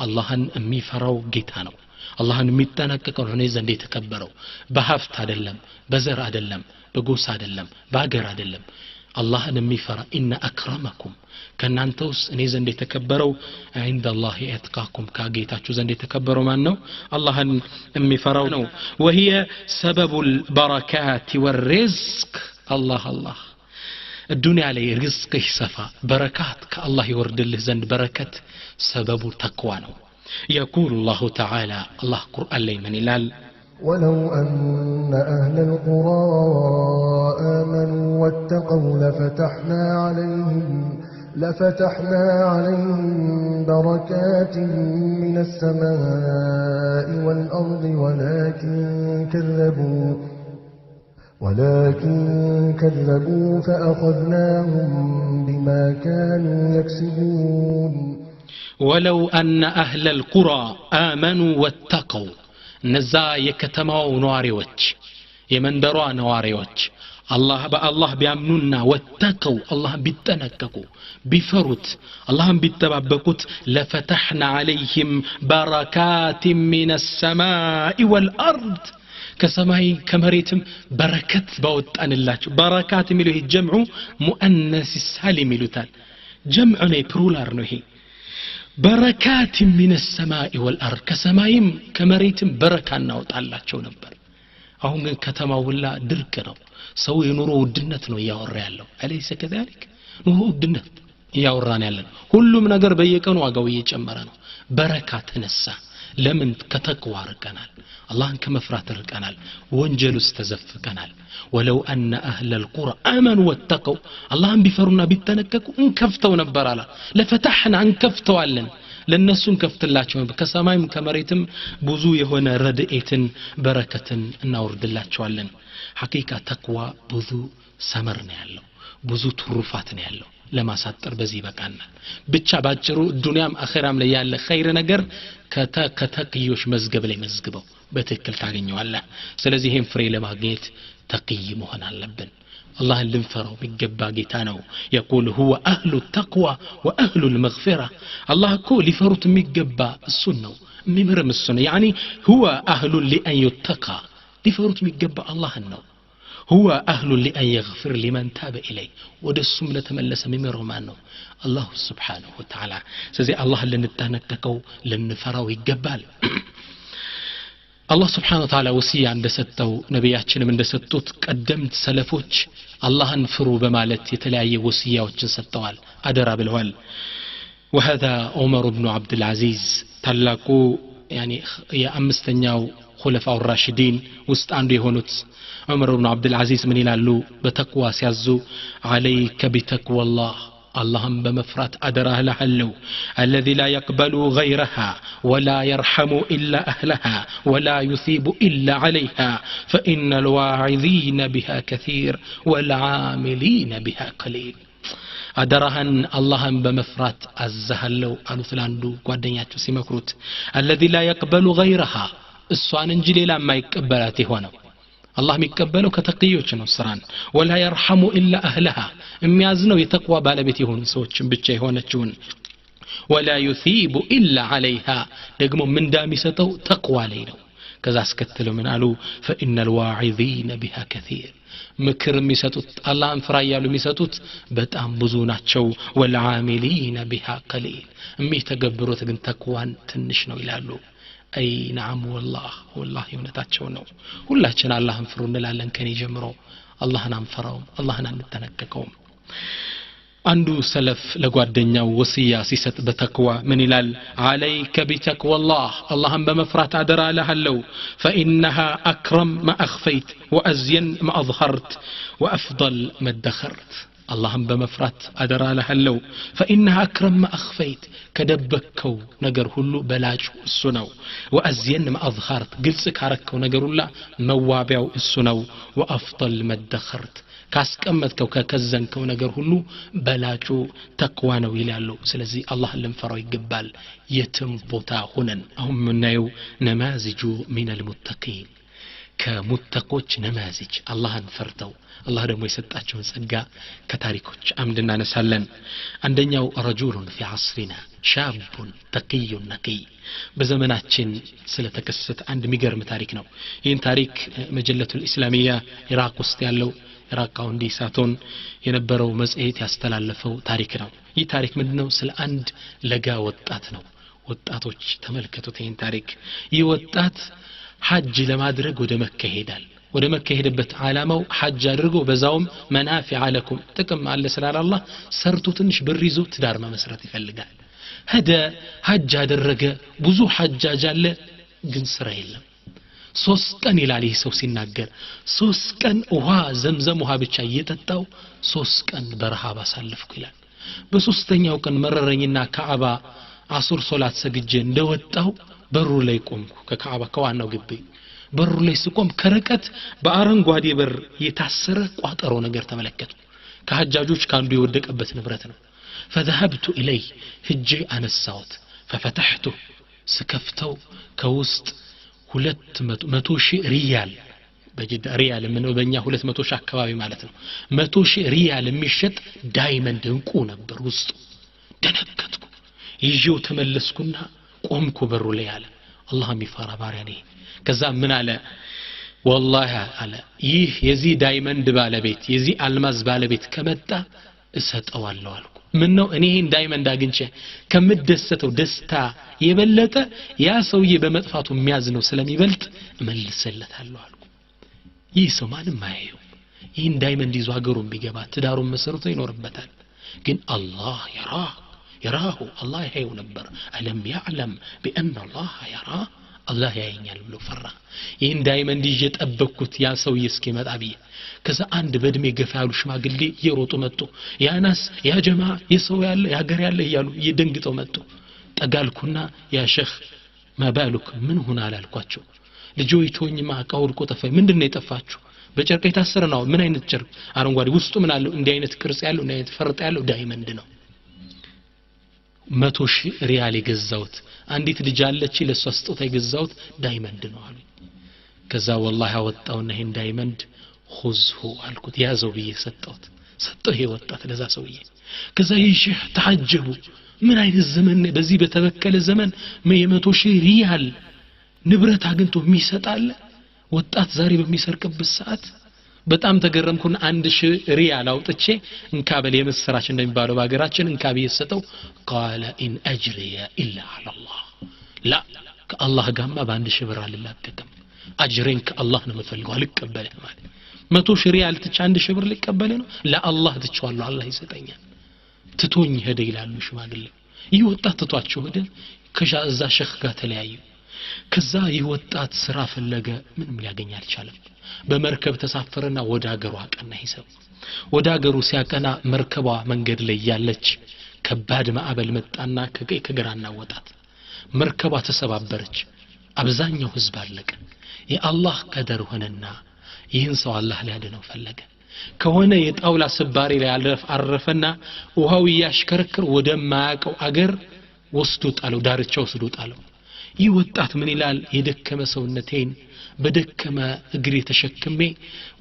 الله أمي فرو جيتانو الله أمي تنككون هني زند يتكبروا بهفت هذا بزر هذا بقوس هذا باقر هذا الله أمي فرا إن أكرمكم كان أنتوس إني زند يتكبروا عند الله أتقاكم كاجيتاتشو زند يتكبروا منه الله أمي فرونو وهي سبب البركات والرزق الله الدنيا عليه رزق صفا بركات كالله يورد له زند بركة سبب تقوانو يقول الله تعالى الله قرآن لي من إلال ولو أن أهل القرى آمنوا واتقوا لفتحنا عليهم بركات من السماء والأرض ولكن كذبوا فأخذناهم بما كانوا يكسبون ولو أن أهل القرى آمنوا واتقوا نزا يكتموا نواريوش يمندروا نواريوش الله بيامنونا واتقوا الله بيتنككوا بفرت الله بيتبابكوت لفتحنا عليهم بركات من السماء والأرض كسماي كمريتم بركات باوطان الله بركات ميلو جمع مؤنث سالم ميلوتال جمعنا برولار نهي በረካት من السماء والارض ከሰማይም ከመሬትም በረካ እናወጣላቸው ነበር አሁን ግን ከተማው ሁላ ድርቅ ነው ሰው የኑሮ ውድነት ነው ያወራ ያለው አለይሰ ከذلك ኑሮ ውድነት ያወራን ያለን ሁሉም ነገር በየቀኑ ዋጋው እየጨመረ ነው በረካ ተነሳ ለምን ከተቅዋ ርቀናል አላህን ከመፍራት ርቀናል ወንጀል ውስጥ ተዘፍቀናል ولو ان اهل القرى امنوا واتقوا اللهم بفرنا بيتنككوا እንከፍተው ነበር አላ ለፈተحنا እንከፍተዋለን ለነሱን ከፍተላቸው ከሰማይም ከመሬትም ብዙ የሆነ ረድኤትን በረከትን እናወርድላቸዋለን ሐቂቃ ተቅዋ ብዙ ሰመር ነው ያለው ብዙ ትሩፋት ነው ያለው ለማሳጠር በዚህ በቃናል ብቻ ባጭሩ ዱንያም አኺራም ላይ ያለ ኸይር ነገር ከተቅዮች መዝገብ ላይ መዝግበው በትክክል ታገኘዋለህ ስለዚህ ይሄን ፍሬ ለማግኘት ተቅይ መሆን አለብን አላህን ልንፈራው የሚገባ ጌታ ነው يقول هو اهل التقوى واهل المغفرة አላህ እኮ ሊፈሩት የሚገባ እሱ ነው የሚምርም እሱ ነው يعني هو اهل لان يتقى ሊፈሩት የሚገባ አላህ ነው هو اهل لان يغفر لمن تاب اليه ወደሱም ለተመለሰ የሚምረው ማን ነው አላህ Subhanahu Wa Ta'ala ስለዚህ አላህን ልንተነቀቀው ልንፈራው ይገባል አላህ Subhanahu Wa Ta'ala ወሲያ እንደሰጠው ነብያችንም እንደሰጡት ቀደምት ሰለፎች አላህን ፍሩ በማለት የተለያየ ወሲያዎችን ሰጥተዋል አደራ ብለዋል وهذا عمر بن عبد العزيز ታላቁ يعني የአምስተኛው خلفاء الراشدين ውስጥ አንዱ የሆኑት عمر بن عبد العزيز من ይላሉ በተቅዋ ሲያዙ عليك بتقوى الله اللهم بمفرات أدراه لحلو الذي لا يقبل غيرها ولا يرحم إلا أهلها ولا يثيب إلا عليها فإن الواعظين بها كثير والعاملين بها قليل أدرهن اللهم بمفرات أزهلو أنو ثلاندو قوادنياتو سيمكروت الذي لا يقبل غيرها السوان انجلي لما يقبلاته هنا الله የሚቀበለው ከተቅዮች ነው ስራን ولا يرحم الا اهلها የሚያዝነው የተቅዋ ባለቤት የሆኑ ሰዎችን ብቻ የሆነችውን ولا يثيب الا عليها ደግሞ ምንዳ የሚሰጠው ተቅዋ ላይ ነው ከዛ አስከተለው ምን አሉ فان الواعظين بها كثير ምክር የሚሰጡት አላህን ፍራ ያሉ የሚሰጡት በጣም ብዙ ናቸው والعاملين بها قليل የሚተገብሩት ግን ተቅዋን ትንሽ ነው ይላሉ أي نعم والله እውነታቸው ነው ሁላችን አላህን ፍሩ እንላለን ከኔ ጀምሮ አላህን አንፈራው አላህን አንተነቀቀው አንዱ ሰለፍ ለጓደኛው ወሲያ ሲሰጥ በተቅዋ ምን ይላል عليك بتقوى اللهم بمفرات አደራ ለሃለው فانها اكرم ما اخفيت وازين ما اظهرت وافضل ما ادخرت اللهم بمفرات أدرى لهلو فإنها أكرم ما أخفيت كدبكو نجر هلو بلاج السنو وأزين ما أظهرت قلت كاركو نجر الله موابع السنو وأفضل ما ادخرت كاسك أمتكو ككزنكو نجر هلو بلاجو تقوانا ويلالو سلزي الله اللي فروا يقبال يتم بوتا هنن هم منايو نمازج من المتقين كمتقوش نمازج الله انفرتو الله ደግሞ የሰጣቸውን ጸጋ ከታሪኮች አምድና ነሳለን አንደኛው رجل في عصرنا شاب تقي نقي በዘመናችን ስለተከሰተ አንድ የሚገርም ታሪክ ነው ይህን ታሪክ መጀለቱል ኢስላሚያ ኢራቅ ውስጥ ያለው ኢራቃው እንዲሳቶን የነበረው መጽሔት ያስተላለፈው ታሪክ ነው ይህ ታሪክ ምንድነው ስለ አንድ ለጋ ወጣት ነው ወጣቶች ተመልከቱት ይህን ታሪክ ይህ ወጣት ሐጅ ለማድረግ ወደ መካ ሄዳል ወደ መካ ሄደበት ዓላማው ሐጅ አድርጎ በዛውም መናፊዕ አለኩም ጥቅም አለ ስላለ አላህ ሰርቶ ትንሽ ብር ይዞ ትዳር መመስረት ይፈልጋል ሄደ ሐጅ አደረገ ብዙ ሐጃጅ አለ ግን ስራ የለም 3 ቀን ይላል ይህ ሰው ሲናገር 3 ቀን ውሃ ዘምዘም ውሃ ብቻ እየጠጣው 3 ቀን በረሃብ አሳለፍኩ ይላል በሶስተኛው ቀን መረረኝና ካዕባ አሱር ሶላት ሰግጄ እንደወጣው በሩ ላይ ቆምኩ ከካዕባ ከዋናው ግቢ በሩ ላይ ስቆም ከረቀት በአረንጓዴ በር የታሰረ ቋጠሮ ነገር ተመለከቱ ከሐጃጆች ካንዱ የወደቀበት ንብረት ነው فذهبت إليه هجي أنا الصوت ففتحته سكفته كوسط 200 ريال بجد ريال من بنيا 200 ሺህ አካባቢ ማለት ነው 100 ሺህ ሪያል የሚሸጥ ዳይመንድ እንቁ ነበር ውስጡ ደነገጥኩ ይዤው ተመለስኩና ቆምኩ በሩ ላይ አለ አላህ የሚፈራ ባሪያ ነኝ ከዛ ምን አለ والله አለ ይህ የዚህ ዳይመንድ ባለቤት የዚህ አልማዝ ባለቤት ከመጣ እሰጠዋለሁ አልኩ ምን ነው እኔ ይሄን ዳይመንድ አግኝቼ ከምደሰተው ደስታ የበለጠ ያ ሰውዬ በመጥፋቱ የሚያዝነው ስለሚበልጥ እመልሰለታለሁ አልኩ። ይህ ሰው ማንም አያየው። ይህን ዳይመንድ ይዞ ሀገሩን ቢገባ ትዳሩን መሰርቶ ይኖርበታል። ግን አላህ يراه الله ያየው ነበር። አለም يعلم بأن الله يراه አላህ ያየኛል ብሎ ፈራ። ይህን ዳይመንድ ይዤ ጠበቅኩት ያ ሰውዬ እስኪመጣ ብዬ። ከዛ አንድ በእድሜ ገፋ ያሉ ሽማግሌ እየሮጡ መጡ። ያናስ ያ ጀማ የሰው ያለ ያገር ያለ እያሉ እየደንግጠው መጡ። ጠጋልኩና ያ ሼኽ ማባሉክ ምን ሆነ አላልኳቸው። ልጆይቶኝማ አቃውልቆ ጠፋኝ። ምንድነው የጠፋችሁ? በጨርቅ የታሰረ ነው። ምን አይነት ጨርቅ? አረንጓዴ ውስጡ ምን አለው? እንዲህ አይነት ቅርጽ ያለው እንዲህ አይነት ፈርጥ ያለው ዳይመንድ ነው። 100,000 ሪያል የገዛውት አንዲት ልጅ አለች ለሷ ስጦታ የገዛውት ዳይመንድ ነው አሉ። ከዛ ወላሂ አወጣውና ይሄን ዳይመንድ ኹዝሁ አልኩት ያዘው ብዬ ሰጠው ይሄ ወጣት ለዛ ሰውዬ። ከዛ ይህ ተዓጀቡ ምን አይነት ዘመን በዚህ በተበከለ ዘመን የ100,000 ሪያል ንብረት አግኝቶ የሚሰጣል ወጣት ዛሬ በሚሰርቅበት ሰዓት በጣም ተገረምኩና 1,000 ሪያል አውጥቼ እንካበል የመስራች እንደሚባለው ባገራችን እንካብ ይሰጠው قال ان اجري الا على الله لا ከአላህ ጋርማ በ1,000 ብር አልላቀቅም አጅሬን ከአላህ ነው የምፈልገው አልቀበልም ማለት 100,000 ሪያል ትቻ 1,000 ብር ሊቀበል ነው ለአላህ ትቻለሁ አላህ ይሰጠኛል ትቶኝ ሄደ ይላሉ ሽማግሌ። ይህ ወጣት ትቷቸው ሄደ። ከዛ ሼኽ ጋር ተለያዩ። ከዛ ይህ ወጣት ስራ ፈለገ። ምንም ሊያገኝ አልቻለም። በመርከብ ተሳፈረና ወደ ሀገሩ አቀና። ይሰው ወደ ሀገሩ ሲያቀና መርከቧ መንገድ ላይ ያለች ከባድ ማዕበል መጣና ከግራና ወጣት መርከቧ ተሰባበረች። አብዛኛው ህዝብ አለቀ። የአላህ ቀደር ሆነና ይህን ሰው አላህ ሊያድነው ፈለገ። ከሆነ የጣውላ ስባሪ ላይ አረፈና ውሃው ያሽከረከር ወደ ማያቀው አገር ወስዶ ጣለው። ዳርቻ ወስዶ ጣለው። ይህ ወጣት ምን ይላል? የደከመ ሰውነቴን በደከመ እግሬ ተሸክሜ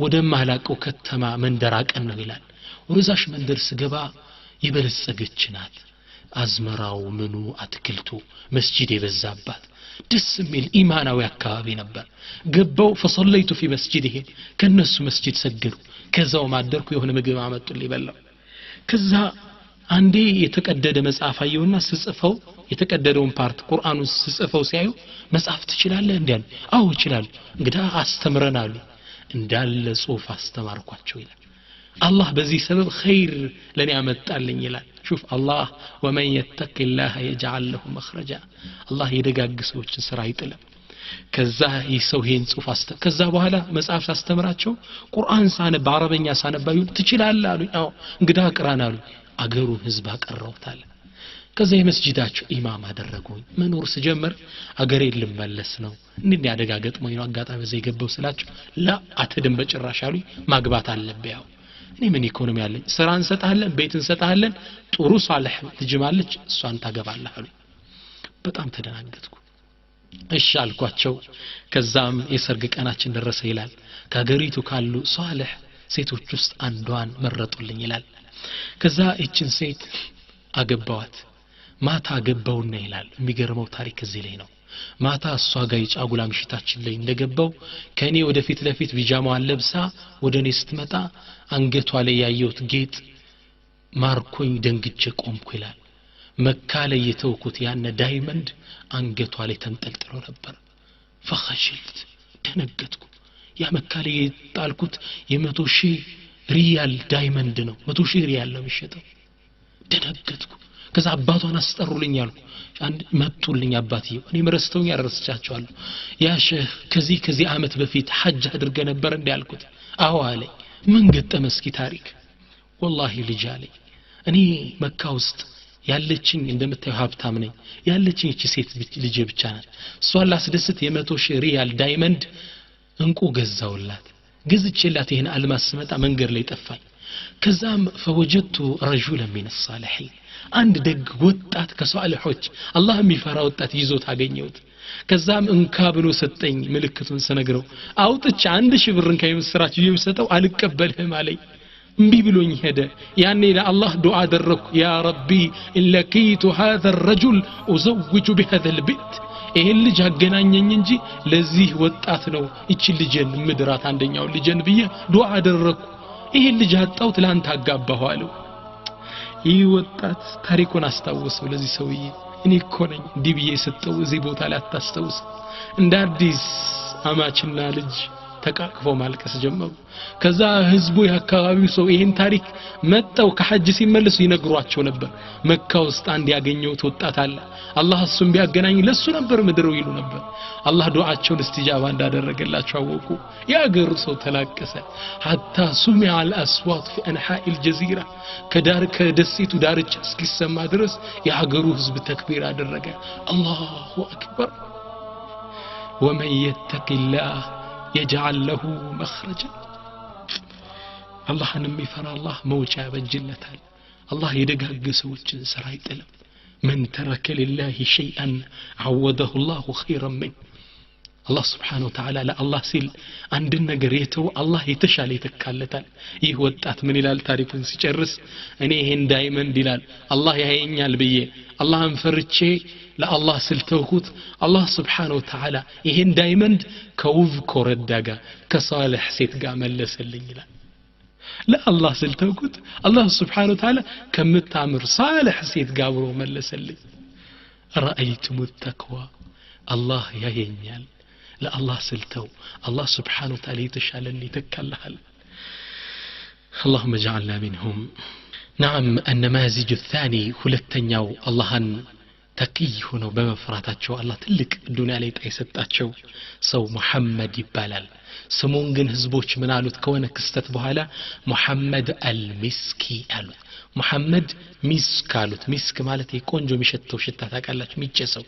ወደ ማላቀው ከተማ መንደር አቀን ነው ይላል። ወደዛሽ መንደር ስገባ የበለጸገች ናት። አዝመራው ምኑ አትክልቱ መስጂድ የበዛባት ደስ የሚል ኢማናዊ አካባቢ ነበር። ገባው فصليت في مسجده ከነሱ መስጂድ ሰገዱ። ከዛው ማደርኩ የሆነ ምግብ አመጡልኝ በላው። ከዛ አንዴ የተቀደደ መጽሐፍ አየውና ስጽፈው የተቀደደውን ፓርት ቁርአኑን ስጽፈው ሲያዩ መጽሐፍ ትችላለህ እንዴ? አዎ እችላለሁ። እንግዳ አስተምረናሉ እንዳለ ጽሁፍ አስተማርኳቸው ይላል። አላህ በዚህ ሰበብ ኸይር ለኔ ያመጣልኝ ይላል። شوف الله ومن يتق الله يجعل له مخرجا الله يدጋግ ሰዎችን ስራ አይጥልም። ከዛ ይሰውሄን ጽሁፍ ከዛ በኋላ መጽሐፍ አስተምራቸው ቁርአን ሳነብ በአረበኛ ሳነባዩ ትችላለህ አሉኝ። አዎ እንግዳ ቅራና አሉ። አገሩን ህዝብ አቀረውታል። ከዛ የመስጂዳቸው ኢማም አደረጉኝ። መኖር ስጀምር አገሬ ልመለስ ነው እንዴ ያደጋገጥሞኝ ነው አጋጣሚ በዛ የገባው ስላቸው ላ አትደም በጭራሽ አሉኝ። ማግባት አለብኝ። ያው እኔ ምን ኢኮኖሚ አለኝ? ስራ እንሰጣለን፣ ቤት እንሰጣለን፣ ጥሩ ሷልህ ትጅማለች እሷን ታገባለህ አሉኝ። በጣም ተደናገጥኩ። እሺ አልኳቸው። ከዛም የሰርግ ቀናችን ደረሰ ይላል። ከሀገሪቱ ካሉ ሷልህ ሴቶች ውስጥ አንዷን መረጡልኝ ይላል። ከዛ እቺን ሴት አገባዋት። ማታ አገባውና ይላል የሚገርመው ታሪክ እዚህ ላይ ነው። ማታ እሷ ጋር የጫጉላ ምሽታችን ላይ እንደገባው ከኔ ወደፊት ለፊት ቢጃማዋን ለብሳ ወደኔ ስትመጣ አንገቷ ላይ ያየሁት ጌጥ ማርኮኝ ደንግጬ ቆምኩ ይላል። መካ ላይ የተውኩት ያነ ዳይመንድ አንገቷ ላይ ተንጠልጥሎ ነበር። ፈኸሽልት ደነገጥኩ። ያ መካ ላይ የጣልኩት የ100,000 ሪያል ዳይመንድ ነው። 100,000 ሪያል ነው የሚሸጠው። ደነገጥኩ። ከዛ አባቷን አስጠሩልኝ አልኩ። አንድ መጡልኝ አባትየው። እኔ መረስተውኝ ያረስቻቸዋለሁ። ያ ሼህ ከዚህ አመት በፊት ሐጅ አድርገ ነበር እንዴ አልኩት። አዎ አለኝ። ምን ገጠመ እስኪ ታሪክ? ወላሂ ልጅ አለኝ እኔ መካ ውስጥ ያለችኝ እንደምታዩ ሀብታም ነኝ። ያለችኝ እቺ ሴት ልጅ ብቻ ናት። እሷን ላስደስት የ100,000 ሪያል ዳይመንድ እንቁ ገዛውላት። ገዝቼላት ይሄን አልማስ ስመጣ መንገድ ላይ ጠፋኝ። ከዛም فوجدت رجلا من الصالحين አንድ ደግ ወጣት ከሷልሖች አላህ የሚፈራ ወጣት ይዞት አገኘሁት። ከዛም እንካ ብሎ ሰጠኝ። ምልክቱን ስነግረው አውጥቼ 1,000 ብርን ከይመስራች ይምሰጠው አልቀበልህም አለኝ። እምቢ ብሎኝ ሄደ። ያኔ ለአላህ ዱዓ አደረኩ። ያ ረቢ ኢለቂቱ هذا الرجل ازوج بهذا البيت ይሄን ልጅ አገናኘኝ እንጂ ለዚህ ወጣት ነው እቺ ልጅን ምድራት አንደኛው ልጅን ብዬ ዱዓ አደረኩ። ይሄን ልጅ አጣው ትላንት አጋባሁ አለው። ይወጣት ታሪኩን አስታውሰው ለዚህ ሰውዬ እኔ እኮ ነኝ ዲብዬ ሰጠው እዚህ ቦታ ላይ አታስተውስ እንደ አዲስ አማችና ልጅ ተቃቅፎ ማልቀስ ጀመሩ ከዛ ህዝቡ ያካባቢው ሰው ይሄን ታሪክ መጣው ከሐጅ ሲመለሱ ይነግሯቸው ነበር መካ ውስጥ አንድ ያገኘው ወጣት አለ አላህ እሱን ቢያገናኝ ለሱ ነበር ምድረው ይሉ ነበር አላህ ዱዓቸውን استجابه እንዳደረገላቸው አወቁ ያገሩ ሰው ተላቀሰ حتى سمع الاصوات في انحاء الجزيره ከዳር ከደሴቱ ዳርቻ እስኪሰማ ድረስ ያገሩ ህዝብ ተክቢር አደረገ አላሁ አክበር ومن يتق الله يجعل له مخرجا الله نميفر الله موجا بجلتال الله يدغغ سوچن سرا يطلم من ترك لله شيئا عوضه الله خيرا منه الله سبحانه وتعالى لا الله سيل عند ነገር የተው الله የተሻለ ይተካለታል ይህ ወጣት ምን ይላል ታሪኩን ሲጨርስ እኔ ይሄን ዳይመንድ ይላል الله ያየኛል ብዬ አላህን ፈርቼ ለአላህ ስልተውኩት አላህ Subhanahu Wa Ta'ala ይሄን ዳይመንድ ከውብ ኮረዳ ጋር ከሷልህ ሴት ጋር መለሰልኝ ይላል ለአላህ ስልተውኩት አላህ Subhanahu Wa Ta'ala ከምታምር ሷልህ ሴት ጋር ብሮ መለሰልኝ رأيتم التقوى الله ያየኛል ለአላህ ስልተው አላህ Subhanahu Wa Ta'ala የተሻለኝ ይተካልሃል اللهم اجعلنا منهم نعم النماذج الثاني ሁለተኛው አላህን ተቂይ ሆነው በመፍራታቸው አላህ ትልቅ ዱንያ ላይ ታይሰጣቸው ሰው መሐመድ ይባላል ስሙን ግን ህዝቦች ምን አሉት ከሆነ ክስተት በኋላ መሐመድ አልሚስኪ አሉት መሐመድ ሚስክ አሉት ሚስክ ማለት የቆንጆ የሚሸተው ሽታ ታውቃላችሁ የሚጨሰው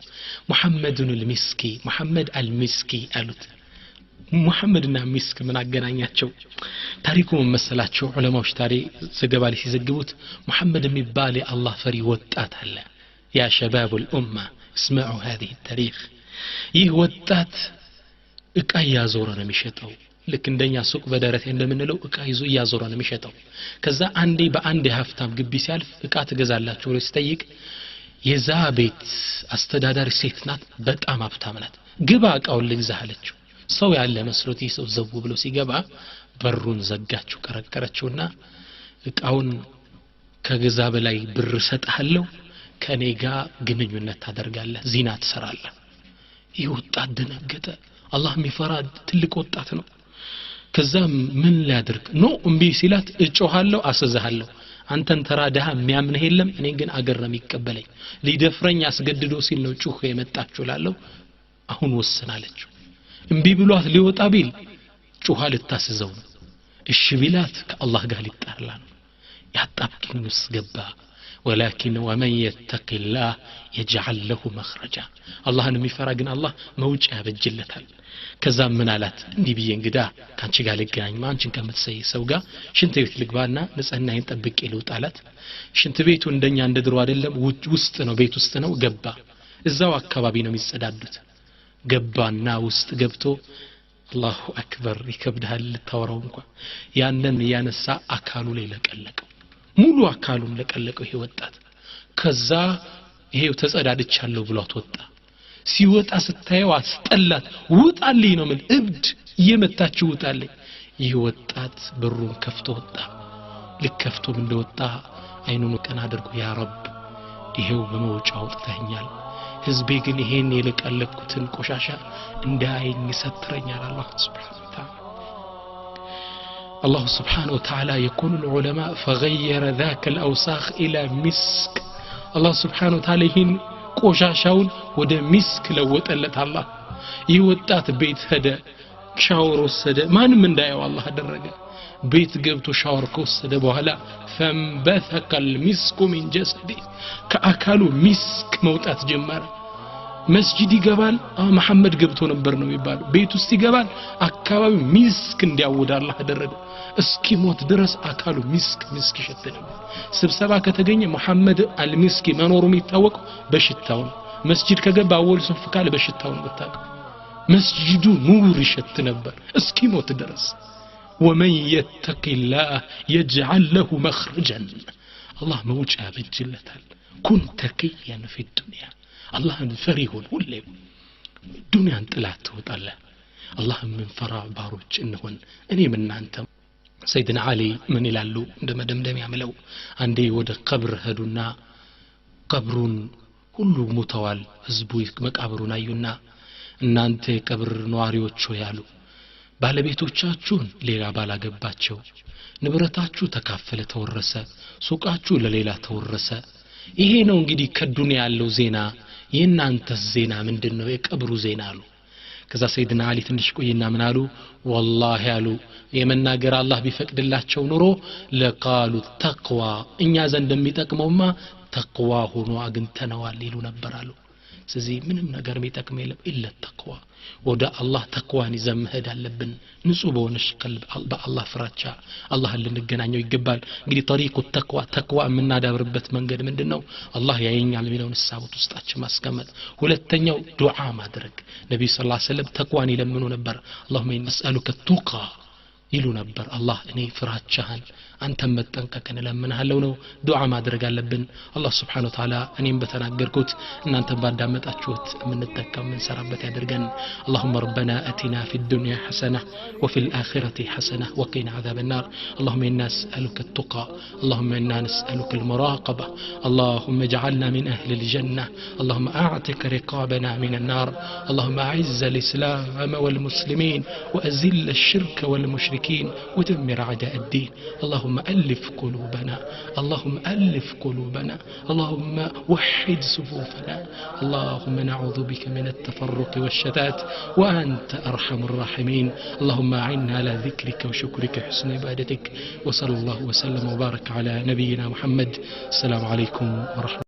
መሐመዱን አልሚስኪ መሐመድ አልሚስኪ አሉት መሐመድና ሚስክ ምን አገናኛቸው ታሪኩ መሰላቸው ዑለማዎች ታሪክ ዘገባ ላይ ሲዘግቡት መሐመድ የሚባል የአላህ ፈሪ ወጣት አለ يا شباب الأمة اسمعوا هذه التاريخ ይህ ወጣት እቃ ያዞረ ነው የሚሸጠው ልክ እንደኛ ሱቅ በደረቴ እንደምንለው እቃ ይዞ ያዞረ ነው የሚሸጠው ከዛ አንዴ በአንድ ሀብታም ግቢ ሲያልፍ እቃ ትገዛላችሁ ብሎ ሲጠይቅ የዛ ቤት አስተዳዳሪ ሴት ናት በጣም ሀብታም ናት ግባ እቃውን ልግዛህ አለችው ሰው ያለ መስሎት ይሰው ዘው ብሎ ሲገባ በሩን ዘጋችሁ ቀረቀረችውና እቃውን ከገዛ በላይ ብር ሰጣለሁ ከኔ ጋር ግንኙነት ታደርጋለህ ዚና ትሰራለህ ይወጣት ደነገጠ አላህ የሚፈራ ትልቅ ወጣት ነው ከዛ ምን ሊያደርግ ነው እምቢ ሲላት እጮሃለሁ አሰዛሃለሁ አንተን ተራዳህ የሚያምንህ የለም እኔ ግን አገር ነው የሚቀበለኝ ሊደፍረኝ አስገድዶ ሲል ነው ጩኸ የመጣችሁ ላለው አሁን ወሰናለች እምቢ ብሏት ሊወጣ ቢል ጩሃ ልታስዘው ነው እሺ ቢላት ከአላህ ጋር ሊጣላ ነው ያጣብቂኝ ውስጥ ገባ ولكن ومن يتق الله يجعل له مخرجا الله የሚፈራ ግን አላህ መውጫ ያበጅለታል ከዛ ምን አላት እንዲህ ብዬ እንግዳ ካንቺ ጋር ልገናኝ ማንቺን ከምትሰይ ሰው ጋር ሽንት ቤት ልግባና ንጽህናዬን ጠብቄ ልውጣላት ሽንት ቤቱ እንደኛ እንደድሮ አይደለም ውስጥ ነው ቤት ውስጥ ነው ገባ እዛው አካባቢ ነው የሚጸዳዱት ገባና ውስጥ ገብቶ አላሁ አክበር ይከብዳል ልታወራው እንኳን ያንን ያነሳ አካሉ ላይ ለቀለቀው ሙሉ አካሉን ለቀለቀው ይሄ ወጣት ከዛ ይሄው ተጸዳድቻለሁ ብሏት ወጣ ሲወጣ ስታየው አስጠላት ውጣልኝ ነው ምን እብድ እየመታችሁ ውጣልኝ ይሄ ወጣት በሩን ከፍቶ ወጣ ልከፍቶም እንደወጣ አይኑን ቀና አድርጎ ያ ረብ ይሄው በመውጫው አውጥተኛል ህዝቤ ግን ይሄን የለቀለኩትን ቆሻሻ እንዳይኝ ሰትረኛል አላህ Subhanahu Wa Ta'ala الله سبحانه وتعالى يقول العلماء فغير ذاك الأوساخ إلى مسك الله سبحانه وتعالى هين ቆሻሻውን ወደ ሚስክ ለወጠለት አላህ ይወጣት ቤት ሄደ ሻወር ወሰደ ማንም እንዳየው አላህ አደረገ ቤት ገብቶ ሻወር ከወሰደ በኋላ فانبثق المسك من جسده ከአካሉ ሚስክ መውጣት ጀመረ መስጂድ ይገባል መሐመድ ገብቶ ነበር ነው የሚባለው ቤት ውስጥ ይገባል አካባቢ ሚስክ እንዲያወድ አላህ አደረገ እስኪ ሞት ድረስ አካሉ ሚስክ ይሸት ነበር ስብሰባ ከተገኘ መሐመድ አልሚስኪ መኖሩ የሚታወቅ በሽታው መስጂድ ከገባ አወል ሶፍ ካለ በሽታው ወጣ መስጂዱ ኑር ይሸት ነበር እስኪ ሞት ድረስ ومن يتق الله يجعل له مخرجا الله موجع بجلتال كن تقيا في الدنيا الله فريهون ሁሌ ዱንያን ጥላት ትወጣለህ الله من فرع ባሮች እንሆን እኔ እናንተ سيدنا علي من ይላሉ እንደመደምደም ያመለው አንዴ ወደ ቀብር ሄዱና ቀብሩን ሁሉ ሞተዋል ህዝቡ መቃብሩን አዩና እናንተ ቀብር ነዋሪዎች ሆይ ያሉ ባለቤቶቻችሁን ሌላ ባላገባቸው ንብረታችሁ ተካፈለ ተወረሰ ሱቃችሁ ለሌላ ተወረሰ ይሄ ነው እንግዲህ ከዱንያ ያለው ዜና የናንተ ዜና ምንድነው የቀብሩ ዜና አሉ ከዛ ሰይድና አሊ ትንሽ ቆይና ምን አሉ والله ያሉ የመናገር አላህ ቢፈቅድላቸው ኑሮ ለቃሉ ተቅዋ እኛ ዘንድ እንደሚጠቅመውማ ተቅዋ ሆኖ አግንተነዋል ይሉ ነበር አሉ ስለዚህ ምንም ነገር የሚጠቅም የለም ኢላ ተቅዋ ወደ አላህ ተቅዋን ይዘምሄድ አለብን ንጹህ በሆነሽ ቀልብ በአላህ ፍራቻ አላህን ልንገናኘው ይገባል እንግዲህ طريق ተቅዋ የምናዳብርበት መንገድ ምንድነው አላህ ያየኛል የሚለውን ሐሳቡት ውስጣችን ማስቀመጥ ሁለተኛው ዱዓ ማድረግ ነብዩ ሰለላሁ ዐለይሂ ወሰለም ተቅዋን ይለምኑ ነበር اللهم إني أسألك التقى ይሉ ነበር አላህ እኔ ፍራቻህን አንተ መጠንቀቅን ለምንሃለው ነው ዱዓ ማድረግ አለብን አላህ Subhanahu Wa Ta'ala እኔም በተናገርኩት እናንተ ባዳመጣችሁት የምንጠቀም እንሰራበት ያድርገን اللهم ربنا آتنا في الدنيا حسنة وفي الآخرة حسنة وقنا عذاب النار اللهم إنا نسألك التقى اللهم إنا نسألك المراقبة اللهم اجعلنا من أهل الجنة اللهم أعتق رقابنا من النار اللهم أعز الإسلام والمسلمين وأذل الشرك والمشركين ودمر أعداء الدين اللهم ألف قلوبنا اللهم ألف قلوبنا اللهم وحد صفوفنا اللهم نعوذ بك من التفرق والشتات وأنت أرحم الراحمين اللهم أعنا على ذكرك وشكرك وحسن عبادتك وصلى الله وسلم وبارك على نبينا محمد السلام عليكم ورحمة الله